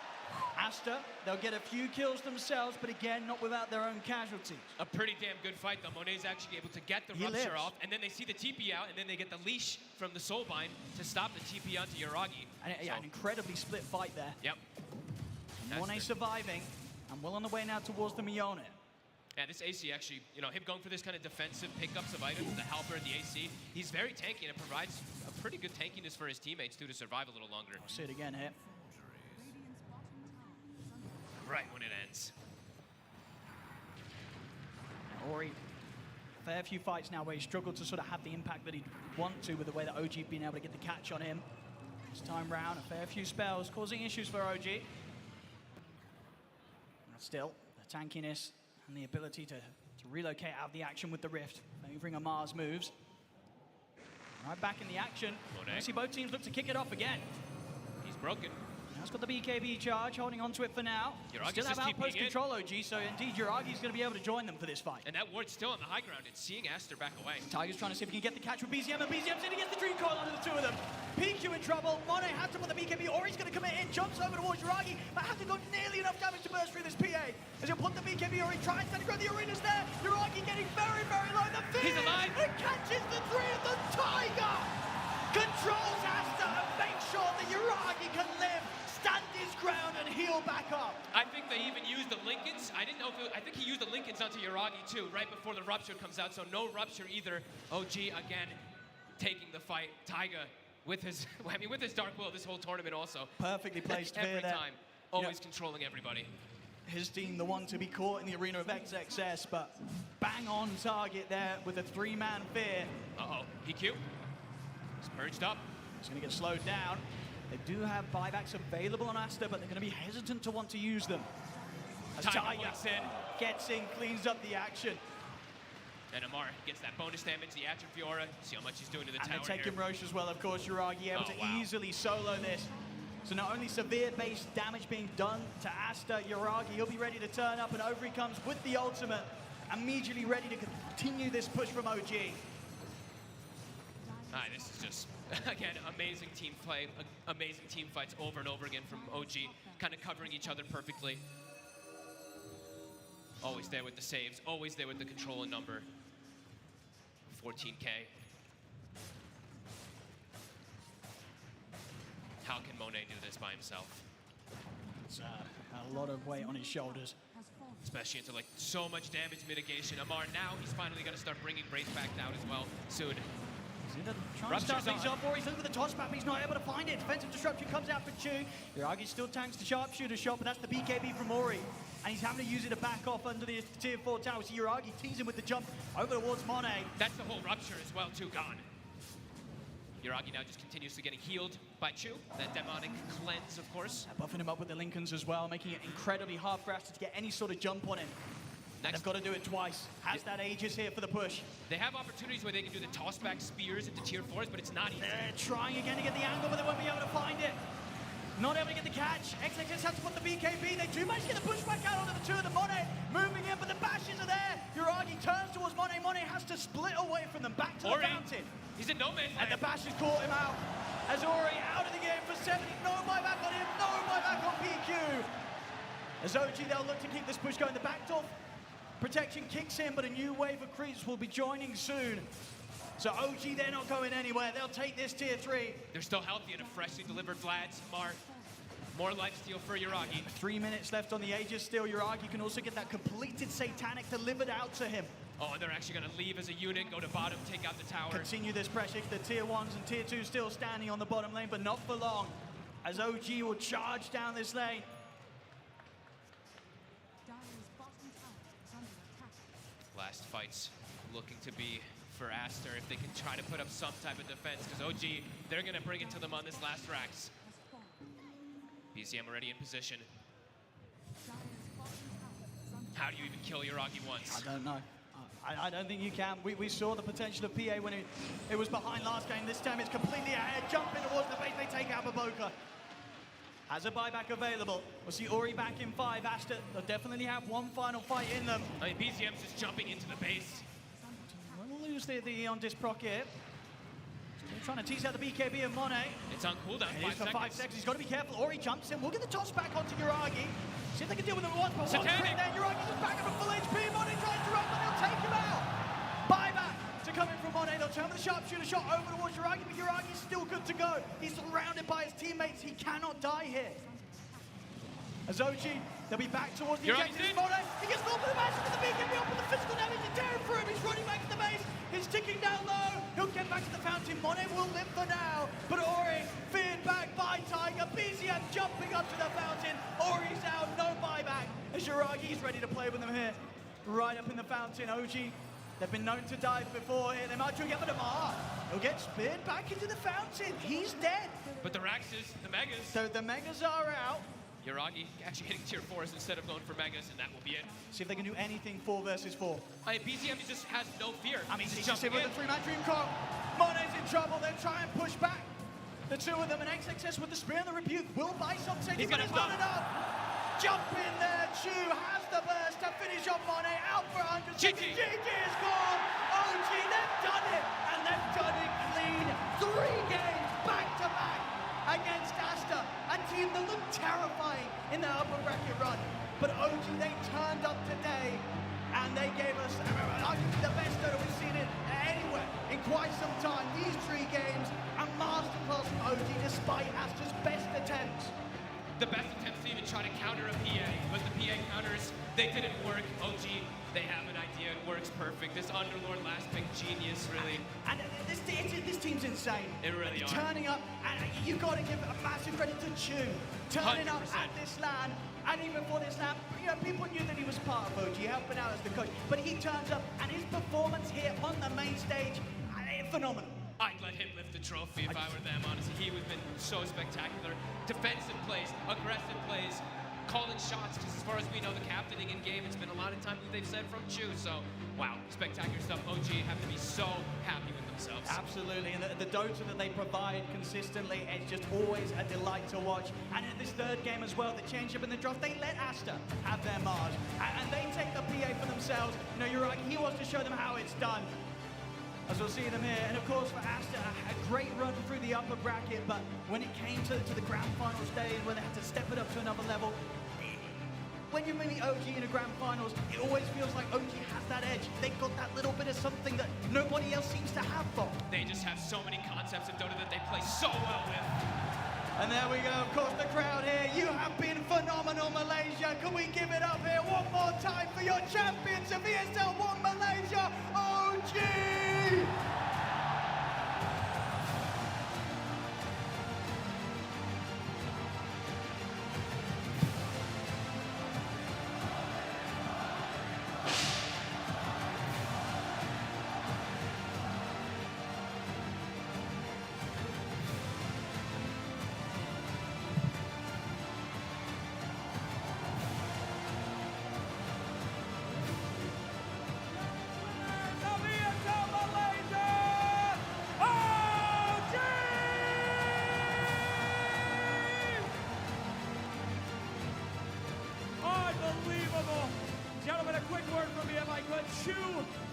Aster, they'll get a few kills themselves, but again, not without their own casualties. A pretty damn good fight, though. Monet's actually able to get the rupture off, and then they see the TP out, and then they get the leash from the Soulbind to stop the TP onto Yuragi. And an incredibly split fight there. Yep. Monet surviving, and well on the way now towards the Mione. Yeah, this AC actually, you know, him going for this kind of defensive pickups of items, the Halberd, the AC, he's very tanky, and it provides a pretty good tankiness for his teammates, too, to survive a little longer. I'll see it again here. Right when it ends. Ori, fair few fights now where he struggled to sort of have the impact that he'd want to with the way that OG been able to get the catch on him. This time round, a fair few spells causing issues for OG. But still, the tankiness and the ability to relocate out of the action with the rift, favoring Amar's moves. Right back in the action. I see both teams look to kick it off again. He's broken. He's got the BKB charge, holding on to it for now. Yuragi's still have just outpost TPing control, OG, so indeed Yuragi's going to be able to join them for this fight. And that ward's still on the high ground. It's seeing Aster back away. Tiger's trying to see if he can get the catch with BZM, and BZM's in against the Dream Coil onto the two of them. PQ in trouble. Monet has to put the BKB, or he's going to commit in, jumps over towards Yuragi, but hasn't got nearly enough damage to burst through this PA. As he'll put the BKB, or he tries to grab the arena's there. Yuragi getting very, very low. The fear, he's alive. It catches the three of the Tiger. Controls Aster and makes sure that Yuragi can live, stand his ground, and heal back up. I think they even used the Lincolns. I didn't know if I think he used the Lincolns onto Yuragi too, right before the rupture comes out. So no rupture either. OG again taking the fight. Taiga with his, with his Dark Will this whole tournament also. Perfectly placed every there. time. Always controlling everybody. His team, the one to be caught in the arena of XXS, but bang on target there with a 3-man fear. Uh-oh, PQ. He's purged up. He's going to get slowed down. They do have buybacks available on Aster, but they're going to be hesitant to want to use them. As Tiger gets in, cleans up the action. And Amar gets that bonus damage, the Atrophiora. See how much he's doing to the tower And they take here. him Roche as well, of course. Yuragi able to easily solo this. So not only severe base damage being done to Aster, Yuragi, he'll be ready to turn up, and over he comes with the ultimate, immediately ready to continue this push from OG. This is just, again, amazing team play, amazing team fights over and over again from OG, kind of covering each other perfectly. Always there with the saves, always there with the control and number. 14K. How can Monet do this by himself? It's a lot of weight on his shoulders. Especially into like so much damage mitigation. Amar now, he's finally going to start bringing Wraith back down as well soon. Trying to start things up, or he's looking for the toss map, he's not able to find it. Defensive disruption comes out for Chu. Yuragi still tanks the sharpshooter shot, but that's the BKB from Ori. And he's having to use it to back off under the tier 4 tower. So Yuragi teasing with the jump over towards Monet. That's the whole rupture as well, too, gone. Yuragi now just continuously getting healed by Chu. That demonic cleanse, of course. Buffing him up with the Lincolns as well, making it incredibly hard for Aster to get any sort of jump on him. They've got to do it twice. Has that Aegis here for the push. They have opportunities where they can do the toss-back spears into tier 4s, but it's not easy. They're trying again to get the angle, but they won't be able to find it. Not able to get the catch. XXS has to put the BKB. They do manage to get the pushback out onto the two of the Monet. Moving in, but the bashes are there. Yuragi turns towards Monet. Monet has to split away from them. Back to the fountain. He's in no man's land. And the bashes caught him out. As Ori out of the game for 70. No buyback on him. No buyback on PQ. As OG, they'll look to keep this push going. The backdoor protection kicks in, but a new wave of creeps will be joining soon. So OG, they're not going anywhere. They'll take this tier 3. They're still healthy and a freshly delivered Vlad's Mark. More lifesteal for Yuragi. 3 minutes left on the Aegis still. Yuragi can also get that completed Satanic delivered out to him. Oh, and they're actually going to leave as a unit, go to bottom, take out the tower. Continue this pressure. The tier 1s and tier 2s still standing on the bottom lane, but not for long. As OG will charge down this lane. Dire's bottom tower is under attack. Last fight's looking to be for Aster if they can try to put up some type of defense, because OG, they're going to bring it to them on this last Rax. BCM already in position. How do you even kill Yuragi once? I don't know. I don't think you can. We saw the potential of PA when it was behind last game. This time it's completely ahead. Jumping towards the base, they take out Baboka. Has a buyback available. We'll see Ori back in 5. Aster, they'll definitely have one final fight in them. I mean, BCM's just jumping into the base. We'll lose the on disc proc here. They're trying to tease out the BKB of Monet. It's on cooldown, It is for 5 seconds. He's got to be careful. Ori jumps in. We'll get the toss back onto Yuragi. See if they can deal with him at once. But one crit there, Yuragi just back up at full HP. Monet tries to run, but they'll take him out. Buyback to come in from Monet. They'll turn with the sharpshooter shot over towards Yuragi, but Yuragi's still good to go. He's surrounded by his teammates. He cannot die here. As OG, they'll be back towards the Jenkins. Monet, he gets caught with the match with the BKB up with the physical damage is tearing through him. He's running back to the base. He's ticking down low. He'll get back to the fountain. Monet will live for now. But Ori, feared back by Tiger. BCM jumping up to the fountain. Ori's out, no buyback. As Yuragi's ready to play with them here. Right up in the fountain. OG, they've been known to dive before here. They might try to get the Mar. He'll get speared back into the fountain. He's dead. But the Raxes, the Megas. So the Megas are out. Yuragi actually hitting tier 4s instead of going for Megas, and that will be it. See if they can do anything 4 versus 4. I mean, BCM just has no fear. I mean, he's just jumping with in. the 3-man dream call. Monet's in trouble. They'll try and push back. The two of them, and XXS with the spear and the rebuke will buy something. He's gonna not enough. Jump in there. Chu has the burst to finish off Monet. Out for 100 seconds. GG is gone. OG, they've done it. And they've done it clean. 3 games back to back against Aster, a team that looked terrifying in their upper bracket run. But OG, they turned up today, and they gave us arguably the best DOTA we've seen it anywhere in quite some time. These 3 games, a masterclass from OG, despite Aster's best attempts. The best attempts to even try to counter a PA, but the PA counters, they didn't work. OG, they have an idea, it works perfect. This Underlord last pick, genius, really. And this team's insane. It really are. Turning up, and you've got to give a massive credit to Chu. Turning 100%. up at this LAN, and even before this LAN, you know, people knew that he was part of OG, helping out as the coach. But he turns up, and his performance here on the main stage, phenomenal. I'd let him lift the trophy if I were them, honestly. He would have been so spectacular. Defensive plays, aggressive plays, calling shots, because as far as we know, the captaining in game, it's been a lot of time that they've said from Chu. So, wow, spectacular stuff. OG have to be so happy with themselves. Absolutely, and the DOTA that they provide consistently, it's just always a delight to watch. And in this 3rd game as well, the change up in the draft, they let Aster have their Mars, and they take the PA for themselves. You know, you're right, he wants to show them how it's done. As we'll see them here, and of course for Aster, a great run through the upper bracket, but when it came to the grand final stage, where they had to step it up to another level, when you're meeting OG in a grand finals, it always feels like OG has that edge. They've got that little bit of something that nobody else seems to have for. They just have so many concepts of DOTA that they play so well with. And there we go, of course, the crowd here. You have been phenomenal, Malaysia. Can we give it up here one more time for your champions of ESL 1 Malaysia, OG?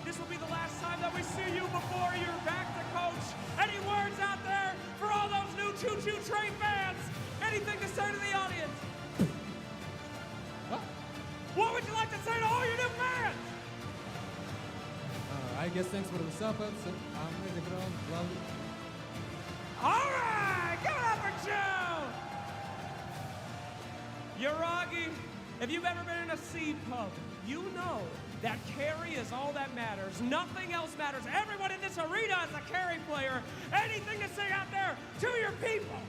this will be the last time that we see you before you're back to coach. Any words out there for all those new Choo Choo Train fans? Anything to say to the audience? What would you like to say to all your new fans? I guess thanks for the support. I'm ready to love it. All right, give it up for Joe. Yuragi, if you've ever been in a C pub, you know that carry is all that matters. Nothing else matters. Everyone in this arena is a carry player. Anything to say out there to your people?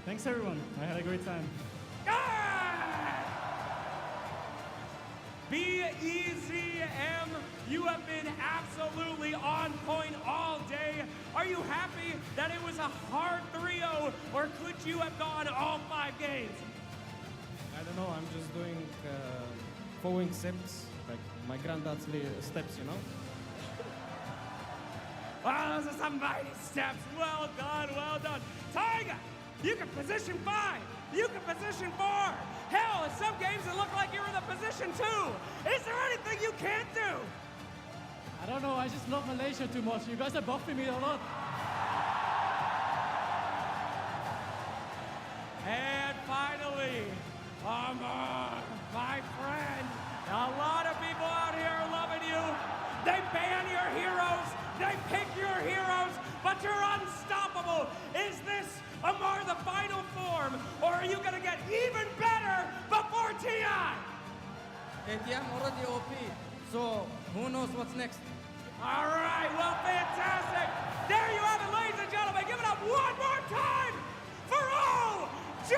Thanks, everyone. I had a great time. BEZM, you have been absolutely on point all day. Are you happy that it was a hard 3-0, or could you have gone all 5 games? I don't know. I'm just doing following steps, like my granddad's steps, you know. Wow, those are some mighty steps. Well done, well done. Tiger, you can position 5. You can position 4. Hell, in some games it looked like you were in the position 2. Is there anything you can't do? I don't know. I just love Malaysia too much. You guys are buffing me a lot. And finally, Amar, my friend. A lot of people out here are loving you. They ban your heroes. They pick your heroes, but you're unstoppable. Is this, Amar, the final form, or are you going to get even better before TI? I'm already OP, so who knows what's next? All right, well, fantastic. There you have it, ladies and gentlemen. Give it up one more time for OG!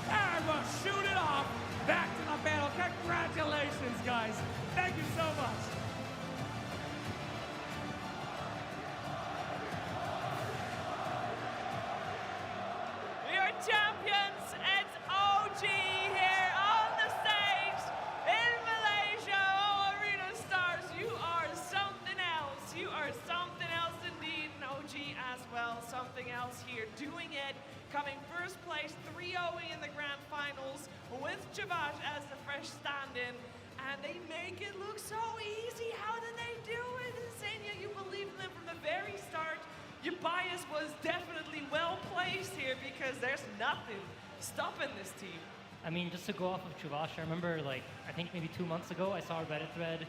And we'll shoot it off. Back to the battle. Congratulations, guys. Thank you so much. We are champions. It's OG here on the stage in Malaysia. Oh, Arena Stars, you are something else. You are something else indeed. And OG as well, something else here. Doing it, coming first place, 3-0 in the grand finals with Javash as the fresh stand-in. And they make it look so easy. How did they do it? Insania, you believed in them from the very start. Your bias was definitely well placed here because there's nothing stopping this team. I mean, just to go off of Chuvash, I remember, like, I think maybe 2 months ago, I saw a Reddit thread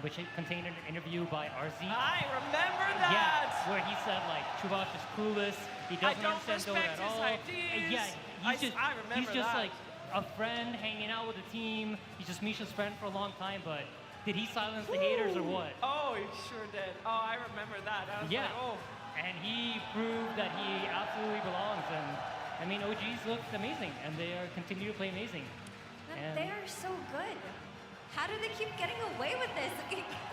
which contained an interview by RZ. I remember that! Yeah, where he said, like, Chuvash is clueless, he doesn't understand DOTA at all. Ideas. Yeah, I remember he's just that. like a friend hanging out with the team. He's just Misha's friend for a long time, but did he silence the haters or what? Oh, he sure did. Oh, I remember that. I was Yeah, like, oh. and he proved that he absolutely belongs. And I mean, OGs looked amazing, and they are continue to play amazing. And They are so good. How do they keep getting away with this?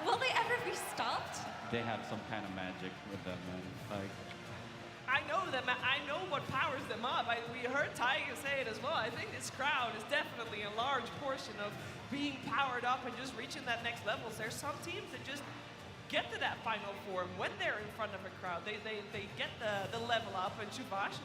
Will they ever be stopped? They have some kind of magic with them, man. Like, I know them. I know what powers them up. We heard Tiger say it as well. I think this crowd is definitely a large portion of being powered up and just reaching that next level. There's some teams that just get to that final form when they're in front of a crowd. They get the level up, and Chuvash,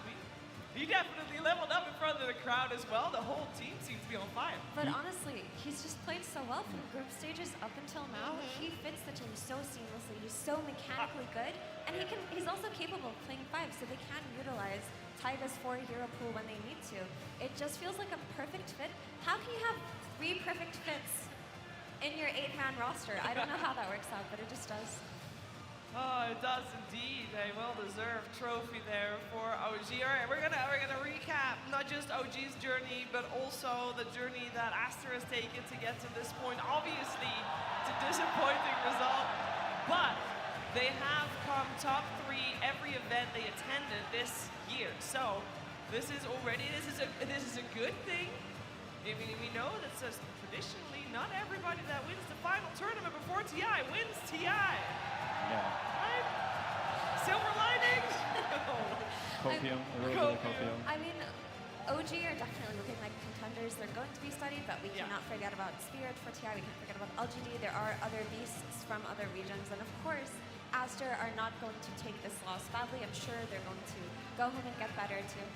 he definitely leveled up in front of the crowd as well. The whole team seems to be on fire. But honestly, he's just played so well from group stages up until now. He fits the team so seamlessly. He's so mechanically good, and he's also capable of playing 5, so they can utilize Taiga's 4 hero pool when they need to. It just feels like a perfect fit. How can you have 3 perfect fits in your 8-man roster? I don't know how that works out, but it just does. Oh, it does indeed. A well-deserved trophy there for OG. All right, we're gonna recap not just OG's journey, but also the journey that Aster has taken to get to this point. Obviously, it's a disappointing result, but they have come top 3 every event they attended this year. So this is a good thing. I mean, we know that says traditionally not everybody that wins the final tournament before TI wins TI. yeah. Right? Silver linings. Copium, a little bit of copium. I mean, OG are definitely looking like contenders. They're going to be studied, but we cannot forget about Spirit for TI. We can't forget about LGD. There are other beasts from other regions. And of course, Aster are not going to take this loss badly. I'm sure they're going to go home and get better too.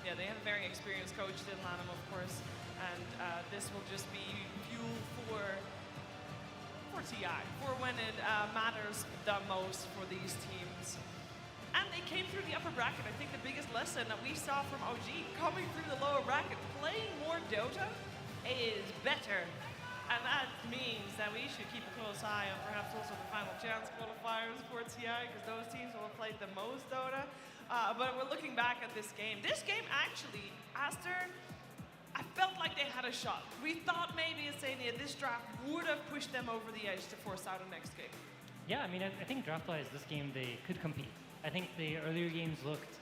Yeah, they have a very experienced coach, Din Lanham, of course, and this will just be fuel for TI, for when it matters the most for these teams. And they came through the upper bracket. I think the biggest lesson that we saw from OG coming through the lower bracket, playing more Dota is better. And that means that we should keep a close eye on perhaps also the final chance qualifiers for TI, because those teams will have played the most Dota. But we're looking back at this game. This game actually, Aster, I felt like they had a shot. We thought maybe Asania, this draft would have pushed them over the edge to force out a next game. Yeah, I mean, I think draft-wise, this game, they could compete. I think the earlier games looked,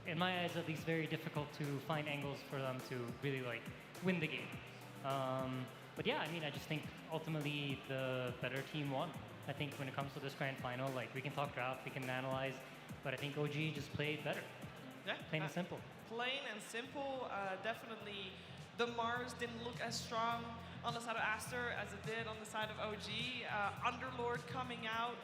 in my eyes at least, very difficult to find angles for them to really, like, win the game. But yeah, I mean, I just think ultimately the better team won. I think when it comes to this grand final, like, we can talk draft, we can analyze, but I think OG just played better. Yeah. Plain and simple. Plain and simple. Definitely, the Mars didn't look as strong on the side of Aster as it did on the side of OG. Underlord coming out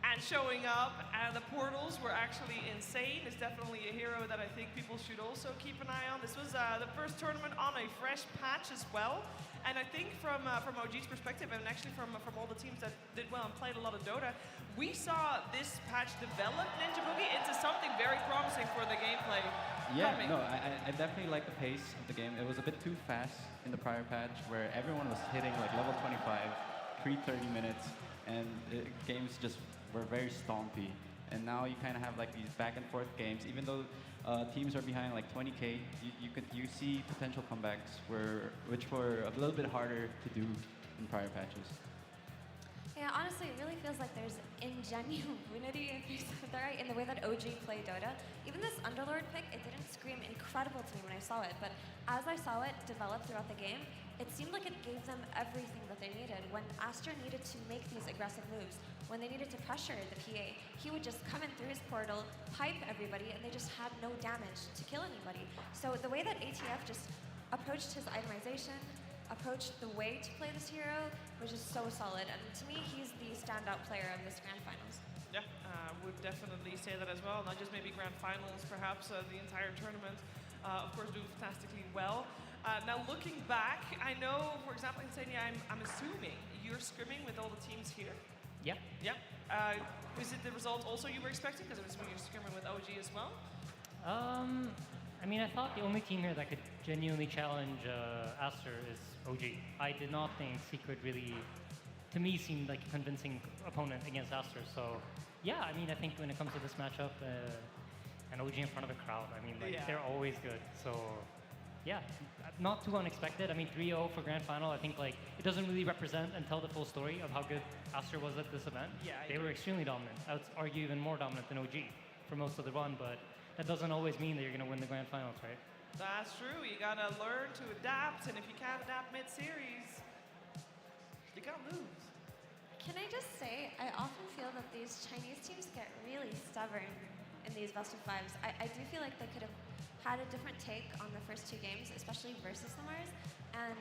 and showing up, and the portals were actually insane. It's definitely a hero that I think people should also keep an eye on. This was the first tournament on a fresh patch as well. And I think from OG's perspective, and actually from all the teams that did well and played a lot of Dota, we saw this patch develop Ninja Boogie into something very promising for the gameplay. Yeah, coming. no, I definitely like the pace of the game. It was a bit too fast in the prior patch, where everyone was hitting like level 25, pre-30 minutes, and games just were very stompy. And now you kind of have like these back and forth games. Even though teams are behind like 20K, you see potential comebacks which were a little bit harder to do in prior patches. Yeah, honestly, it really feels like there's ingenuity in the way that OG play Dota. Even this Underlord pick, it didn't scream incredible to me when I saw it, but as I saw it develop throughout the game, it seemed like it gave them everything that they needed. When Aster needed to make these aggressive moves, when they needed to pressure the PA, he would just come in through his portal, pipe everybody, and they just had no damage to kill anybody. So the way that ATF just approached his itemization, approached the way to play this hero, was just so solid. And to me, he's the standout player of this grand finals. Yeah, would definitely say that as well. Not just maybe grand finals, perhaps the entire tournament. Of course, doing fantastically well. Now looking back, I know, for example, Insania, I'm assuming you're scrimming with all the teams here. Yeah. Yeah. Is it the result also you were expecting? Because I'm assuming you're scrimming with OG as well. I mean, I thought the only team here that could genuinely challenge Aster is OG. I did not think Secret really, to me, seemed like a convincing opponent against Aster. So, yeah, I mean, I think when it comes to this matchup, and OG in front of a crowd, I mean, like, they're always good. So, yeah, not too unexpected. I mean, 3-0 for Grand Final, I think, like, it doesn't really represent and tell the full story of how good Aster was at this event. Yeah, they were extremely dominant. I would argue even more dominant than OG for most of the run, but that doesn't always mean that you're going to win the Grand Finals, right? That's true. You got to learn to adapt, and if you can't adapt mid-series, you can't lose. Can I just say, I often feel that these Chinese teams get really stubborn in these best of fives. I do feel like they could have had a different take on the first two games, especially versus the Mars, and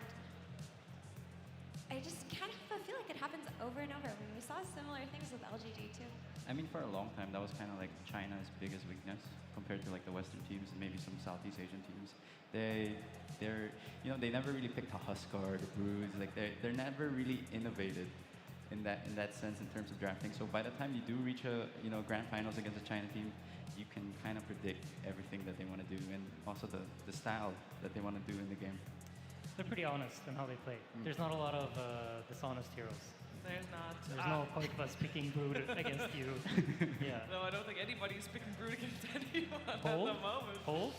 I just kind of feel like it happens over and over. I mean, we saw similar things with LGD too. I mean, for a long time, that was kind of like China's biggest weakness compared to like the Western teams and maybe some Southeast Asian teams. They never really picked a Huskar or the Bruise. Like they're never really innovated in that sense in terms of drafting. So by the time you do reach a grand finals against a China team, you can kind of predict everything that they want to do and also the style that they want to do in the game. They're pretty honest in how they play. There's not a lot of dishonest heroes. There's not. There's no point of us picking Brood against you. Yeah. No, I don't think anybody's picking Brood against anyone Hold? at the moment. Hold?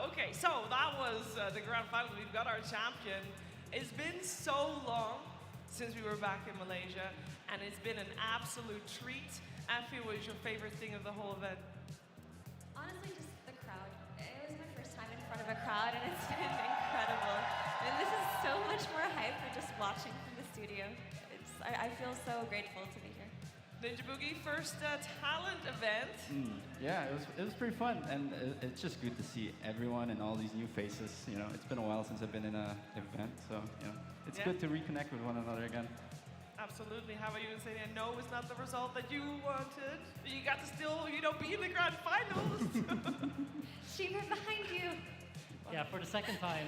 Okay, so that was the grand final. We've got our champion. It's been so long since we were back in Malaysia, and it's been an absolute treat. Afi, what was your favorite thing of the whole event? Honestly, just the crowd. It was my first time in front of a crowd, and it's been incredible. And this is so much more hype than just watching from the studio. I feel so grateful to be here. Ninja Boogie, first talent event. Yeah, it was pretty fun, and it's just good to see everyone and all these new faces. It's been a while since I've been in an event, so it's good to reconnect with one another again. Absolutely. How about you, Insania? No, it's not the result that you wanted. You got to still, be in the grand finals. Sheemer behind you. Yeah, for the second time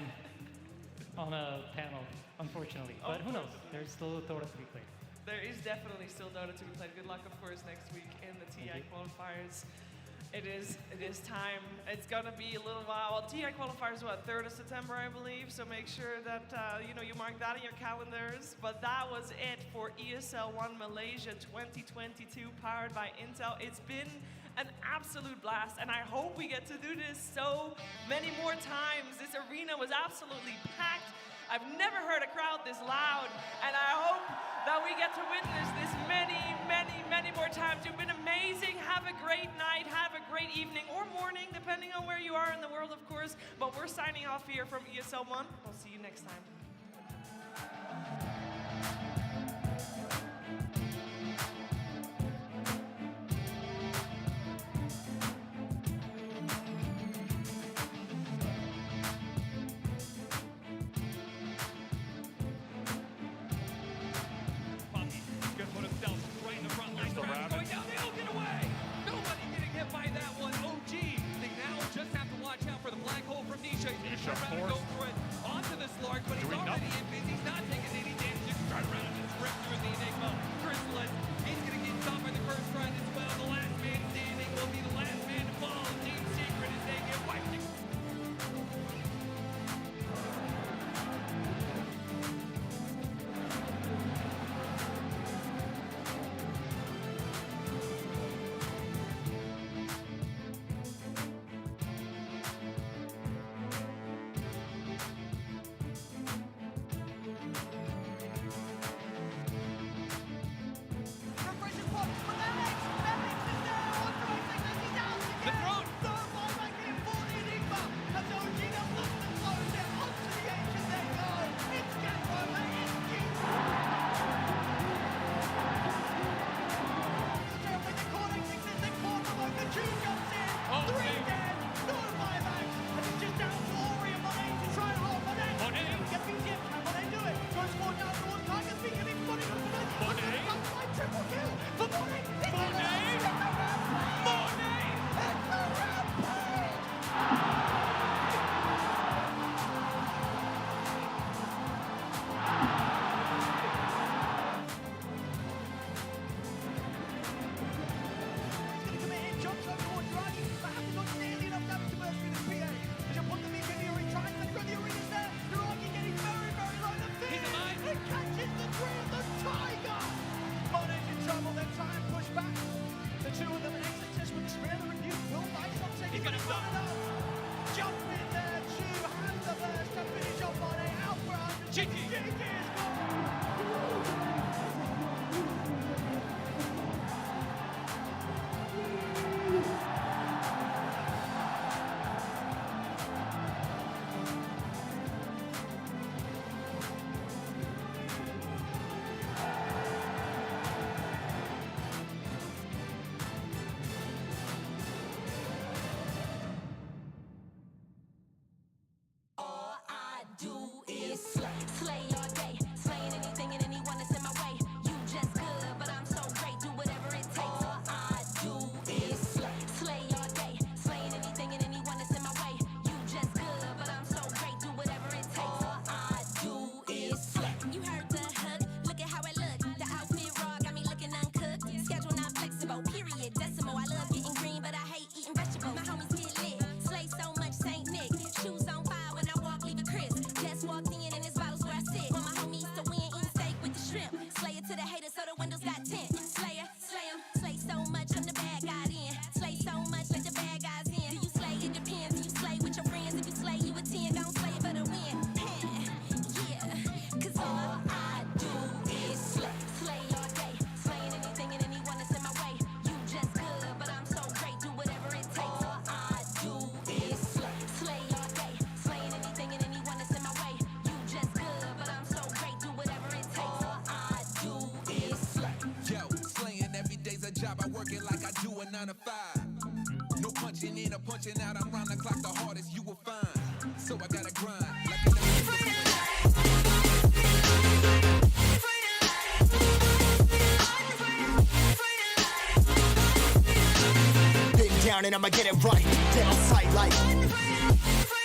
on a panel, unfortunately. But who knows? There's still Dota to be played. There is definitely still Dota to be played. Good luck, of course, next week in the TI qualifiers. It is time. It's gonna be a little while. Well, TI qualifiers, 3rd of September, I believe. So make sure that you mark that in your calendars. But that was it for ESL 1 Malaysia 2022, powered by Intel. It's been an absolute blast, and I hope we get to do this so many more times. This arena was absolutely packed. I've never heard a crowd this loud, and I hope that we get to witness this many, many, many more times. You've been amazing. Have a great night, have a great evening or morning, depending on where you are in the world, of course. But we're signing off here from ESL 1. We'll see you next time. Onto the Slark, but he's already in biz. He's not taking any damage. Just try around and just rip through the Enigma. Chrysalis, he's going to get stopped by the first run as well. The last man standing will be the last man to fall. Team Secret as they get wiped. job, I work it like I do a 9 to 5. No punching in or punching out, I'm round the clock the hardest you will find. So I gotta grind like and I'ma get it right. Dead on sight like